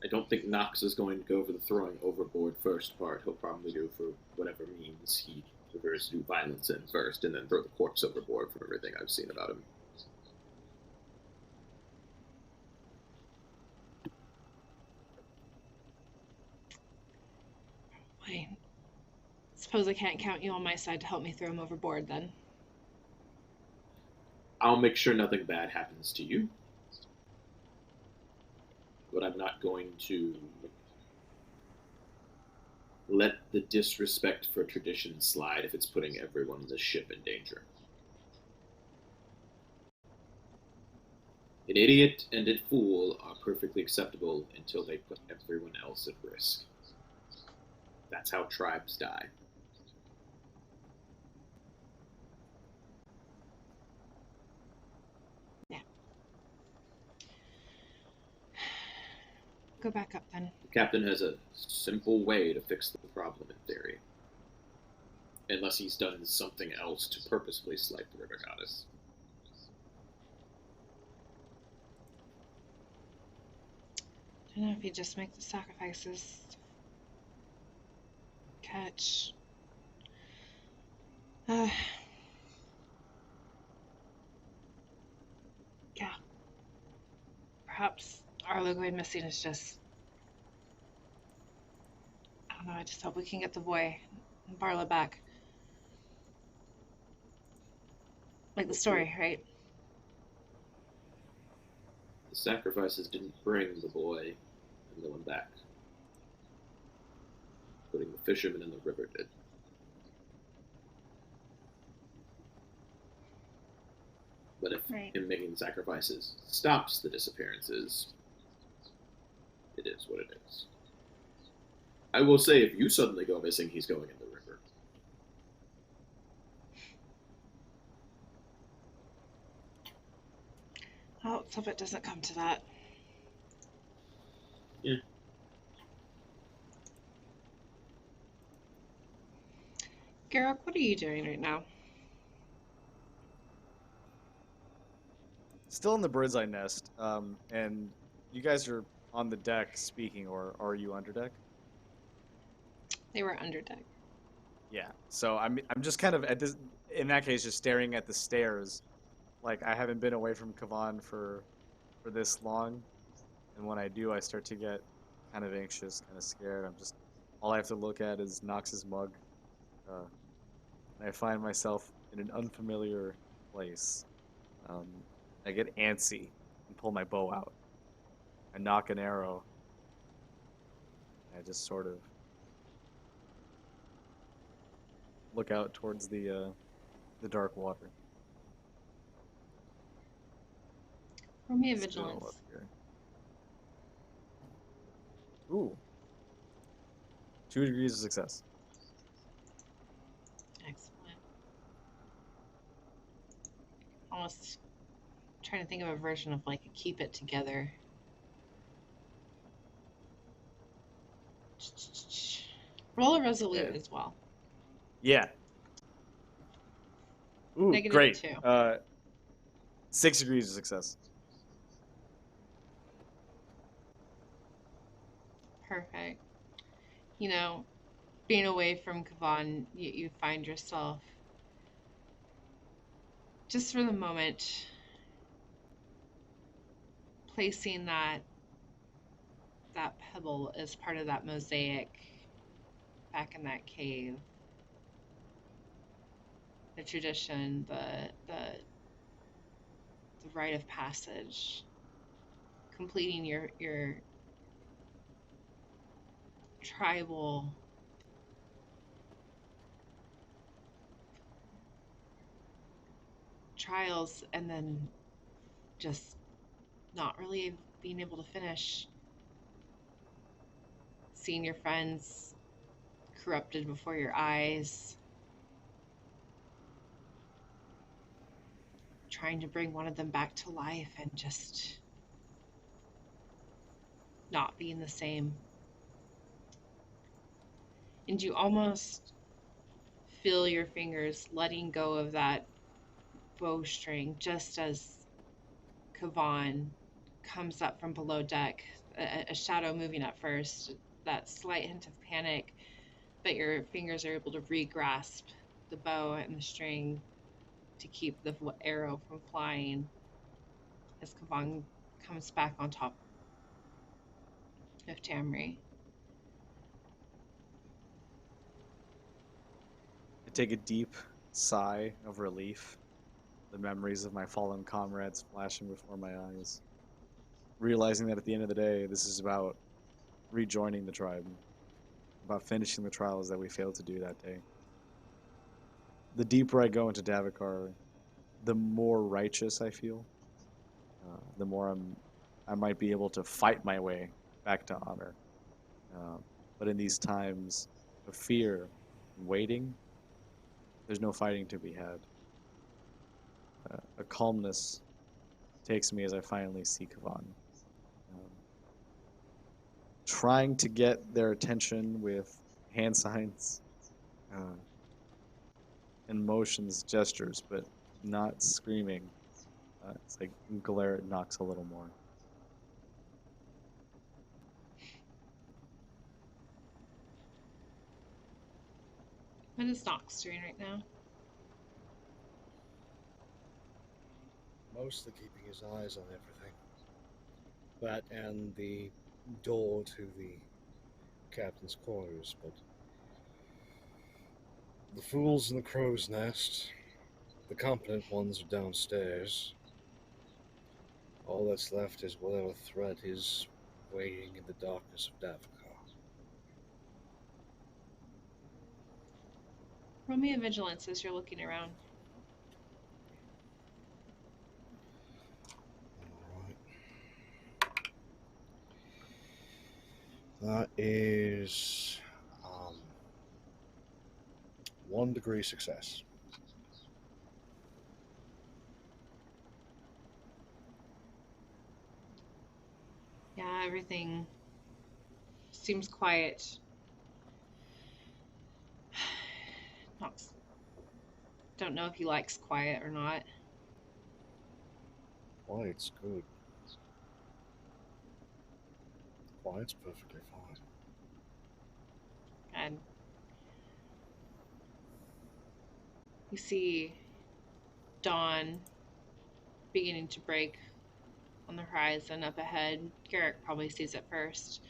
I don't think Knox is going to go for the throwing overboard first part. He'll probably go for whatever means he prefers to do violence in first, and then throw the corpse overboard from everything I've seen about him. I suppose I can't count you on my side to help me throw him overboard, then. I'll make sure nothing bad happens to you. But I'm not going to let the disrespect for tradition slide if it's putting everyone on the ship in danger. An idiot and a fool are perfectly acceptable until they put everyone else at risk. That's how tribes die. Yeah. Go back up, then. The captain has a simple way to fix the problem, in theory. Unless he's done something else to purposefully slight the river goddess. I don't know if you just make the sacrifices. Catch. Yeah. Perhaps Arlo going missing is just... I don't know, I just hope we can get the boy and Barla back. Like the story, right? The sacrifices didn't bring the boy and no one back. Putting the fisherman in the river did. But if him making the sacrifices stops the disappearances, it is what it is. I will say, if you suddenly go missing, he's going in the river. Oh, let's hope it doesn't come to that. Yeah. Garrick, what are you doing right now? Still in the bird's eye nest, and you guys are on the deck speaking, or are you under deck? They were under deck. Yeah. So I'm just kind of at this, in that case, just staring at the stairs, like I haven't been away from Kavan for this long, and when I do, I start to get kind of anxious, kind of scared. I'm just, all I have to look at is Knox's mug, and I find myself in an unfamiliar place. I get antsy and pull my bow out. I knock an arrow just sort of look out towards the dark water. Roll me a Let's go up vigilance. here. Ooh. 2 degrees of success. Excellent. Almost trying to think of a version of like a keep it together. Roll a resolute Yeah. as well. Yeah. Ooh, Negative great. 2. 6 degrees of success. Perfect. You know, being away from Kavan, you find yourself just for the moment placing that pebble as part of that mosaic back in that cave. The tradition, the rite of passage, completing your tribal trials, and then just not really being able to finish. Seeing your friends corrupted before your eyes. Trying to bring one of them back to life and just not being the same. And you almost feel your fingers letting go of that bowstring just as Kavan comes up from below deck, a shadow moving at first, that slight hint of panic, but your fingers are able to re-grasp the bow and the string to keep the arrow from flying as Kavan comes back on top of Tamri. I take a deep sigh of relief. The memories of my fallen comrades flashing before my eyes. Realizing that at the end of the day, this is about rejoining the tribe. About finishing the trials that we failed to do that day. The deeper I go into Davokar, the more righteous I feel. The more I might be able to fight my way back to honor. But in these times of fear and waiting, there's no fighting to be had. A calmness takes me as I finally see Kavan. Trying to get their attention with hand signs and motions, gestures, but not screaming. It's like glare knocks a little more. What is Nox doing right now? Mostly keeping his eyes on everything. That and the door to the captain's quarters, but the fools in the crow's nest, the competent ones are downstairs. All that's left is whatever threat is waiting in the darkness of Davokar. Roll me a vigilance as you're looking around. That is 1 degree success. Yeah, everything seems quiet. Nox, don't know if he likes quiet or not. Quiet's good. Quiet's perfectly fine. And you see dawn beginning to break on the horizon up ahead. Garrick probably sees it first.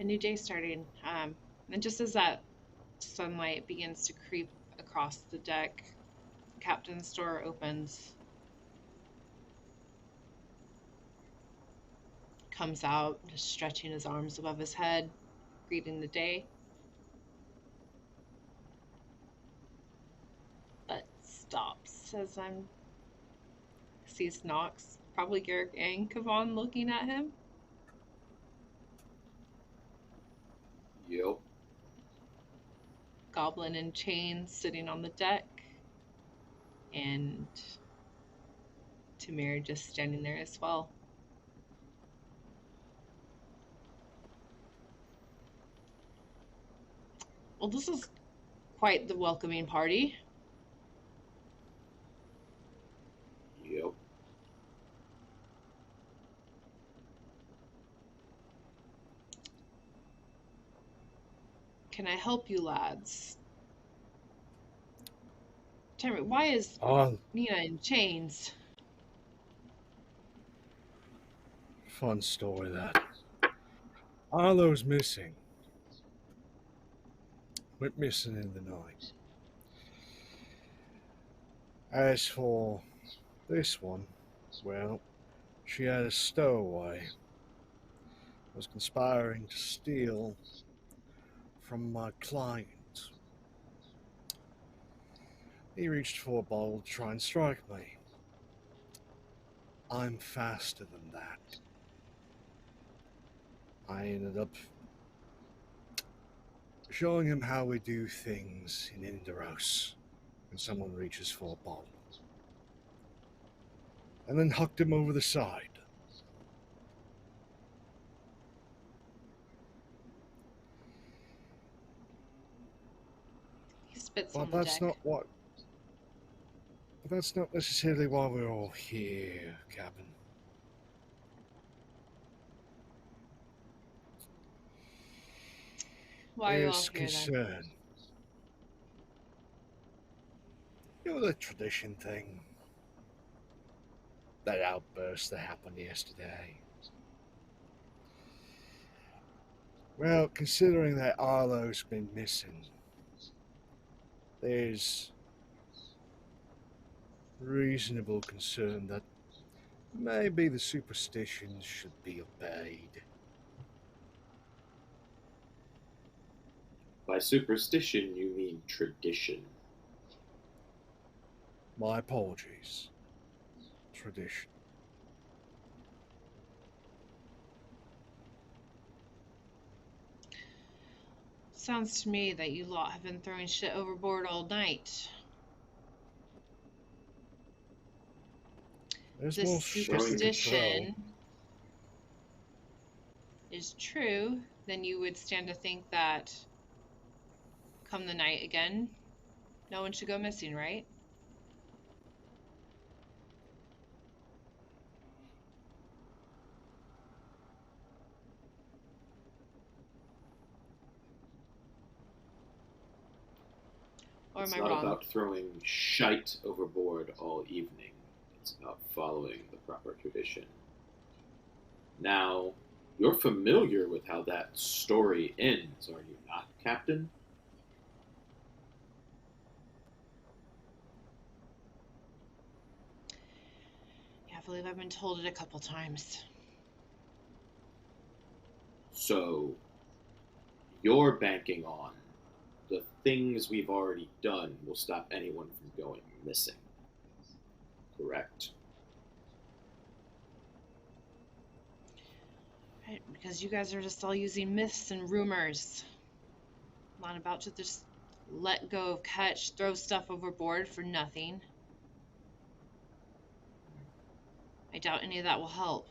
A new day starting. And just as that sunlight begins to creep across the deck, the captain's door opens. comes out, just stretching his arms above his head, greeting the day. But stops as sees Nox, probably Garrick and Kavan looking at him. Yep. Goblin in chains sitting on the deck, and Tamir just standing there as well. Well, this is quite the welcoming party. Yep. Can I help you, lads? Tell me, why is Oh, Nina in chains? fun story that. Arlo's missing. Went missing in the night. As for this one, well, she had a stowaway. Was conspiring to steal from my client. He reached for a bottle to try and strike me. I'm faster than that. I ended up showing him how we do things in Indaros when someone reaches for a bottle. And then hucked him over the side. He spits But on the that's deck. not what... But that's not necessarily why we're all here, Captain. Why are you all There's here then? concern. You know the tradition thing? That outburst that happened yesterday. Well, considering that Arlo's been missing, there's reasonable concern that maybe the superstitions should be obeyed. By superstition, you mean tradition. My apologies. Tradition. Sounds to me that you lot have been throwing shit overboard all night. There's This more shit we could throw. superstition is true, then you would stand to think that come the night again, no one should go missing, right? Or am It's I not wrong? about throwing shite overboard all evening. It's about following the proper tradition. Now, you're familiar with how that story ends, are you not, Captain? Yeah, I believe I've been told it a couple times. So, you're banking on the things we've already done will stop anyone from going missing. Correct? Right, because you guys are just all using myths and rumors. Not about to just let go of catch, throw stuff overboard for nothing. I doubt any of that will help.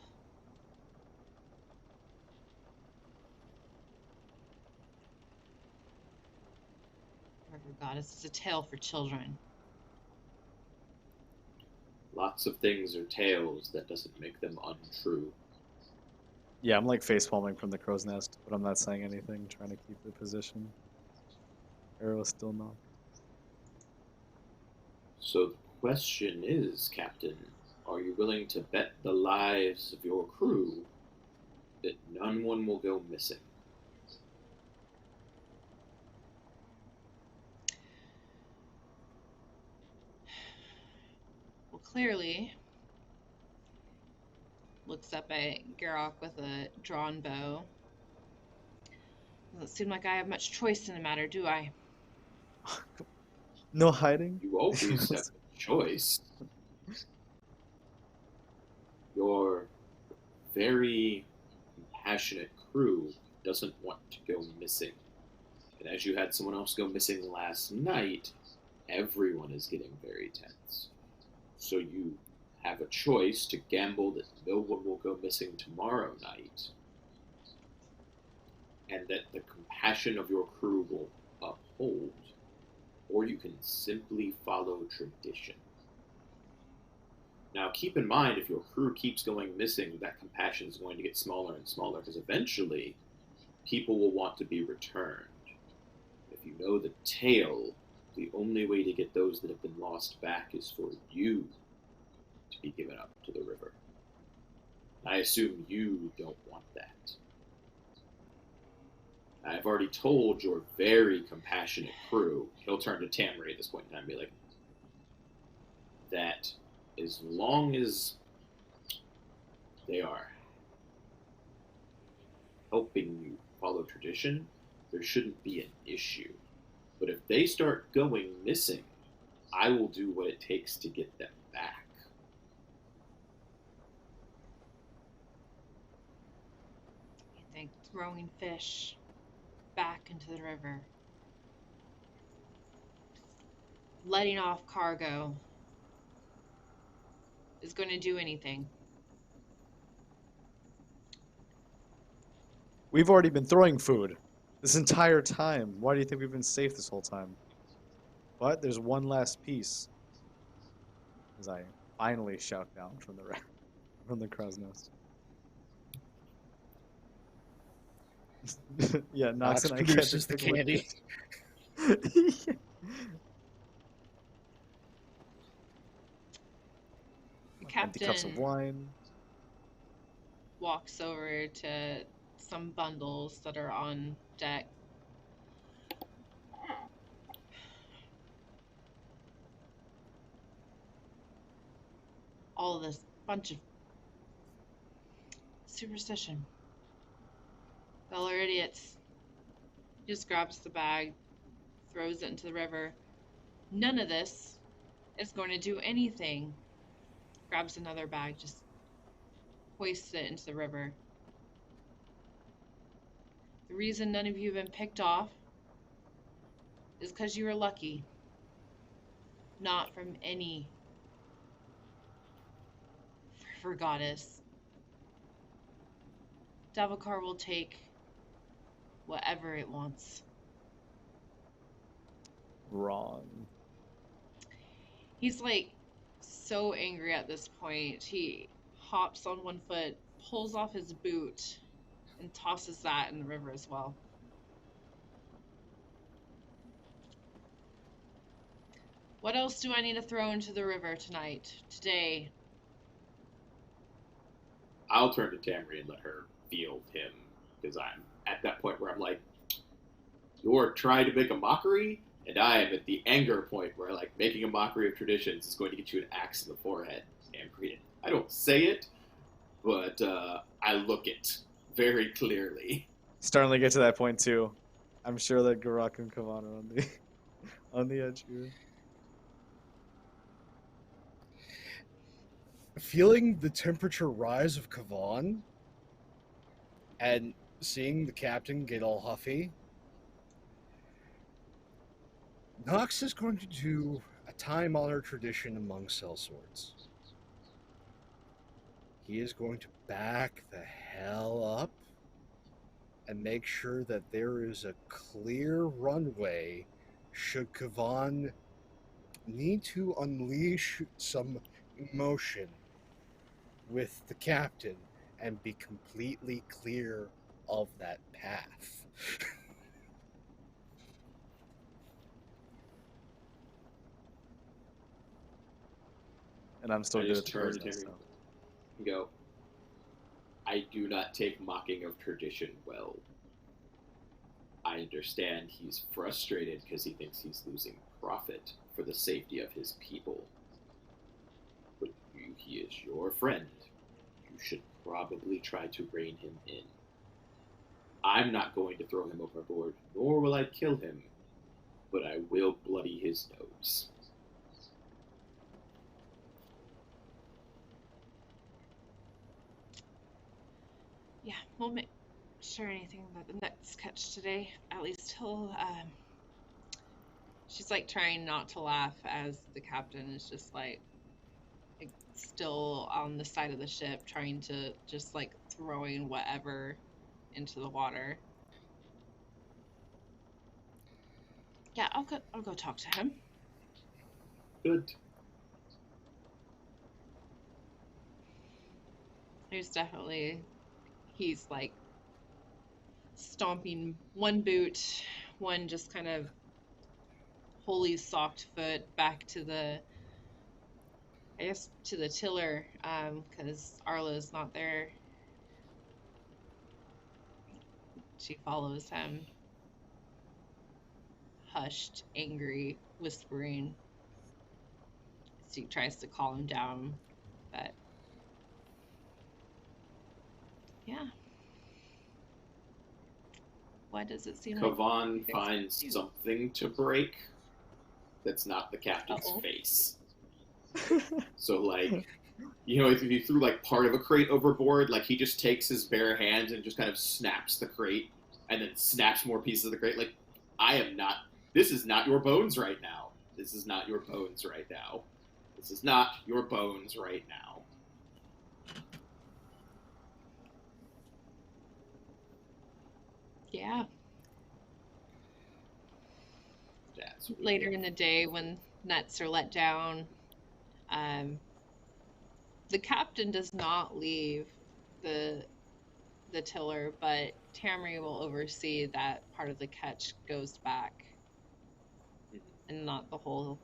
River Goddess is a tale for children. Lots of things are tales, that doesn't make them untrue. Yeah, I'm like facepalming from the crow's nest, but I'm not saying anything, trying to keep the position. Arrow is still not. So the question is, Captain, are you willing to bet the lives of your crew that none one will go missing? Well, clearly, looks up at Garrock with a drawn bow. Doesn't seem like I have much choice in the matter, do I? No hiding? You always have a choice. Your very compassionate crew doesn't want to go missing. And as you had someone else go missing last night, everyone is getting very tense. So you have a choice to gamble that no one will go missing tomorrow night, and that the compassion of your crew will uphold, or you can simply follow tradition. Now, keep in mind, if your crew keeps going missing, that compassion is going to get smaller and smaller, because eventually people will want to be returned. If you know the tale, the only way to get those that have been lost back is for you to be given up to the river. I assume you don't want that. I've already told your very compassionate crew, he'll turn to Tamri at this point in time and be like, that as long as they are helping you follow tradition, there shouldn't be an issue. But if they start going missing, I will do what it takes to get them back. You think throwing fish back into the river, letting off cargo, is going to do anything? We've already been throwing food this entire time. Why do you think we've been safe this whole time? But there's one last piece. As I finally shout down from the crow's nest. Yeah, Nox and I produces the candy. The Empty cups of captain wine. walks over to some bundles that are on deck. All of this bunch of superstition. Y'all are idiots. He just grabs the bag, throws it into the river. None of this is going to do anything. Grabs another bag, just hoists it into the river. The reason none of you have been picked off is because you were lucky. Not from any river goddess. Davokar will take whatever it wants. Wrong. He's like so angry at this point. He hops on one foot, pulls off his boot, and tosses that in the river as well. What else do I need to throw into the river tonight, today? I'll turn to Tamri and let her field him, because I'm at that point where I'm like, you're trying to make a mockery, and I am at the anger point where like making a mockery of traditions is going to get you an axe in the forehead. And I don't say it, but I look it very clearly. Starting to get to that point too. I'm sure that Garak and Kavan are on the edge here. Feeling the temperature rise of Kavan and seeing the captain get all huffy, Nox is going to do a time-honored tradition among sellswords. He is going to back the hell up and make sure that there is a clear runway should Kavan need to unleash some emotion with the captain and be completely clear of that path. And I'm still I good at just the turn to business, Tamri so. and go, I do not take mocking of tradition well. I understand he's frustrated because he thinks he's losing profit for the safety of his people. But he is your friend. You should probably try to rein him in. I'm not going to throw him overboard, nor will I kill him, but I will bloody his nose. Yeah, we'll make sure anything about the next catch today. At least he'll, she's like trying not to laugh as the captain is just like still on the side of the ship trying to just like throwing whatever into the water. Yeah, I'll go talk to him. Good. He's like stomping one boot, one just kind of wholly socked foot back to the, I guess, to the tiller, because Arla's not there. She follows him, hushed, angry, whispering. She tries to calm him down, but yeah. Why does it seem like Kavan finds something to break that's not the captain's face. So, like, you know, if you threw, like, part of a crate overboard, like, he just takes his bare hand and just kind of snaps the crate, and then snaps more pieces of the crate. Like, this is not your bones right now. This is not your bones right now. This is not your bones right now. Yeah. That's Later in the day when nets are let down, the captain does not leave the tiller, but Tamri will oversee that part of the catch goes back and not the whole,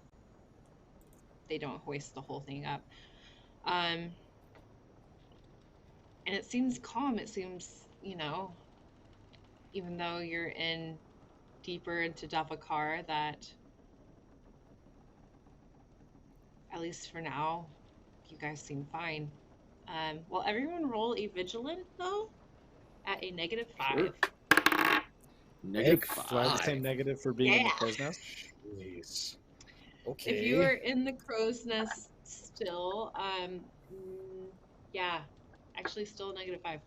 they don't hoist the whole thing up. And it seems calm. It seems, you know, even though you're in deeper into Davokar, that at least for now, you guys seem fine. Will everyone roll a vigilant though? At a -5. Sure. The same negative for being in the crow's nest? Jeez. Okay. If you are in the crow's nest still, yeah, actually still a -5.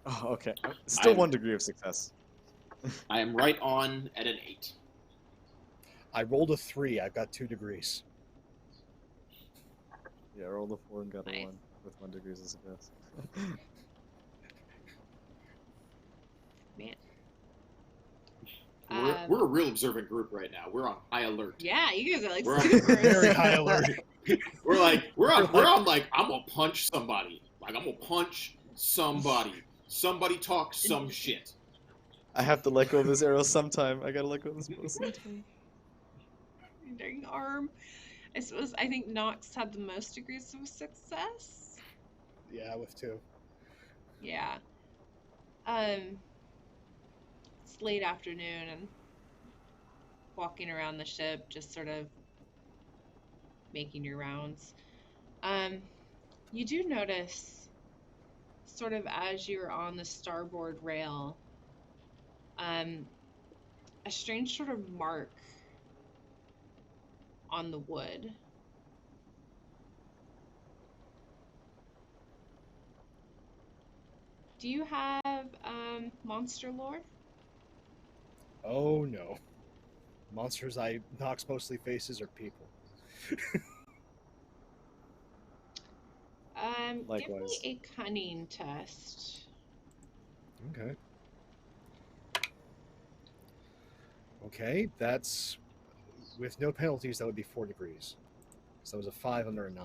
Oh, okay. Still I'm- 1 degree of success. I am right on at an 8. I rolled a 3. I've got 2 degrees. Yeah, I rolled a 4 and got a Nice. 1 with 1 degree of success. Man. We're a real observant group right now. We're on high alert. Yeah, you guys are like We're on super Very high alert. We're on like, I'm gonna punch somebody. Like, I'm gonna punch somebody. Somebody talk some shit. I have to let go of this arrow sometime. I gotta let go of this bow sometime. Dang arm. I think Nox had the most degrees of success. Yeah, with 2. Yeah. It's late afternoon and walking around the ship, just sort of making your rounds. You do notice, sort of as you're on the starboard rail, a strange sort of mark on the wood. Do you have monster lore? Oh no. Monsters Nox mostly faces are people. Likewise. Give me a cunning test. Okay. Okay, that's with no penalties. That would be 4 degrees. So that was a 5 under a 9.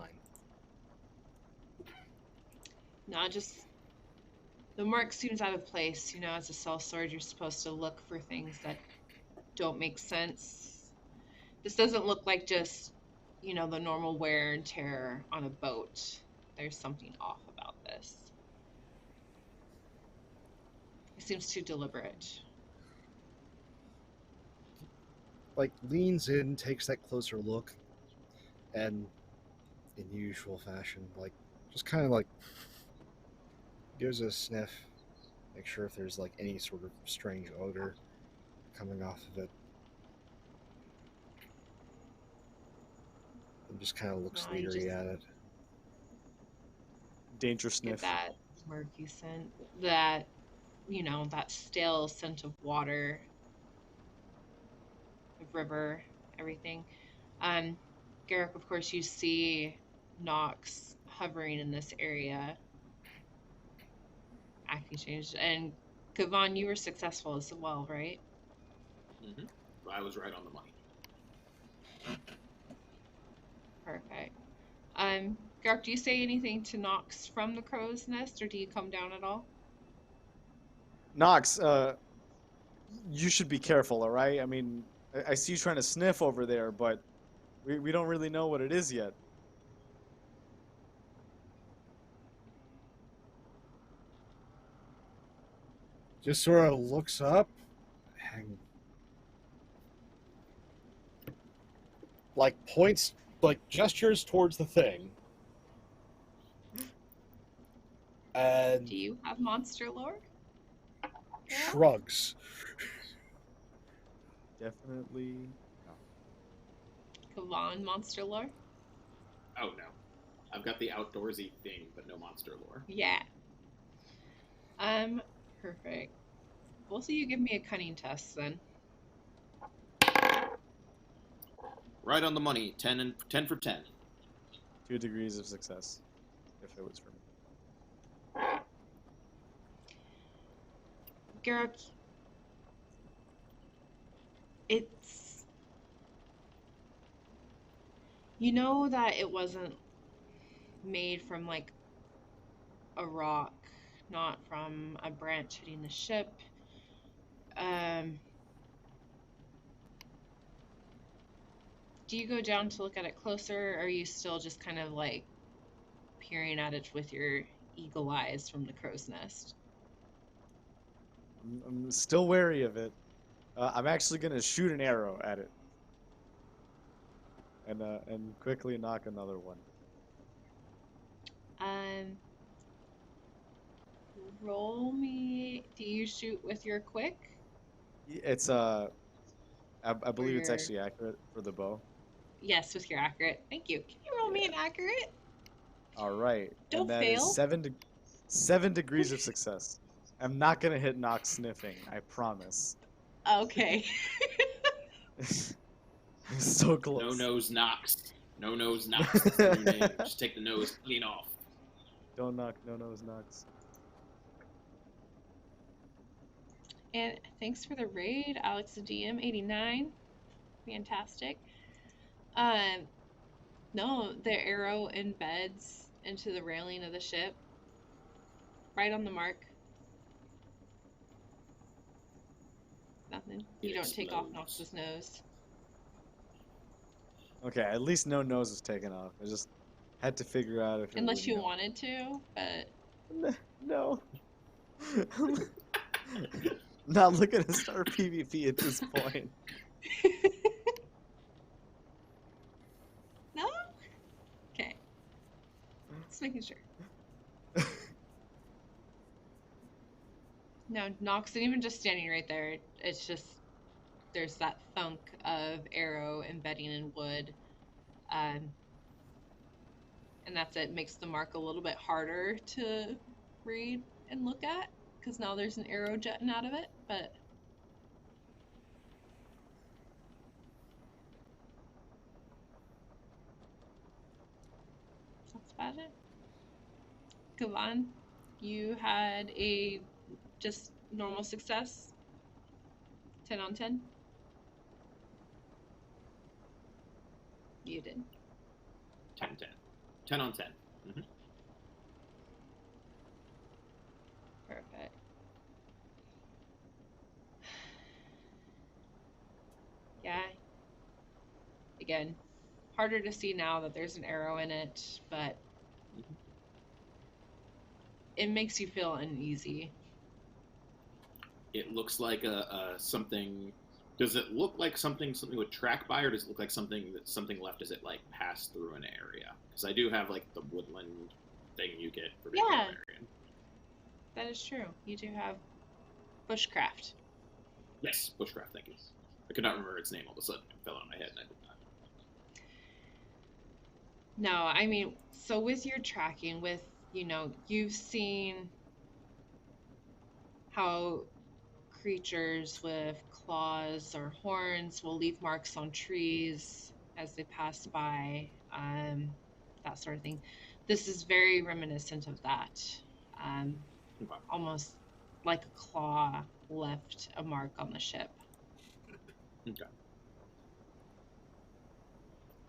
No, just the mark seems out of place. You know, as a sellsword, you're supposed to look for things that don't make sense. This doesn't look like just, you know, the normal wear and tear on a boat. There's something off about this. It seems too deliberate. Like, leans in, takes that closer look, and in usual fashion, like, just kind of like gives it a sniff, make sure if there's like any sort of strange odor coming off of it. And just kind of looks No, you leery just at it. Danger get sniff. that murky scent, that, you know, that stale scent of water, of river, everything. Garrick, of course, you see Nox hovering in this area, acting changed, and Kavan, you were successful as well, right? Mm-hmm. I was right on the money. Perfect. Garrick, do you say anything to Nox from the crow's nest, or do you come down at all? Nox, you should be careful, all right? I mean, I see you trying to sniff over there, but we don't really know what it is yet. Just sort of looks up and like points, like gestures towards the thing. And Do you have monster lore? Garrick? shrugs. Definitely. No. Kavan, monster lore? Oh no, I've got the outdoorsy thing, but no monster lore. Yeah. Perfect. Both of you give me a cunning test then. Right on the money. 10 for 10. 2 degrees of success, if it was for me. Garrick, it's... You know that it wasn't made from, like, a rock, not from a branch hitting the ship. Do you go down to look at it closer, or are you still just kind of, like, peering at it with your eagle eyes from the crow's nest? I'm still wary of it. I'm actually gonna shoot an arrow at it, and quickly knock another one. Roll me. Do you shoot with your quick? It's I believe it's your- actually accurate for the bow. Yes, with your accurate. Thank you. Can you roll me an accurate? All right, Don't and that fail. is 7 degrees of success. I'm not gonna hit Nox sniffing. I promise. Okay. I'm so close. No nose knocks. No nose knocks. That's the new name. Just take the nose clean off. Don't knock. No nose knocks. And thanks for the raid, Alex the DM 89. Fantastic. No, the arrow embeds into the railing of the ship. Right on the mark. Nothing. It You don't take off explodes. Nox's nose. Okay, at least no nose was taken off. I just had to figure out if it Unless would you know. wanted to, but No. Not looking to start PvP at this point. no? Okay. Just making sure. No, Nox, and even just standing right there, it's just, there's that thunk of arrow embedding in wood. And that's it. Makes the mark a little bit harder to read and look at, because now there's an arrow jutting out of it, but... That's about it. Kavan, you had a just normal success? 10 on 10? You did. 10. 10 on 10. Mm-hmm. Perfect. Yeah. Again, harder to see now that there's an arrow in it, but it makes you feel uneasy. It looks like a something. Does it look like something would track by, or does it look like something left as it like passed through an area? Because I do have like the woodland thing you get for being a Yeah. barbarian. That is true. You do have bushcraft. Yes, bushcraft. Thank you. I could not remember its name all of a sudden. It fell out of my head, and I did not. No, I mean, so with your tracking, you've seen how creatures with claws or horns will leave marks on trees as they pass by, that sort of thing. This is very reminiscent of that. Okay. Almost like a claw left a mark on the ship. Okay.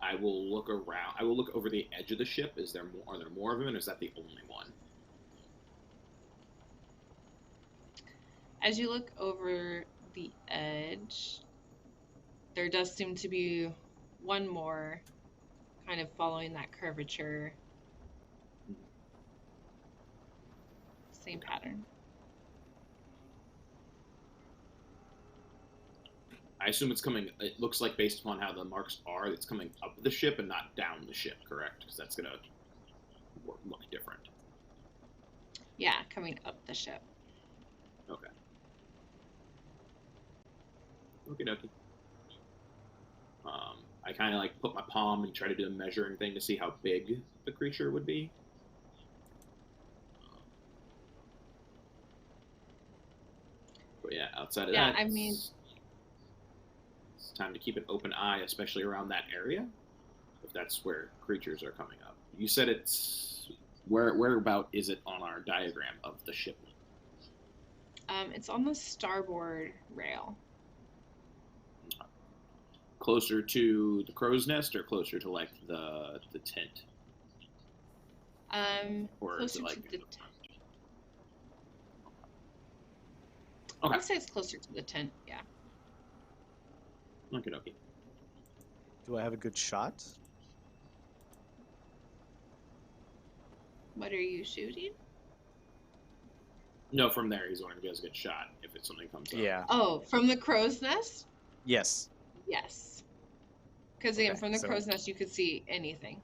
I will look around. I will look over the edge of the ship. Are there more of them, and is that the only one? As you look over the edge, there does seem to be one more kind of following that curvature. Same pattern. I assume it's coming. It looks like, based upon how the marks are, it's coming up the ship and not down the ship, correct? Because that's going to look different. Yeah, coming up the ship. Okay. Okie dokie. I kind of like put my palm and try to do a measuring thing to see how big the creature would be. But yeah, outside of that, I mean, it's time to keep an open eye, especially around that area, if that's where creatures are coming up. You said it's whereabout is it on our diagram of the ship? it's on the starboard rail. Closer to the crow's nest, or closer to like the tent? Or is Closer it like to the tent. Okay. I'd say it's closer to the tent, yeah. Okie dokie. Do I have a good shot? What are you shooting? No, from there he's wondering if he has a good shot if it's something comes up. Yeah. Oh, from the crow's nest? Yes. Yes. Because again, Okay, from the so- crow's nest you could see anything.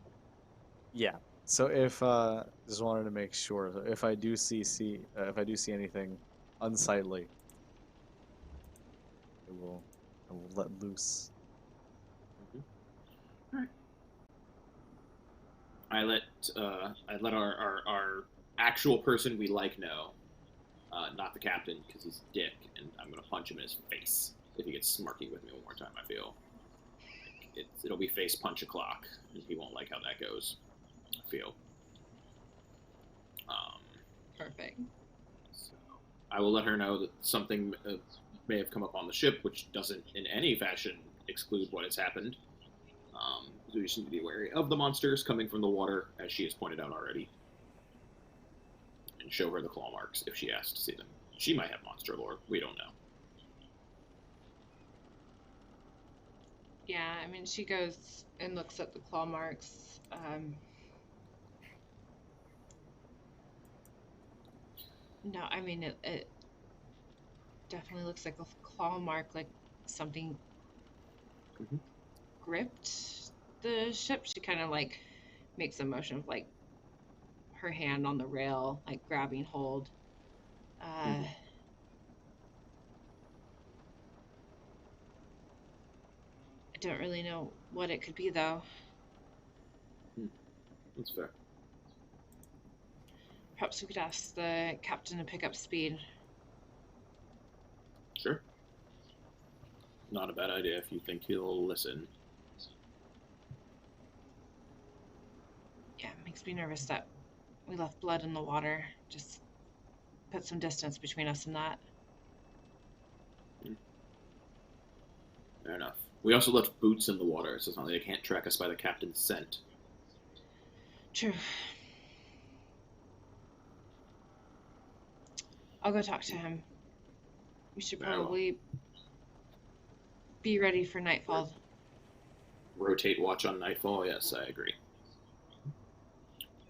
Yeah. So if just wanted to make sure, if I do see anything unsightly, I will let loose. Alright. I let our actual person we like know, not the captain, because he's a dick, and I'm gonna punch him in his face if he gets smirky with me one more time. I feel it'll be face punch o'clock, and he won't like how that goes. I feel. Perfect. So I will let her know that something may have come up on the ship, which doesn't in any fashion exclude what has happened. So we just need to be wary of the monsters coming from the water, as she has pointed out already, and show her the claw marks if she asks to see them. She might have monster lore. We don't know. Yeah, I mean, she goes and looks at the claw marks. No, I mean, it definitely looks like a claw mark, like something Mhm. gripped the ship. She kind of like makes a motion of like her hand on the rail, like grabbing hold. Mhm. I don't really know what it could be, though. That's fair. Perhaps we could ask the captain to pick up speed. Sure. Not a bad idea if you think he'll listen. Yeah, it makes me nervous that we left blood in the water. Just put some distance between us and that. Fair enough. We also left boots in the water, so it's not like they can't track us by the captain's scent. True. I'll go talk to him. We should Very well. probably be ready for nightfall. Rotate watch on nightfall. Yes, I agree.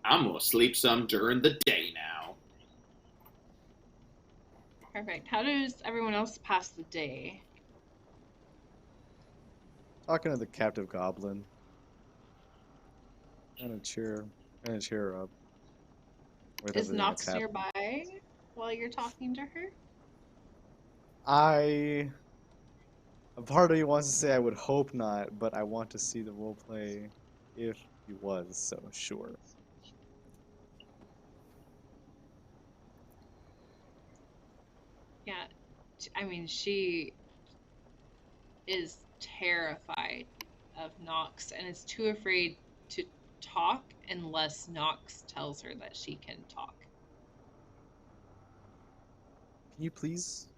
I'm gonna sleep some during the day now. Perfect. How does everyone else pass the day? Talking to the captive goblin. Kind of cheer her up. With Is everything that's Nox happened. nearby? while you're talking to her? A part of me wants to say I would hope not, but I want to see the roleplay if he was, so sure. Yeah, I mean, she is terrified of Nox and is too afraid to talk unless Nox tells her that she can talk. Can you please?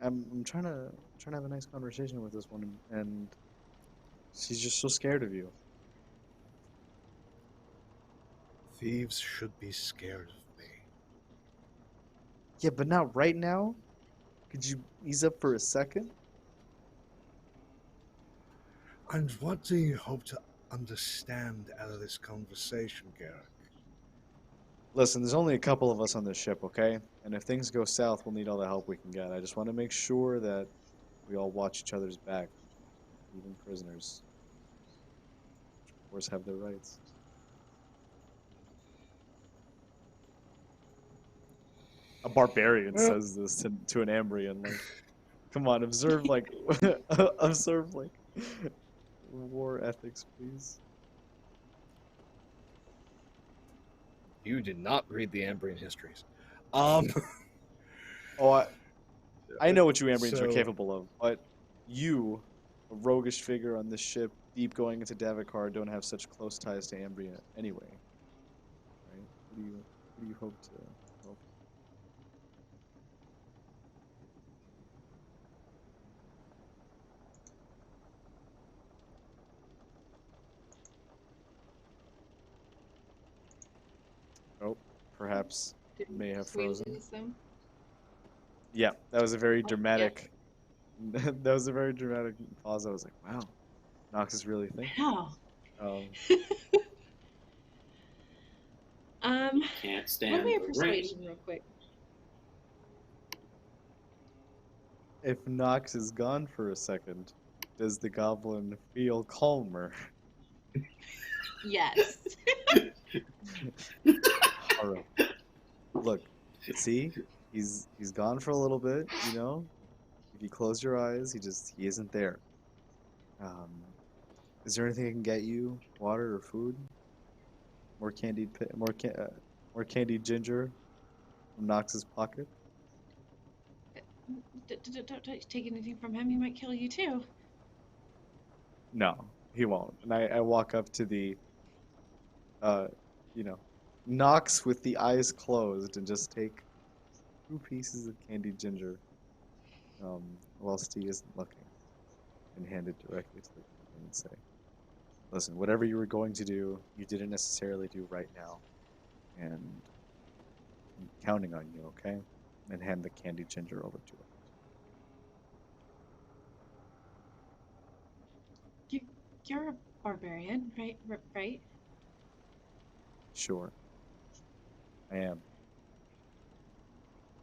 I'm trying to have a nice conversation with this woman, and she's just so scared of you. Thieves should be scared of me. Yeah, but not right now. Could you ease up for a second? And what do you hope to understand out of this conversation, Garrick? Listen, there's only a couple of us on this ship, okay? And if things go south, we'll need all the help we can get. I just want to make sure that we all watch each other's back, even prisoners. Which of course have their rights. A barbarian says this to an Ambrian, like, come on, observe like war ethics, please. You did not read the Ambrian histories. Oh, I know what you Ambrians are So- capable of, but you, a roguish figure on this ship, deep going into Davokar, don't have such close ties to Ambria anyway. Right? What do you hope to help? Oh, perhaps Did may have we frozen. lose them? Yeah, that was a very Oh, dramatic. That was a very dramatic pause. I was like, wow, Nox is really thinking. No. Um, Can't Roll stand me a the rain. persuasion real quick. if Nox is gone for a second, does the goblin feel calmer? Yes. Alright. Look, see, he's gone for a little bit. You know, if you close your eyes, he isn't there. Is there anything I can get you? Water or food? More more candied ginger from Nox's pocket? Don't take anything from him. He might kill you too. No, he won't. And I walk up to the, you know, Nox with the eyes closed and just take 2 pieces of candied ginger, whilst he isn't looking, and hand it directly to the goblin and say, listen, whatever you were going to do, you didn't necessarily do right now. And I'm counting on you, okay? And hand the candied ginger over to him. You're a barbarian, right? Right? Sure. I am.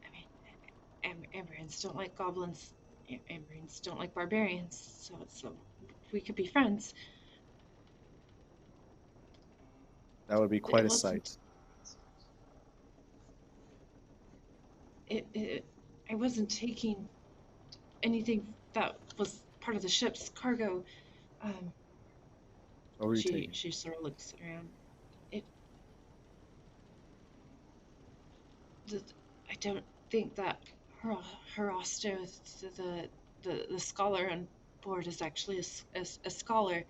I mean, Ambrians don't like goblins. Ambrians don't like barbarians. So we could be friends. That would be quite a sight. I wasn't taking anything that was part of the ship's cargo. What were you taking? She sort of looks around. I don't think that Herasto, the scholar on board, is actually a scholar.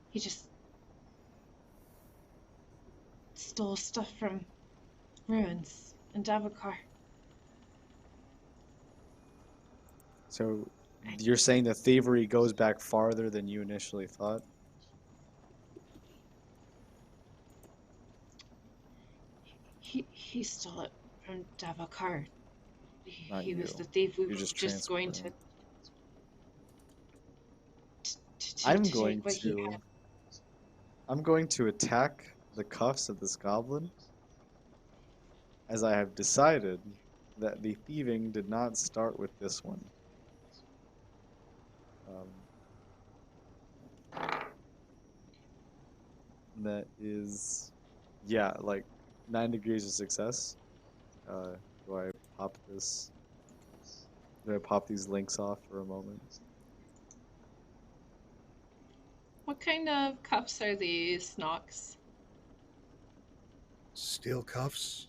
He just stole stuff from ruins in Davokar. So you're saying the thievery goes back farther than you initially thought? He stole it from Davokar. Not He was you. the thief. We You're were just going to transporting. I'm take going what he had. I'm going to attack the cuffs of this goblin, as I have decided that the thieving did not start with this one. That is, yeah, like 9 degrees of success. Do I pop this? Do I pop these links off for a moment? What kind of cuffs are these, Nox? Steel cuffs.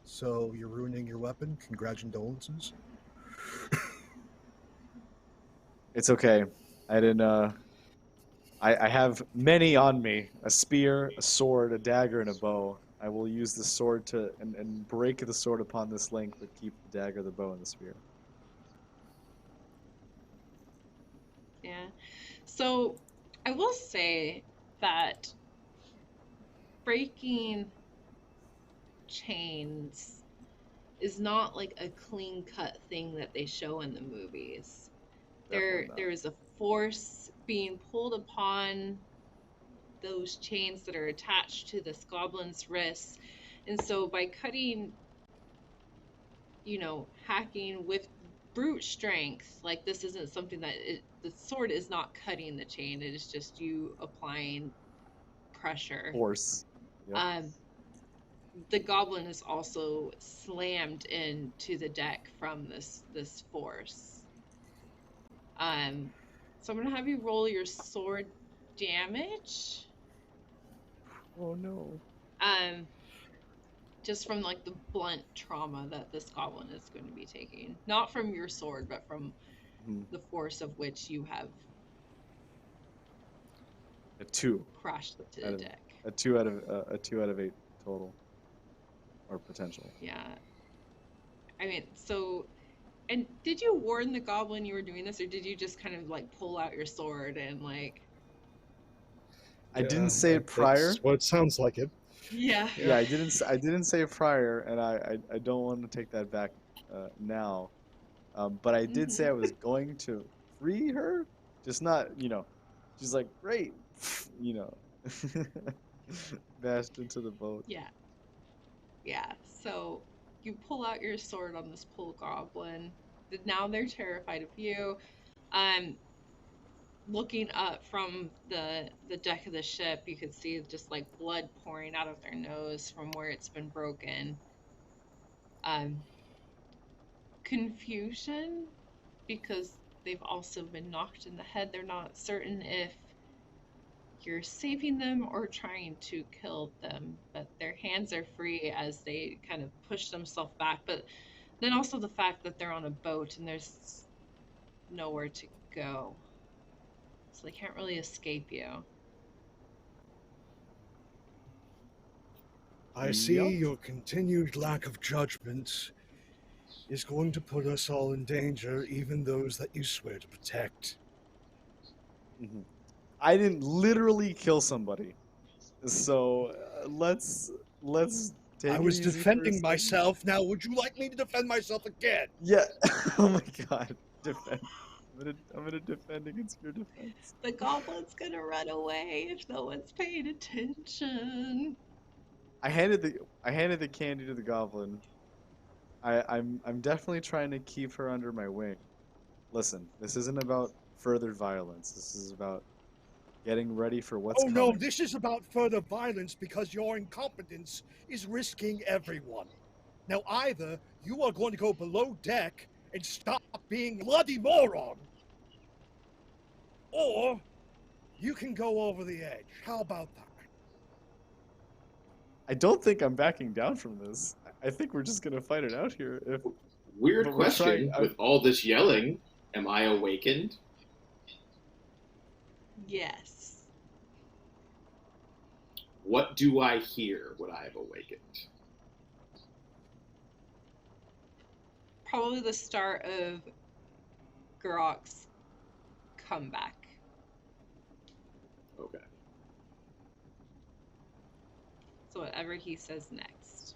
So you're ruining your weapon? Congratulations. It's okay. I didn't. I have many on me: a spear, a sword, a dagger, and a bow. I will use the sword to and break the sword upon this link, but keep the dagger, the bow, and the spear. Yeah. So I will say that breaking chains is not like a clean cut thing that they show in the movies. Definitely not. There is a force being pulled upon those chains that are attached to this goblin's wrists. And so by cutting, hacking with brute strength, like this isn't something that the sword is not cutting the chain, it is just you applying pressure. Force. Yep. The goblin is also slammed into the deck from this force. So I'm gonna have you roll your sword damage. Oh no. Just from like the blunt trauma that this goblin is going to be taking, not from your sword, but from the force of which you have a 2 crashed into the deck. A 2 out of 8 total, or potential. Yeah. I mean, so, and did you warn the goblin you were doing this, or did you just kind of like pull out your sword and like? I didn't say it prior. That's what it sounds like it. Yeah. Yeah, I didn't say it prior, and I don't want to take that back now. But I did say I was going to free her, just not, she's like, great, bashed into the boat. Yeah. Yeah. So you pull out your sword on this poor goblin. Now they're terrified of you. Looking up from the deck of the ship, you could see just like blood pouring out of their nose from where it's been broken. Confusion, because they've also been knocked in the head. They're not certain if you're saving them or trying to kill them, but their hands are free as they kind of push themselves back. But then also the fact that they're on a boat and there's nowhere to go, so they can't really escape you. I see your continued lack of judgment is going to put us all in danger, even those that you swear to protect. I didn't literally kill somebody, so let's take. I was defending myself. Now, would you like me to defend myself again? Yeah. Oh my god. Defend. I'm gonna defend against your defense. The goblin's gonna run away if no one's paying attention. I handed the candy to the goblin. I'm definitely trying to keep her under my wing. Listen, this isn't about further violence. This is about getting ready for what's coming. No, this is about further violence because your incompetence is risking everyone. Now, either you are going to go below deck and stop being a bloody moron, or you can go over the edge. How about that? I don't think I'm backing down from this. I think we're just gonna fight it out here. Weird question. With all this yelling, am I awakened? Yes. What do I hear when I have awakened? Probably the start of Grok's comeback. Okay. So whatever he says next.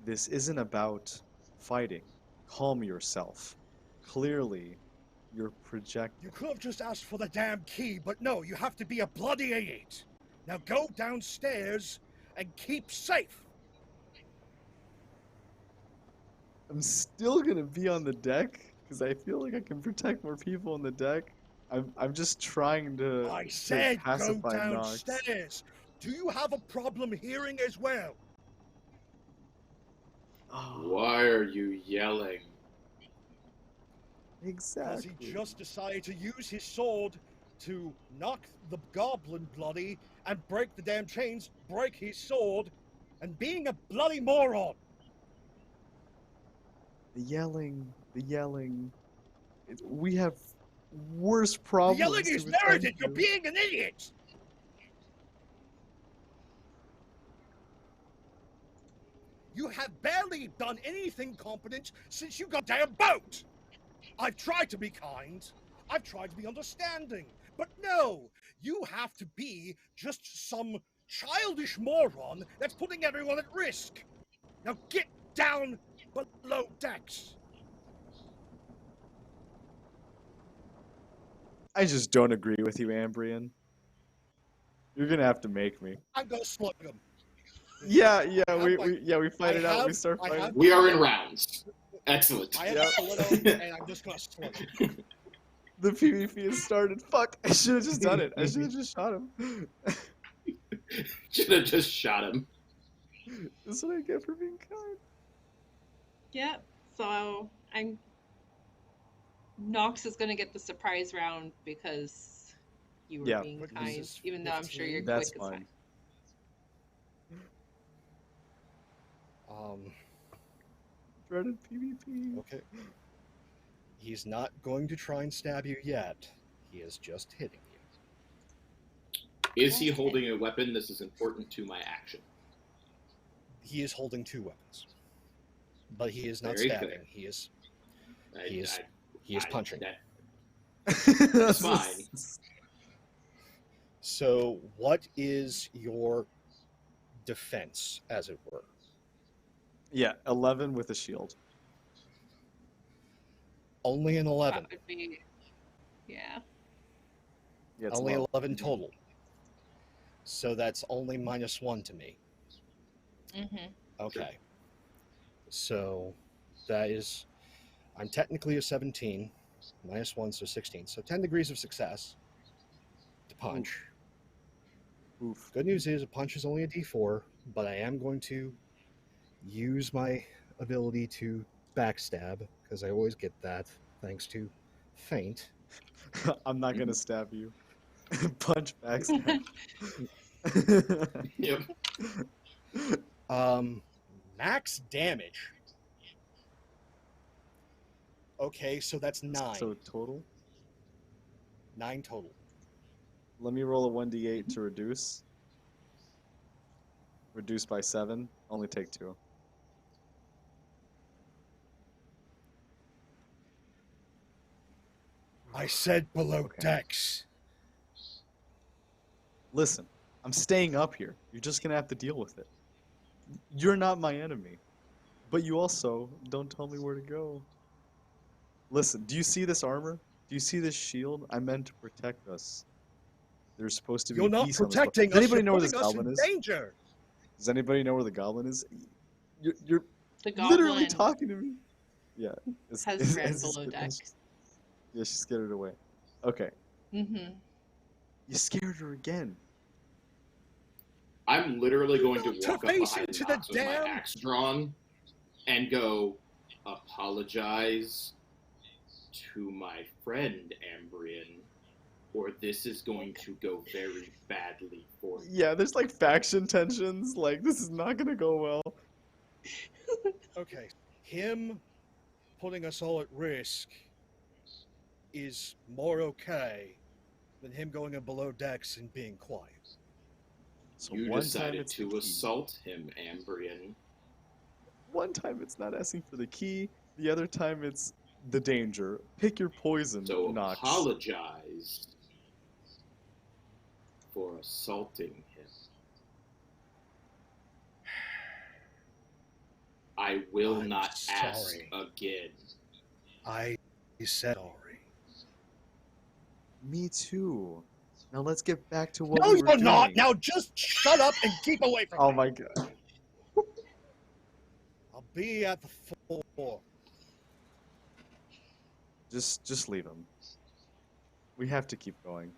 This isn't about fighting. Calm yourself. Clearly, you're projecting. You could have just asked for the damn key, but no, you have to be a bloody idiot. Now go downstairs and keep safe. I'm still gonna be on the deck because I feel like I can protect more people on the deck. I'm just trying to. I said go pacify Nox. downstairs. Do you have a problem hearing as well? Why are you yelling? Because Exactly. he just decided to use his sword to knock the goblin bloody and break the damn chains, break his sword, and being a bloody moron. The yelling. We have worse The problems. yelling to is attend merited. You're to. being an idiot. You have barely done anything competent since you got damn boat. I've tried to be kind. I've tried to be understanding. But no, you have to be just some childish moron that's putting everyone at risk. Now get down below decks. I just don't agree with you, Ambrian. You're gonna have to make me. I'm gonna slug him. Yeah, we fight I it out. We have- start I fighting. have- We are in rounds. Excellent. I have Yep. stiletto, and I'm just gonna slug him. The PvP has started. Fuck! I should have just done it. I should have just shot him. Should have just shot him. That's what I get for being kind. Yep. So Nox is gonna get the surprise round because you were Yeah, being but this kind, is even though I'm sure you're 15. That's quick as heck. fine. Dreaded PvP. Okay. He's not going to try and stab you yet. He is just hitting you. Is he holding a weapon? This is important to my action. He is holding two weapons, but he is not Very stabbing. good. He is I- punching. That's fine. So, what is your defense, as it were? Yeah, 11 with a shield. Only an 11. That would be, yeah. Yeah, it's Only low. 11 total. So that's only -1 to me. Mm-hmm. Okay. So that is, I'm technically a 17, -1, so 16. So 10 degrees of success to punch. Oof. Good news is a punch is only a d4, but I am going to use my ability to backstab, because I always get that, thanks to feint. I'm not gonna stab you. Punch backstab. Yep. Max damage. Okay, so that's 9. So total. 9 total. Let me roll a 1d8 to reduce. Reduce by 7. Only take 2. I said below Okay. decks. Listen, I'm staying up here. You're just gonna have to deal with it. You're not my enemy. But you also don't tell me where to go. Listen, do you see this armor? Do you see this shield? I meant to protect us. There's supposed to be You're not peace on this world. protecting Does us. anybody You're know where this putting us goblin in is? danger. Does anybody know where the goblin is? You're The goblin literally talking to me. Yeah. has ran below deck. Yeah, she scared it away. Okay. Mm-hmm. You scared her again. I'm literally going to To walk up face behind into the Knox with my damn- axe drawn and go, apologize to my friend Ambrian, or this is going to go very badly for you. Yeah, there's like faction tensions. Like, this is not gonna go well. Okay. Him putting us all at risk is more okay than him going in below decks and being quiet. So You one time decided it's the to key. assault him, Ambrian. One time it's not asking for the key. The other time it's the danger. Pick your poison, So Nox. apologize for assaulting him. I will I'm not ask sorry. again. I said sorry. Me too. Now let's get back to what No, we were you're not. doing. Now just shut up and keep away from Oh me. my god. I'll be at the floor. Just leave him. We have to keep going.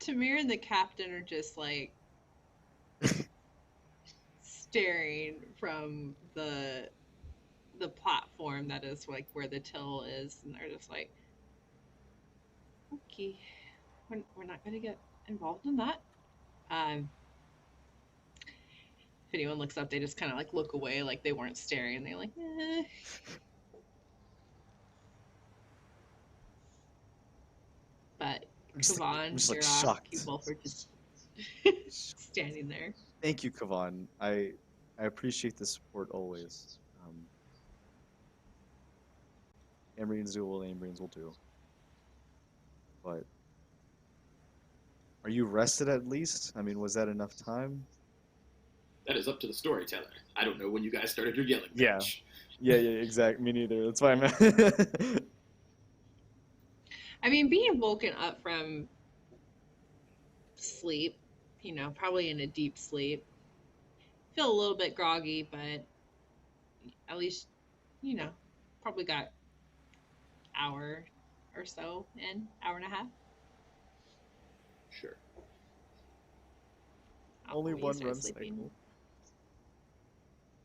Tamir and the captain are just like staring from the platform that is like where the till is, and they're just like, okay, we're not gonna get involved in that. If anyone looks up, they just kind of like look away, like they weren't staring. They're like, eh. But Kavan, like Duroc, shocked. you both are just standing there. Thank you, Kavan. I appreciate the support always. Ambrians do what Ambrians will do. But are you rested at least? I mean, was that enough time? That is up to the storyteller. I don't know when you guys started your yelling Yeah. match. Yeah, exactly. Me neither. That's why I'm. I mean, being woken up from sleep, probably in a deep sleep, feel a little bit groggy, but at least, probably got hour or so in, hour and a half. Sure. Only Before you one start run sleeping. cycle.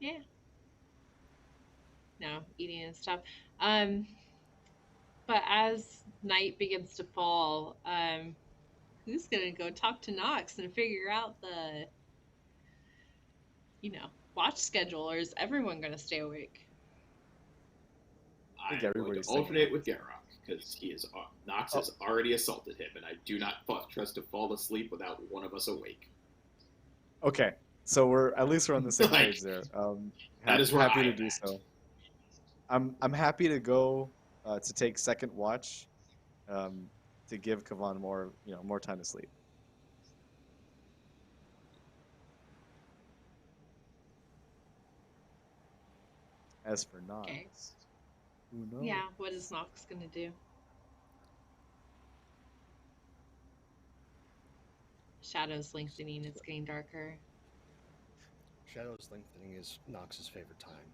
Yeah. No, eating and stuff. But as night begins to fall, who's gonna go talk to Nox and figure out the, watch schedule, or is everyone gonna stay awake? think I'm going to everybody's alternate thinking with Garrock because Nox has already assaulted him, and I do not trust to fall asleep without one of us awake. Okay, so we're on the same Like, page there. that is where happy I to am do at. so. I'm happy to go to take second watch, to give Kavan more time to sleep. As for Nox, Okay. who knows? Yeah, what is Nox gonna do? Shadows lengthening, it's getting darker. Shadows lengthening is Nox's favorite time.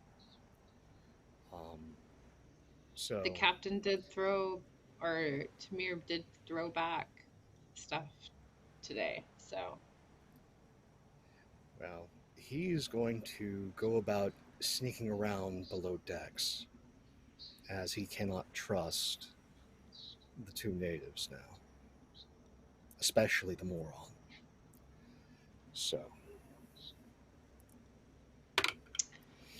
So The captain did throw, or Tamir did throw back stuff today, so. well, he's going to go about sneaking around below decks, as he cannot trust the two natives now, especially the moron. So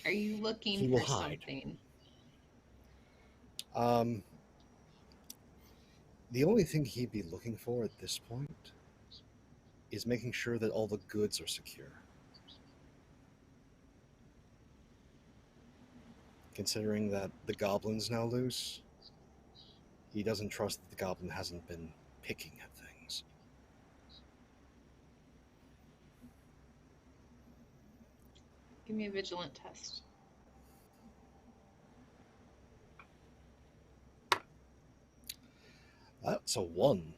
Are you He looking will for hide. something? The only thing he'd be looking for at this point is making sure that all the goods are secure. Considering that the goblin's now loose, he doesn't trust that the goblin hasn't been picking at things. Give me a vigilant test. That's a 1.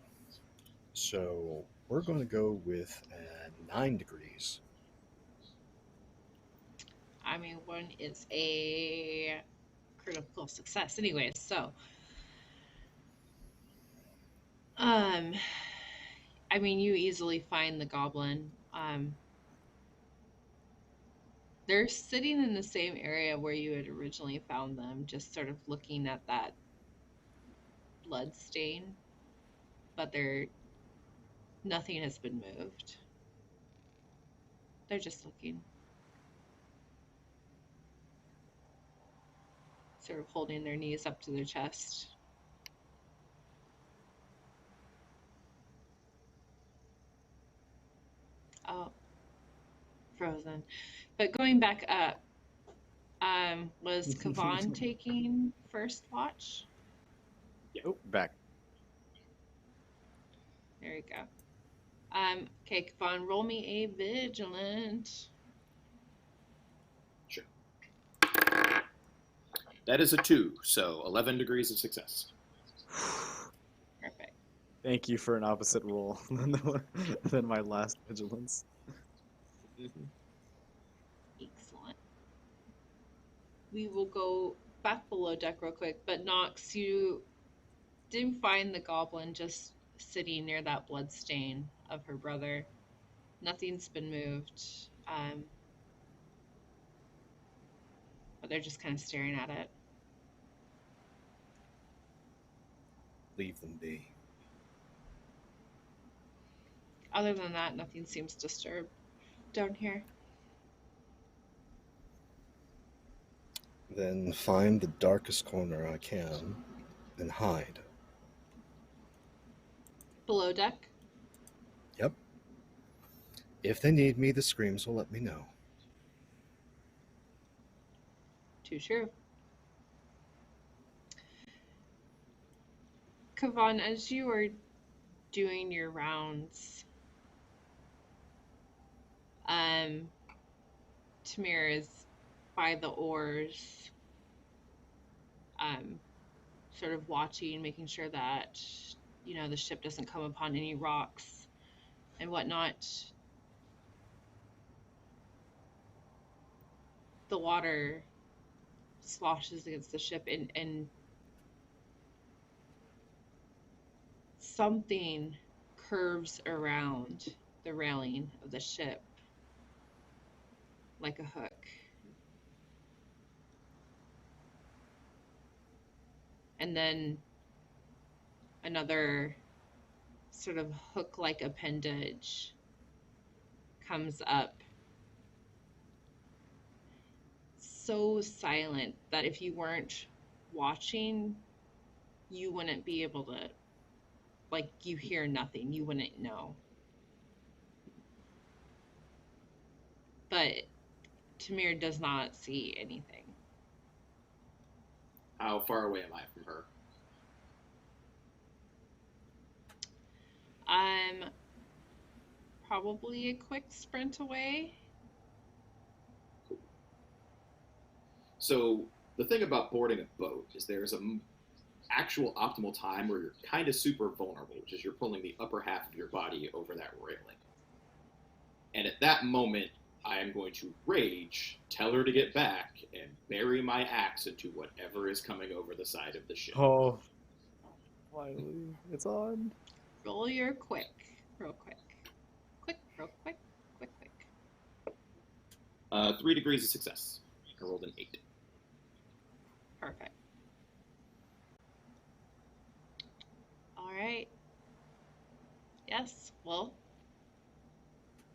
So we're going to go with 9 degrees. I mean, 1 is a critical success anyways, so. I mean, you easily find the goblin. They're sitting in the same area where you had originally found them, just sort of looking at that blood stain, but nothing has been moved. They're just looking. Sort of holding their knees up to their chest. Oh, frozen. But going back up, was Kavan taking first watch? Oh, back. There we go. Okay, Kavan, roll me a vigilant. Sure. That is a 2, so 11 degrees of success. Perfect. Thank you for an opposite roll than my last vigilance. Excellent. We will go back below deck real quick, but Nox, you didn't find the goblin just sitting near that blood stain of her brother. Nothing's been moved. But they're just kind of staring at it. Leave them be. Other than that, nothing seems disturbed down here. Then find the darkest corner I can and hide. Below deck? Yep. If they need me, the screams will let me know. Too true. Kavan, as you are doing your rounds, Tamir is by the oars, sort of watching, making sure that, you know, the ship doesn't come upon any rocks and whatnot. The water sloshes against the ship, and something curves around the railing of the ship like a hook. And then another sort of hook-like appendage comes up. So silent that if you weren't watching, you wouldn't be able to, like, you hear nothing, you wouldn't know. But Tamir does not see anything. How far away am I from her? I'm probably a quick sprint away. So the thing about boarding a boat is there's an actual optimal time where you're kind of super vulnerable, which is you're pulling the upper half of your body over that railing. And at that moment, I am going to rage, tell her to get back, and bury my axe into whatever is coming over the side of the ship. Oh, finally, it's on. Roll your quick, real quick. Quick, real quick, quick, quick. 3 degrees of success. I rolled an 8. Perfect. All right. Yes, well,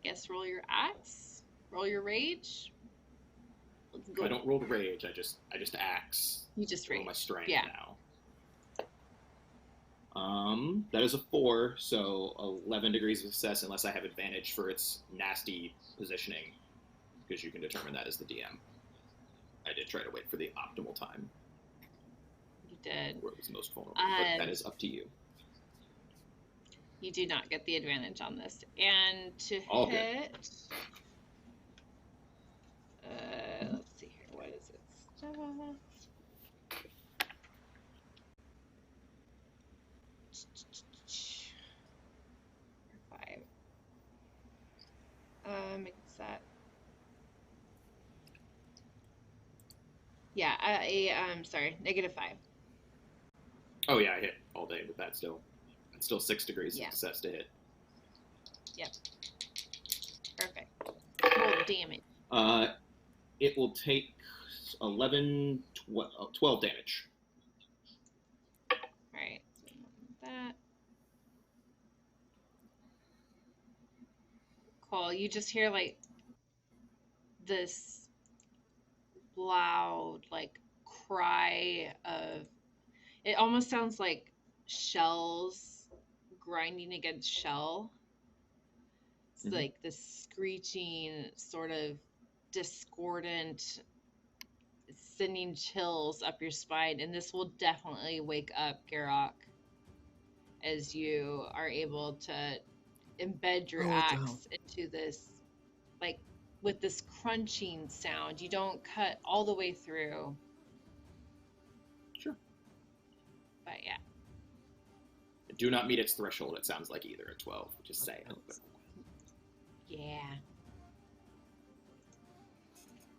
guess roll your axe, roll your rage. Let's go. I don't roll the rage, I just axe. You just roll rage. my strength Yeah. now. That is a 4, so 11 degrees of success unless I have advantage for its nasty positioning, because you can determine that as the DM. I did try to wait for the optimal time You did. where it was most vulnerable, but that is up to you. You do not get the advantage on this. And to All good. hit, let's see here. What is it? Stuff. 5. Makes that. Yeah, sorry, -5. Oh yeah, I hit all day with that still. It's still 6 degrees Yeah. of success to hit. Yep. Perfect. Roll damage. It will take 12 damage. Alright, so that. Cool. You just hear like this loud like cry of, it almost sounds like shells grinding against shell. It's like this screeching, sort of discordant, sending chills up your spine, and this will definitely wake up Garrock as you are able to embed your axe into this, like, with this crunching sound. You don't cut all the way through. Sure. But yeah. Do not meet its threshold, it sounds like, either at 12. Just saying. Yeah.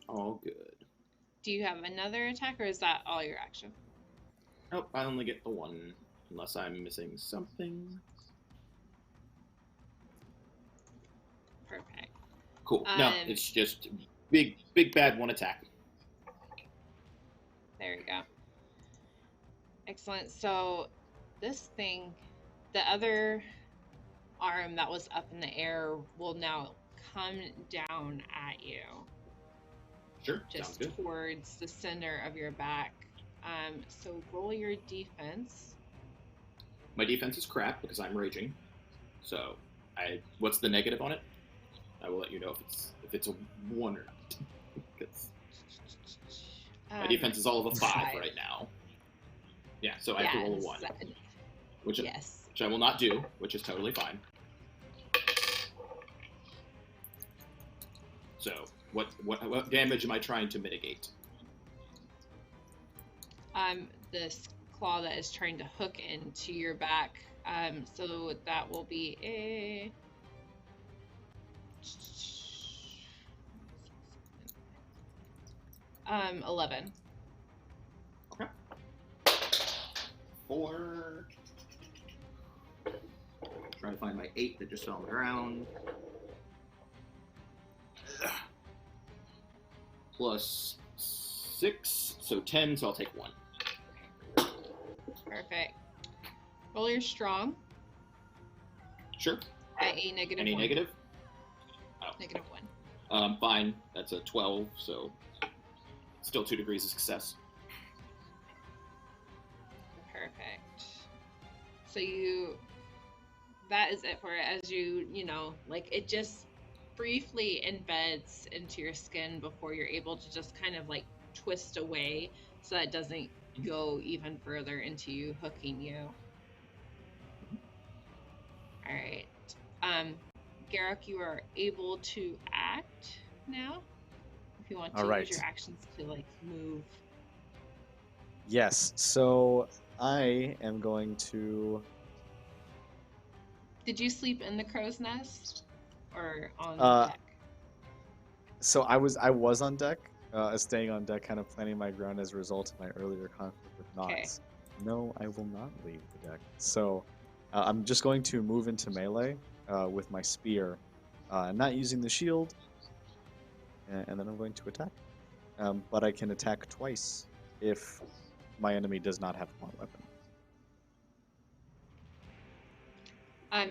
All good. Do you have another attack, or is that all your action? Nope, I only get the one, unless I'm missing something. Cool. No, it's just big bad one attack. There we go. Excellent. So this thing, the other arm that was up in the air will now come down at you. Sure. Just Sounds good. towards the center of your back. So roll your defense. My defense is crap because I'm raging. So what's the negative on it? I will let you know if it's a 1 or not. Because my defense is all of a 5 right now. Yeah, so I have to roll a 1. Which I will not do, which is totally fine. So what damage am I trying to mitigate? This claw that is trying to hook into your back. So that will be a 11. Okay. 4. Try to find my 8 that just fell on the ground. Plus 6, so 10, so I'll take 1. Perfect. Roll your strong. Sure. At a negative Any 1. negative? Oh. Negative 1. Fine. That's a 12, so still 2 degrees of success. Perfect. So that is it for it. As like it just briefly embeds into your skin before you're able to just kind of like twist away so that it doesn't go even further into you, hooking you. All right. Garrick, you are able to act now. If you want to use your actions to like move. Yes. So I am going to. Did you sleep in the crow's nest or on deck? So I was on deck, staying on deck, kind of planning my ground as a result of my earlier conflict with Nox. Okay. No, I will not leave the deck. So I'm just going to move into melee with my spear, not using the shield, and then I'm going to attack. But I can attack twice if my enemy does not have a long weapon.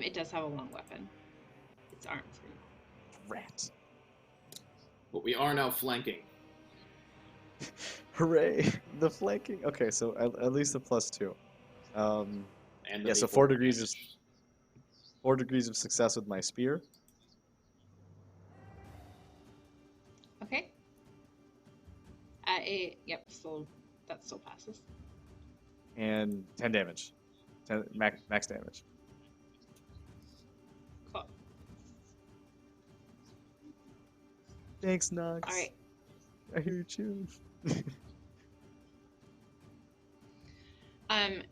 It does have a long weapon. It's armed free. Rat. But we are now flanking. Hooray! The flanking. Okay, so at least a +2. And yeah, so 4 degrees of success with my spear. Okay. So that still passes. And 10 damage. 10 max damage. Cool. Thanks, Nox. All right. I hear you chewing.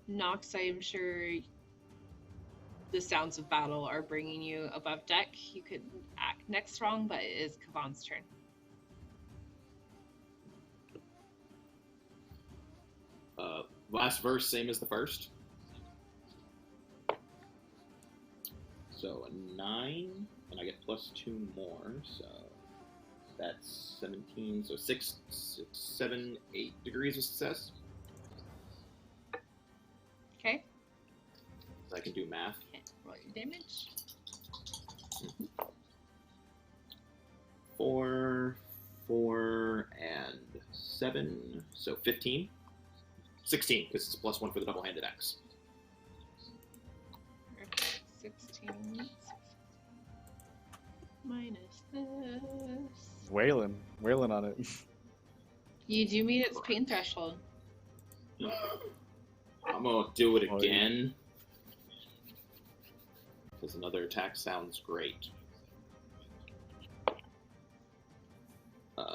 Nox, I am sure the sounds of battle are bringing you above deck. You could act next wrong, but it is Kavan's turn. Last verse, same as the first. So a 9, and I get +2 more, so that's 17. So 6, 7, 8 degrees of success. Okay. So I can do math. Okay. Roll your damage. 4, 4, and 7, so 15. 16, because it's a +1 for the double-handed axe. Perfect. 16 minus this. Wailing on it. You do meet its pain threshold. I'm gonna do it again. Because another attack sounds great.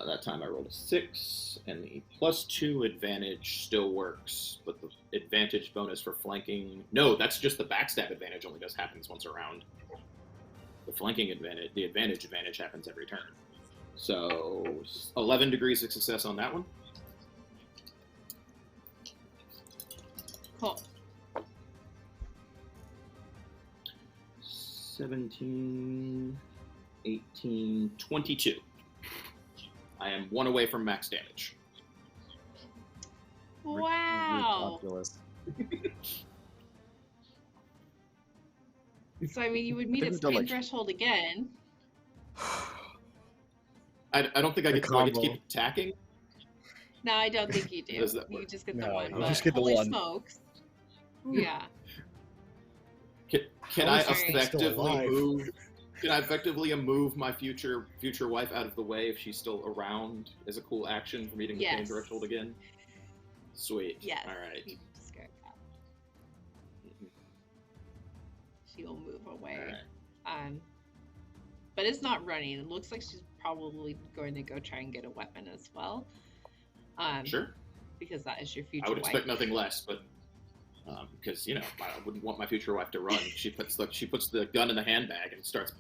That time I rolled a 6, and the +2 advantage still works, but the advantage bonus for flanking... No, that's just the backstab advantage only happens once a round. The flanking advantage, the advantage happens every turn. So, 11 degrees of success on that one. Cool. 17... 18, 22. I am 1 away from max damage. Wow. Ridiculous. So I mean, you would meet think its we've done, pain like- threshold again. I don't think I The get, do I get to combo. keep attacking. No, I don't think you do. Does that You work? just get the No, one. you But just get the holy one. smokes. Yeah. Can How I is this thing still effectively alive? move? Can I effectively move my future wife out of the way if she's still around as a cool action for meeting the pain Yes. threshold again? Sweet. Yes. All right. You scared cat. She will move away. All right. But it's not running. It looks like she's probably going to go try and get a weapon as well. Sure. Because that is your future I would wife. expect nothing less, but because I wouldn't want my future wife to run. She puts the gun in the handbag and starts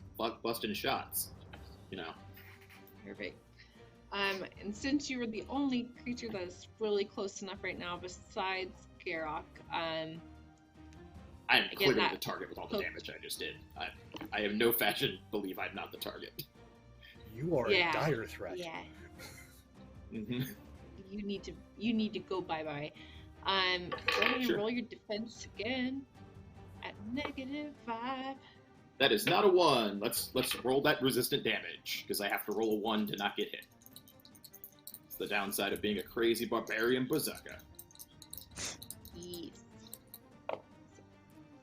busting shots. Perfect. And since you were the only creature that is really close enough right now, besides Garok, I am Again, clearly that the target with all the poke- damage I just did. I have no fashion believe I'm not the target. You are Yeah. a dire threat. yeah, Mm-hmm. you need to go bye. Go ahead and Sure. roll your defense again at -5. That is not a 1. Let's roll that resistant damage because I have to roll a 1 to not get hit. It's the downside of being a crazy barbarian berserker. Yes.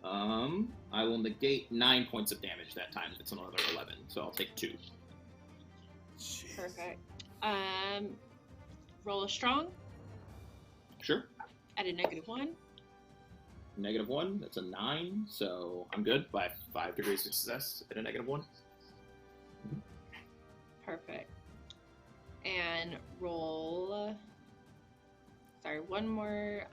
I will negate 9 points of damage that time if it's another 11, so I'll take 2. Jeez. Perfect. Roll a strong Sure. at a -1. -1, that's a 9, so I'm good by 5 degrees of success at a -1. Perfect. And roll. Sorry, one more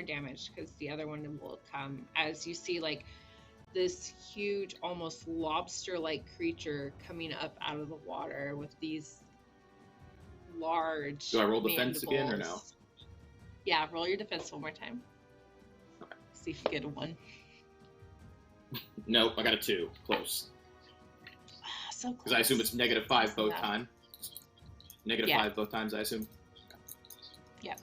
damage because the other one will come as you see like this huge, almost lobster-like creature coming up out of the water with these large. Do I roll defense again or no? mandibles. Yeah, roll your defense one more time. Okay. See if you get a 1. Nope, I got a 2. Close. So close. Because I assume it's -5 both Yeah. times. -5 Yeah. both times, I assume. Yeah.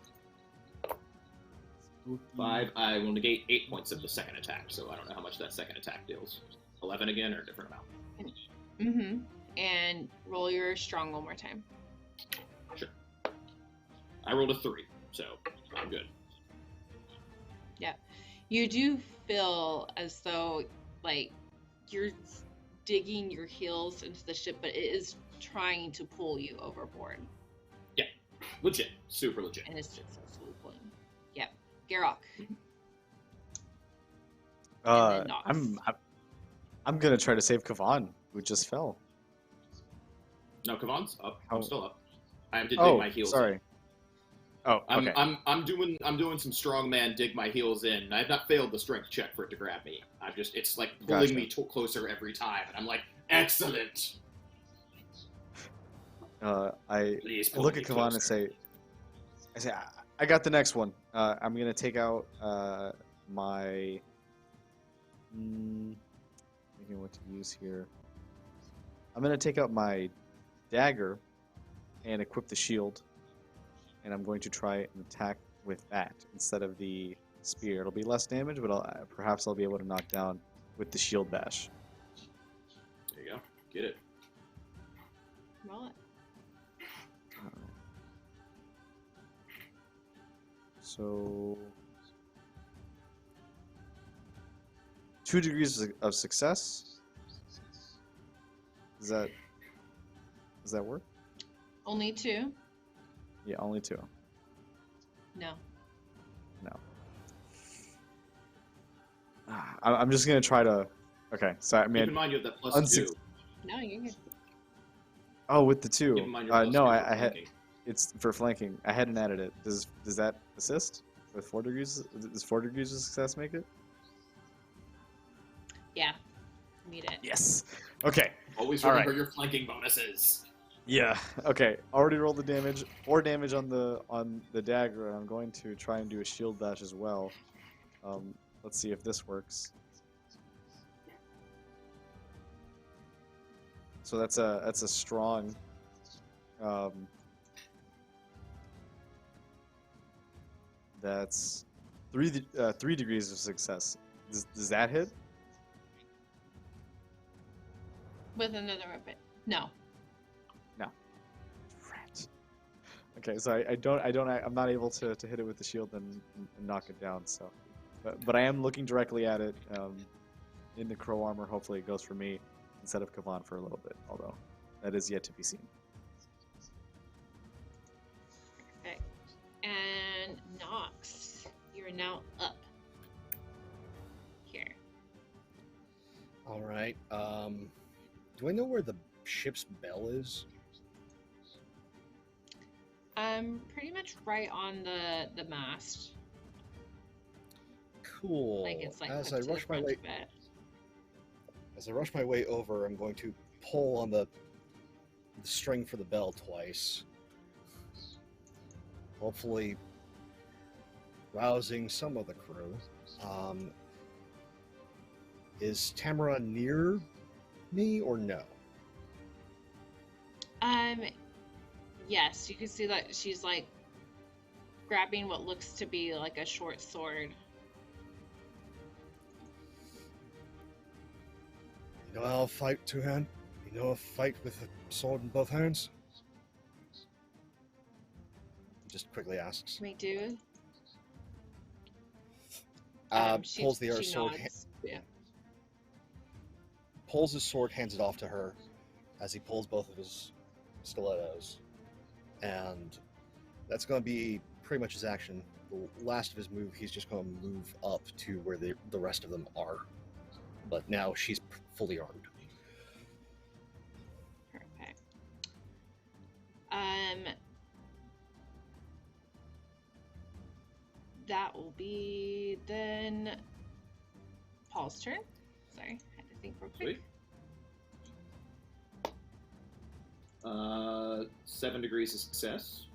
5. I will negate 8 points of the second attack, so I don't know how much that second attack deals. 11 again, or a different amount? Mm-hmm. And roll your strong one more time. Sure. I rolled a 3, so I'm good. You do feel as though like you're digging your heels into the ship, but it is trying to pull you overboard, Legit. Super legit. and it's successfully pulling. Yep. Garok. then Nox. I'm gonna try to save Kavan, who just fell. No, Kavan's up. How- I'm still up. I have to dig Oh, my heels sorry. in. Oh, okay. I'm doing some strongman dig my heels in. I have not failed the strength check for it to grab me. it's like pulling Gotcha. me closer every time, and I'm like, excellent. I Please pull look me at Kavan and closer. say, I got the next one. I'm gonna take out my. Thinking what to use here. I'm gonna take out my dagger and equip the shield, and I'm going to try and attack with that instead of the spear. It'll be less damage, but perhaps I'll be able to knock down with the shield bash. There you go. Get it. Roll it. So 2 degrees of success. Does that work? Only 2? Yeah, only 2. No. I'm just gonna try to. Okay, so I Keep mean, in mind you have that plus unsuc- 2. No, you're good. oh, with the 2. Keep in mind your plus No, 2 I for had. flanking. It's for flanking. I hadn't added it. Does that assist with 4 degrees? Does 4 degrees of success make it? Yeah. Need it. Yes. Okay. Always All remember right. your flanking bonuses. Yeah. Okay. Already rolled the damage. 4 damage on the dagger, and I'm going to try and do a shield bash as well. Let's see if this works. So that's a strong. That's 3 degrees of success. Does that hit? With another weapon. No. Rat. Okay, so I'm not able to hit it with the shield and knock it down. So, but I am looking directly at it in the crow armor. Hopefully, it goes for me instead of Kavan for a little bit. Although that is yet to be seen. Okay. And Nox, you are now up. Here. All right. Do I know where the ship's bell is? Pretty much right on the mast. Cool. Like it's like as hooked I to the rush my front way, of it. as I rush my way over, I'm going to pull on the string for the bell twice. Hopefully, rousing some of the crew. Is Tamara near me or no? Yes, you can see that she's like grabbing what looks to be like a short sword. You know I'll fight two-hand? You know I'll fight with a sword in both hands? Just quickly asks. We do. Pulls the other she sword, nods. Yeah. pulls his sword, hands it off to her as he pulls both of his stilettos. And that's going to be pretty much his action. The last of his move, he's just going to move up to where the rest of them are. But now she's fully armed. Perfect. That will be then Paul's turn. Sorry, I had to think real quick. Sweet. 7 degrees of success.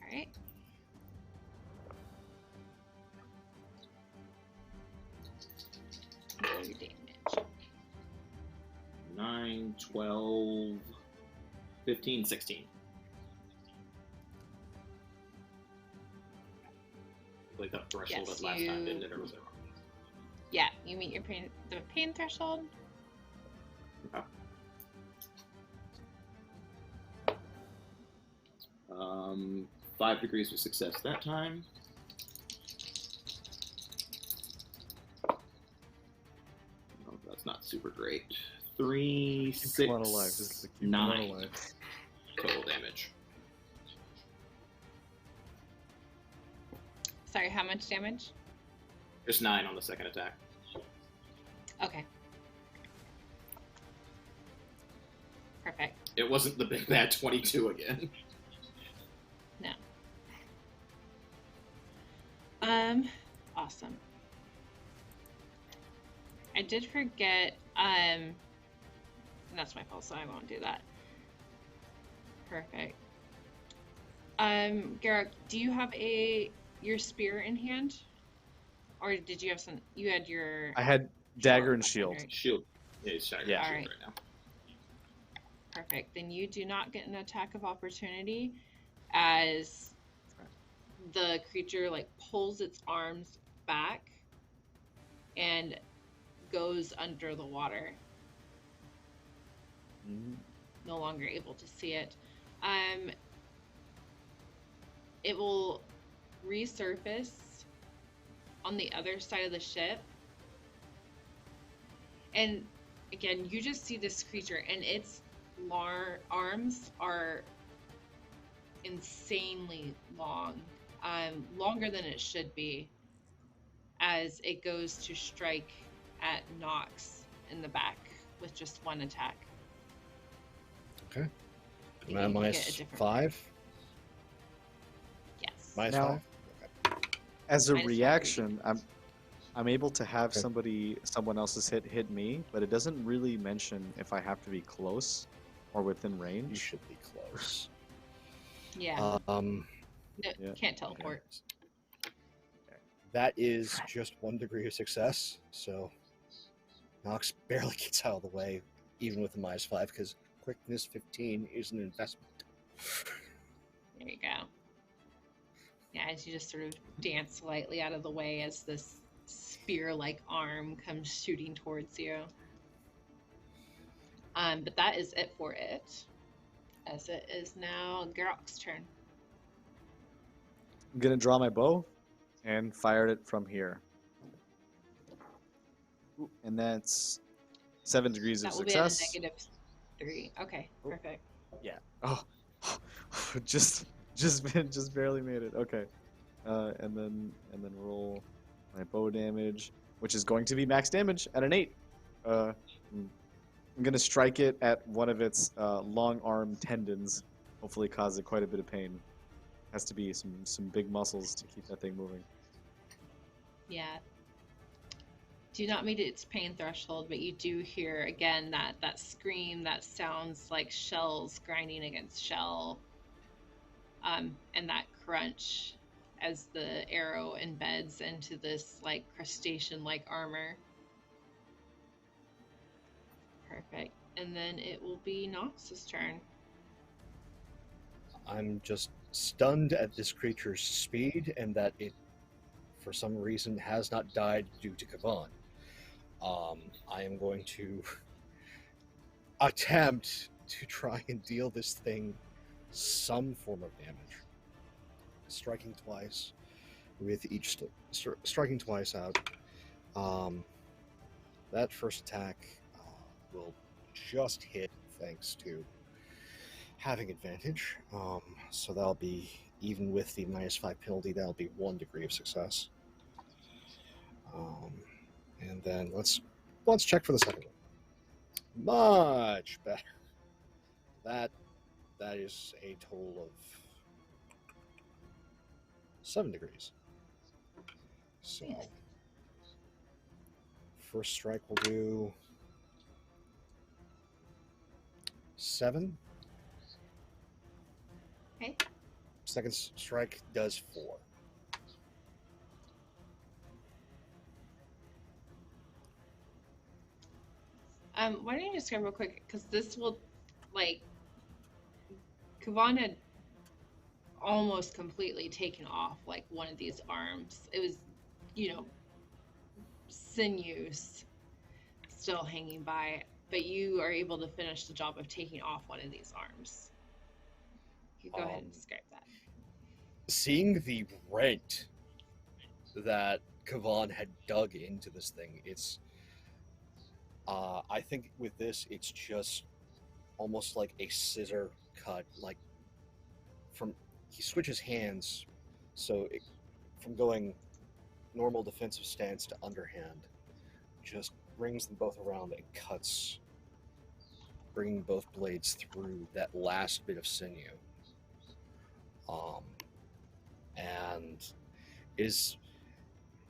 All right. Roll your damage. 9, 12, 15, 16. Like that threshold Yes, at last time, you- didn't it? Or was it wrong? Yeah, you meet your the pain threshold. Okay. 5 degrees of success that time. Oh, that's not super great. 3, Keep 6, one alive. Just to keep 9 one alive. total damage. Sorry, how much damage? Just 9 on the second attack. Okay. Perfect. It wasn't the big bad 22 again. No. Awesome. I did forget, and that's my fault, so I won't do that. Perfect. Garrick, do you have your spear in hand? Or did you have some, you had your... I had dagger and shield. Shield. Yeah, he's shining Yeah. shield Alright. right now. Perfect. Then you do not get an attack of opportunity as the creature like pulls its arms back and goes under the water. No longer able to see it. It will resurface on the other side of the ship. And again, you just see this creature and its arms are insanely long, longer than it should be, as it goes to strike at Nox in the back with just one attack. Okay. You Am I can get a minus different 5? Yes. Minus Now- 5? As a Minus 5 reaction, I'm able to have Okay. someone else's hit me, but it doesn't really mention if I have to be close or within You range. should be close. Yeah. Um, No, yeah. can't teleport. that is just 1 degree of success, so Nox barely gets out of the way, even with the -5, because quickness 15 is an investment. There you go. Yeah, as you just sort of dance slightly out of the way as this spear-like arm comes shooting towards you. But that is it for it. As it is now Garok's turn. I'm gonna draw my bow and fire it from here. Ooh, and that's 7 degrees of That will success. be at a -3. Okay, perfect. Yeah. Oh, just barely made it. Okay. And then roll my bow damage, which is going to be max damage at an 8. I'm gonna strike it at one of its long arm tendons. Hopefully, cause it quite a bit of pain. Has to be some big muscles to keep that thing moving. Yeah. Do not meet its pain threshold, but you do hear again that scream that sounds like shells grinding against shell, and that crunch as the arrow embeds into this like crustacean-like armor. Perfect. And then it will be Nox's turn. I'm just stunned at this creature's speed and that it, for some reason, has not died due to Kavan. I am going to attempt to try and deal this thing some form of damage. Striking twice with each striking twice out. That first attack will just hit thanks to having advantage. So that'll be, even with the -5 penalty, that'll be 1 degree of success. And then let's check for the second one. Much better. That is a total of 7 degrees. So Nice. first strike will do 7. Okay. Second strike does 4. Why don't you describe real quick, because this will, like, Kavan had almost completely taken off, like, one of these arms. It was, sinews still hanging by, but you are able to finish the job of taking off one of these arms. You go ahead and describe that. Seeing the rent that Kavan had dug into this thing, it's I think with this, it's just almost like a scissor cut, like he switches hands, so from going normal defensive stance to underhand, just brings them both around and cuts, bringing both blades through that last bit of sinew. And is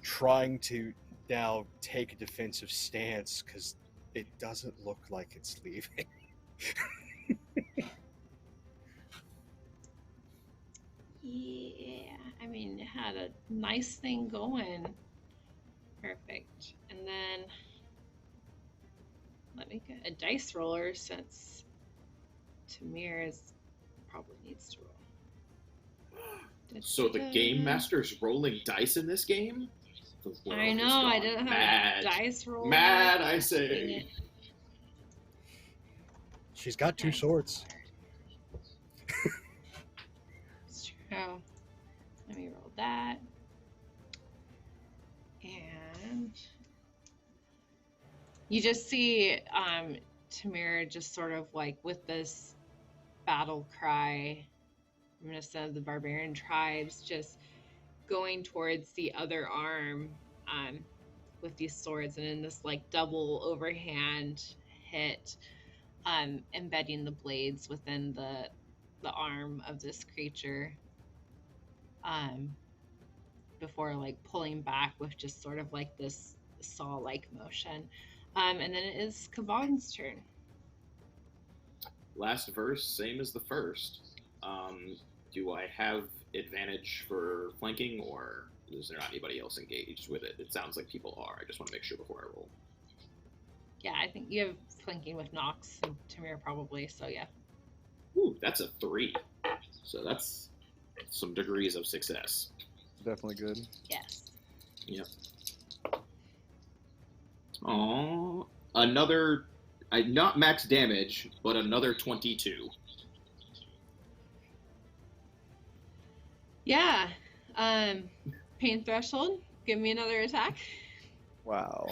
trying to now take a defensive stance because it doesn't look like it's leaving. Yeah, I mean, it had a nice thing going. Perfect. And then let me get a dice roller since Tamir probably needs to roll. So the GameMaster's rolling dice in this game? I know, I didn't have a dice roller. Mad, I say. She's got 2 swords. It's true. Let me roll that. And you just see Tamir just sort of like with this battle cry, reminiscent of the barbarian tribes, just going towards the other arm with these swords, and in this like double overhand hit, embedding the blades within the arm of this creature, before like pulling back with just sort of like this saw-like motion. And then it is Kavan's turn. Last verse, same as the first. Do I have advantage for flanking, or is there not anybody else engaged with it? It sounds like people are. I just want to make sure before I roll. Yeah, I think you have flanking with Nox and Tamir probably, so yeah. Ooh, that's a 3. So that's some degrees of success. Definitely good. Yes. Yep. Oh, another, not max damage, but another 22. Yeah. Pain threshold. Give me another attack. Wow.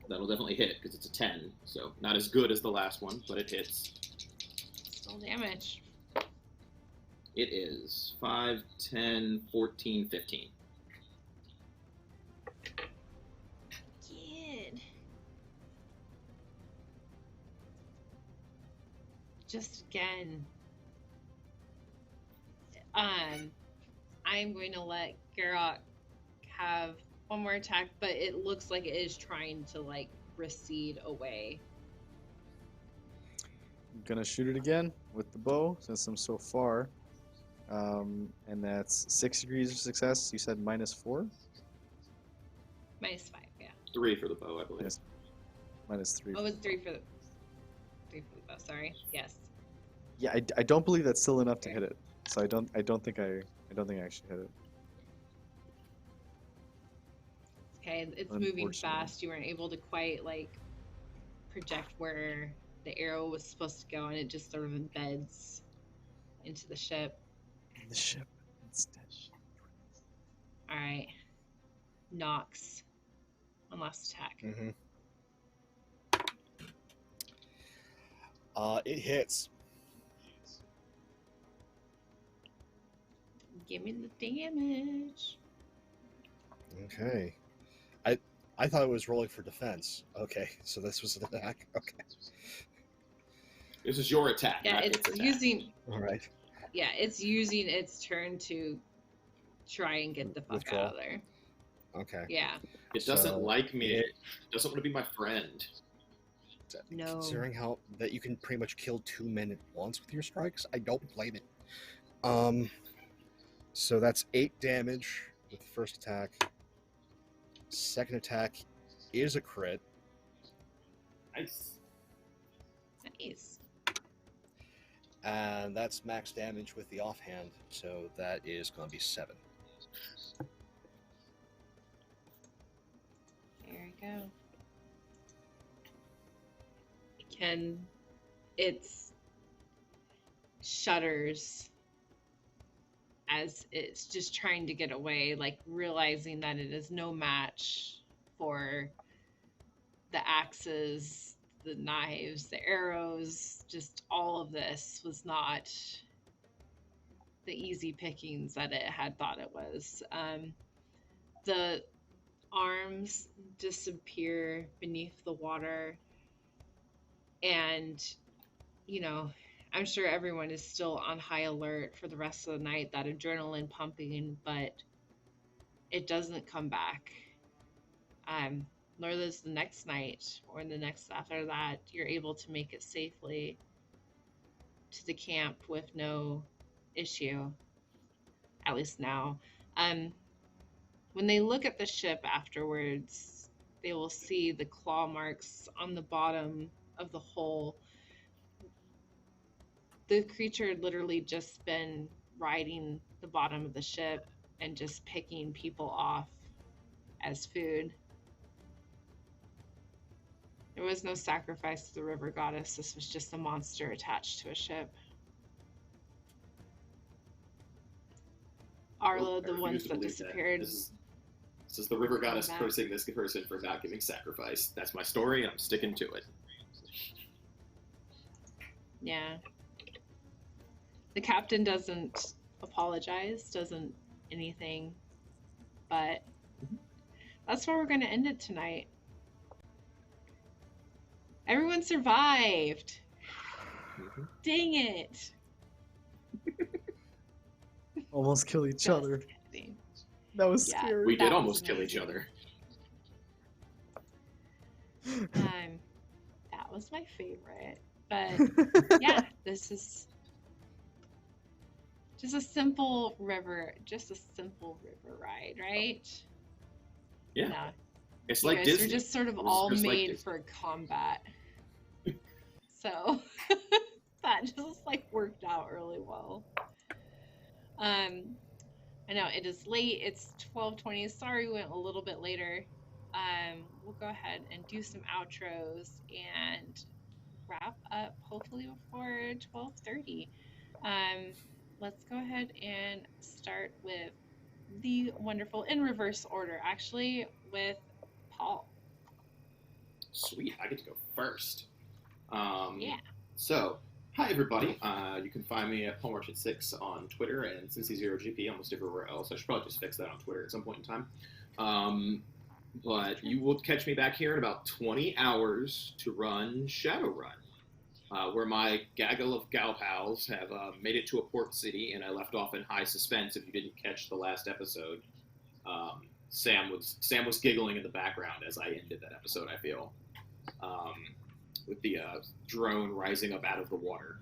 That'll definitely hit because it's a 10. So not as good as the last one, but it hits. Still damage. It is 5, 10, 14, 15. Good. Just again. I'm going to let Garrock have one more attack, but it looks like it is trying to like recede away. I'm gonna shoot it again with the bow since I'm so far. And that's 6 degrees of success. You said -4? -5, yeah. 3 for the bow, I believe. Yes. -3. Oh, it was 3 for the bow, sorry. Yes. Yeah, I don't believe that's still enough to hit it. So I don't think I actually hit it. Okay, it's moving Unfortunately. fast. You weren't able to quite like project where the arrow was supposed to go, and it just sort of embeds into the ship. The ship instead. All right, Nox. One last attack. Mm-hmm. It hits. Give me the damage. Okay. I thought it was rolling for defense. Okay, so this was an attack. Okay. This is your attack. Yeah, not it's its attack. using. All right. Yeah, it's using its turn to try and get the fuck Withdraw. out of there. Okay. Yeah. It doesn't So, like me. it- It doesn't want to be my friend. No. Considering how that you can pretty much kill 2 men at once with your strikes, I don't blame it. So that's 8 damage with the first attack. Second attack is a crit. Nice. Nice. And that's max damage with the offhand, so that is going to be 7. There we go. It's shudders as it's just trying to get away, like realizing that it is no match for the axes, the knives, the arrows, just all of this was not the easy pickings that it had thought it was. The arms disappear beneath the water, and I'm sure everyone is still on high alert for the rest of the night, that adrenaline pumping, but it doesn't come back. Nor does the next night or the next after that. You're able to make it safely to the camp with no issue, at least now. When they look at the ship afterwards, they will see the claw marks on the bottom of the hull. The creature had literally just been riding the bottom of the ship and just picking people off as food. There was no sacrifice to the river goddess. This was just a monster attached to a ship. Arlo, I the refuse ones to that believe disappeared. This is the river goddess back. cursing this person for not giving sacrifice. That's my story, and I'm sticking to it. Yeah. The captain doesn't apologize, doesn't anything, but that's where we're going to end it tonight. Everyone survived. Dang it. Almost kill each Just other. kidding. That was Yeah. scary. We That did was almost kill each amazing. other. That was my favorite. But yeah, this is Just a simple river ride, right? Yeah. No, It's you like guys Disney. are just sort of It was all just like made Disney. for combat. So that just like worked out really well. I know it is late. It's 12:20. Sorry, we went a little bit later. We'll go ahead and do some outros and wrap up hopefully before 12:30. Let's go ahead and start with the wonderful in reverse order, actually, with Paul. Sweet, I get to go first. Yeah. So, hi everybody. You can find me at PopeWorldBuild6 on Twitter and Cincy0GP almost everywhere else. I should probably just fix that on Twitter at some point in time. But you will catch me back here in about 20 hours to run Shadowrun, where my gaggle of gal pals have made it to a port city, and I left off in high suspense. If you didn't catch the last episode, Sam was giggling in the background as I ended that episode. I feel. With the drone rising up out of the water.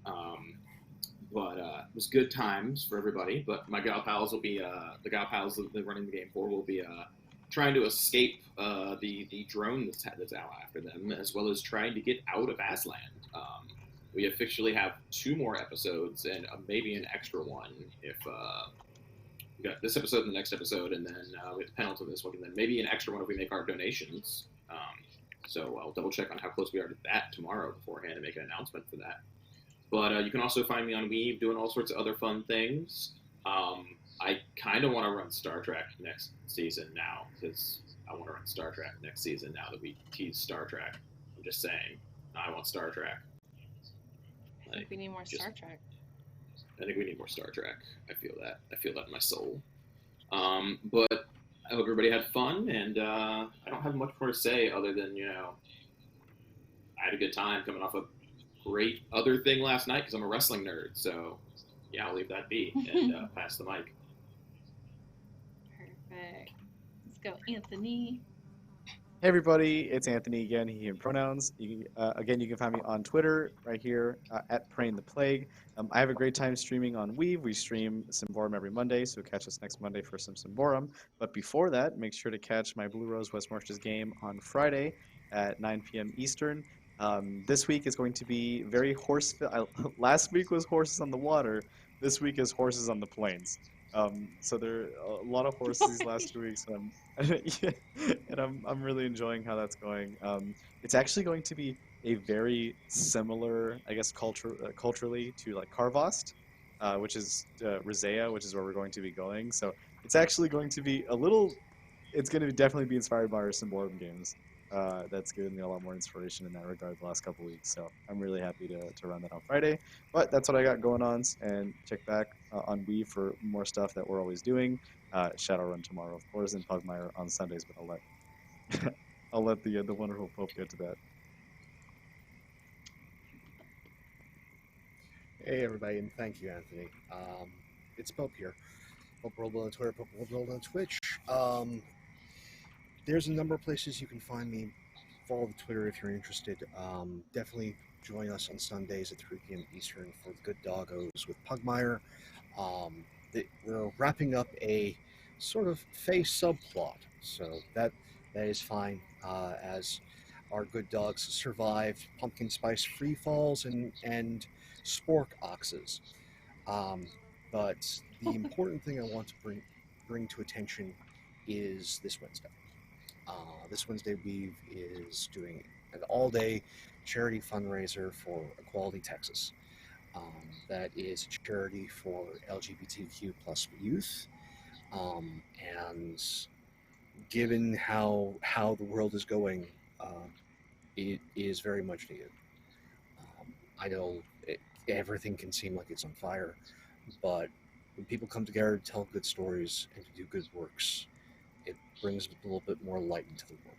But it was good times for everybody. But my gal pals will be, the gal pals that they're running the game for will be trying to escape the drone that's out after them, as well as trying to get out of Aslan. We officially have 2 more episodes and maybe an extra one if we got this episode and the next episode, and then we have the penultimate this one, and then maybe an extra one if we make our donations. So I'll double check on how close we are to that tomorrow beforehand and make an announcement for that. But you can also find me on Weave doing all sorts of other fun things. I kind of want to run Star Trek next season now, because I want to run Star Trek next season now that we tease Star Trek. I'm just saying, I want Star Trek. I think we need more Star Trek. I think we need more Star Trek. I feel that. I feel that in my soul. But I hope everybody had fun, and I don't have much more to say other than, I had a good time coming off a great other thing last night because I'm a wrestling nerd. So, yeah, I'll leave that be and pass the mic. Perfect. Let's go, Anthony. Hey everybody, it's Anthony again, he, him pronouns. Again, you can find me on Twitter right here at Prainntheplague. I have a great time streaming on Weave. We stream Symbaroum every Monday, so catch us next Monday for some Symbaroum. But before that, make sure to catch my Blue Rose West Marshes game on Friday at 9 p.m. Eastern. This week is going to be very last week was horses on the water. This week is horses on the plains. So there are a lot of horses these last 2 weeks, and I'm really enjoying how that's going. It's actually going to be a very similar, I guess, culturally to like Karvost, which is Rizea, which is where we're going to be going. So it's actually going to be it's going to definitely be inspired by our Symbaroum games. That's given me a lot more inspiration in that regard the last couple weeks. So I'm really happy to run that on Friday. But that's what I got going on. And check back on Weave for more stuff that we're always doing. Shadowrun tomorrow, of course, and Pugmire on Sundays. But I'll let the wonderful Pope get to that. Hey everybody, and thank you, Anthony. It's Pope here. PopeWorldBuild on Twitter, PopeWorldBuild on Twitch. There's a number of places you can find me. Follow the Twitter if you're interested. Definitely join us on Sundays at 3 p.m. Eastern for the Good Doggos with Pugmire. We're wrapping up a sort of Fey subplot, so that is fine as our good dogs survived pumpkin spice free falls and spork oxes. But the important thing I want to bring to attention is this Wednesday. This Wednesday, Weave is doing an all-day charity fundraiser for Equality Texas. That is a charity for LGBTQ plus youth. And given how the world is going, it is very much needed. I know everything can seem like it's on fire, but when people come together to tell good stories and to do good works, it brings a little bit more light into the world.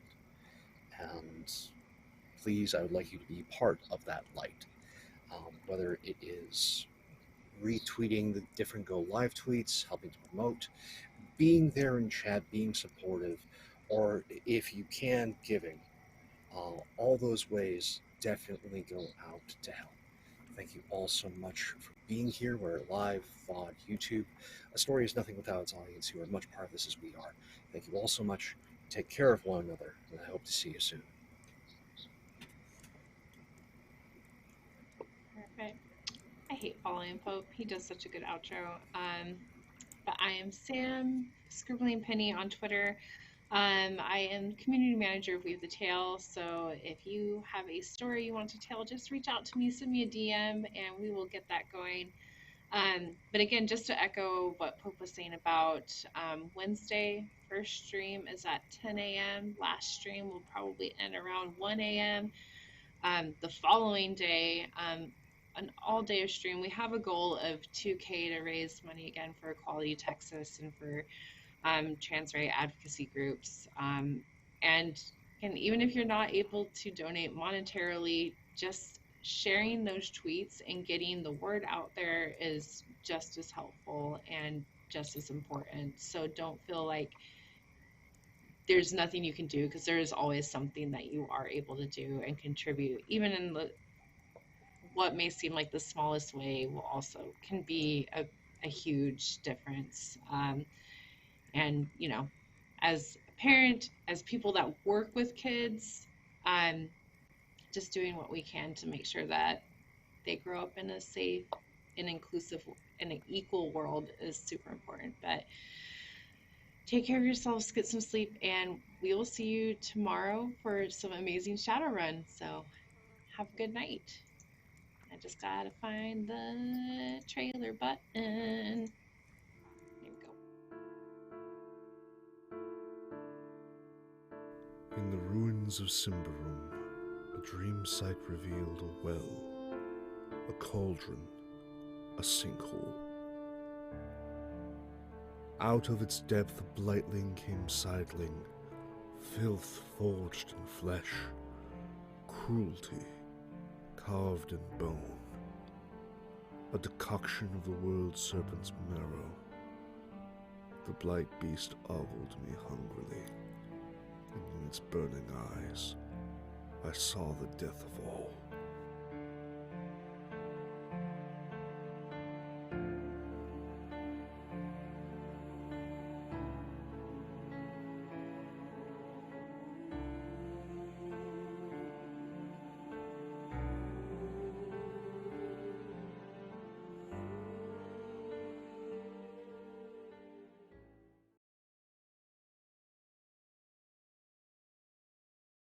And please, I would like you to be part of that light. Whether it is retweeting the different Go Live tweets, helping to promote, being there in chat, being supportive, or if you can, giving. All those ways definitely go out to help. Thank you all so much for being here. We're live on YouTube. A story is nothing without its audience, who are much part of this as we are. Thank you all so much. Take care of one another, and I hope to see you soon. Perfect. I hate following Pope. He does such a good outro. But I am Sam, ScribblingPenny on Twitter. I am community manager of Weave the Tale, so if you have a story you want to tell, just reach out to me, send me a DM, and we will get that going. But again, just to echo what Pope was saying about Wednesday, first stream is at 10 a.m. Last stream will probably end around 1 a.m. The following day, an all-day stream. We have a goal of 2K to raise money again for Equality Texas and for trans right advocacy groups. And again, even if you're not able to donate monetarily, just sharing those tweets and getting the word out there is just as helpful and just as important. So don't feel like there's nothing you can do, because there is always something that you are able to do and contribute, even in what may seem like the smallest way will also can be a huge difference. And you know, as a parent, as people that work with kids, just doing what we can to make sure that they grow up in a safe and inclusive and an equal world is super important. But take care of yourselves, get some sleep, and we will see you tomorrow for some amazing Shadowrun. So have a good night. I just gotta find the trailer button. There we go. In the ruins of Symbaroum, a dream site revealed a well, a cauldron, a sinkhole. Out of its depth a blightling came sidling, filth forged in flesh, cruelty carved in bone, a decoction of the world serpent's marrow. The blight beast ogled me hungrily, and in its burning eyes I saw the death of all.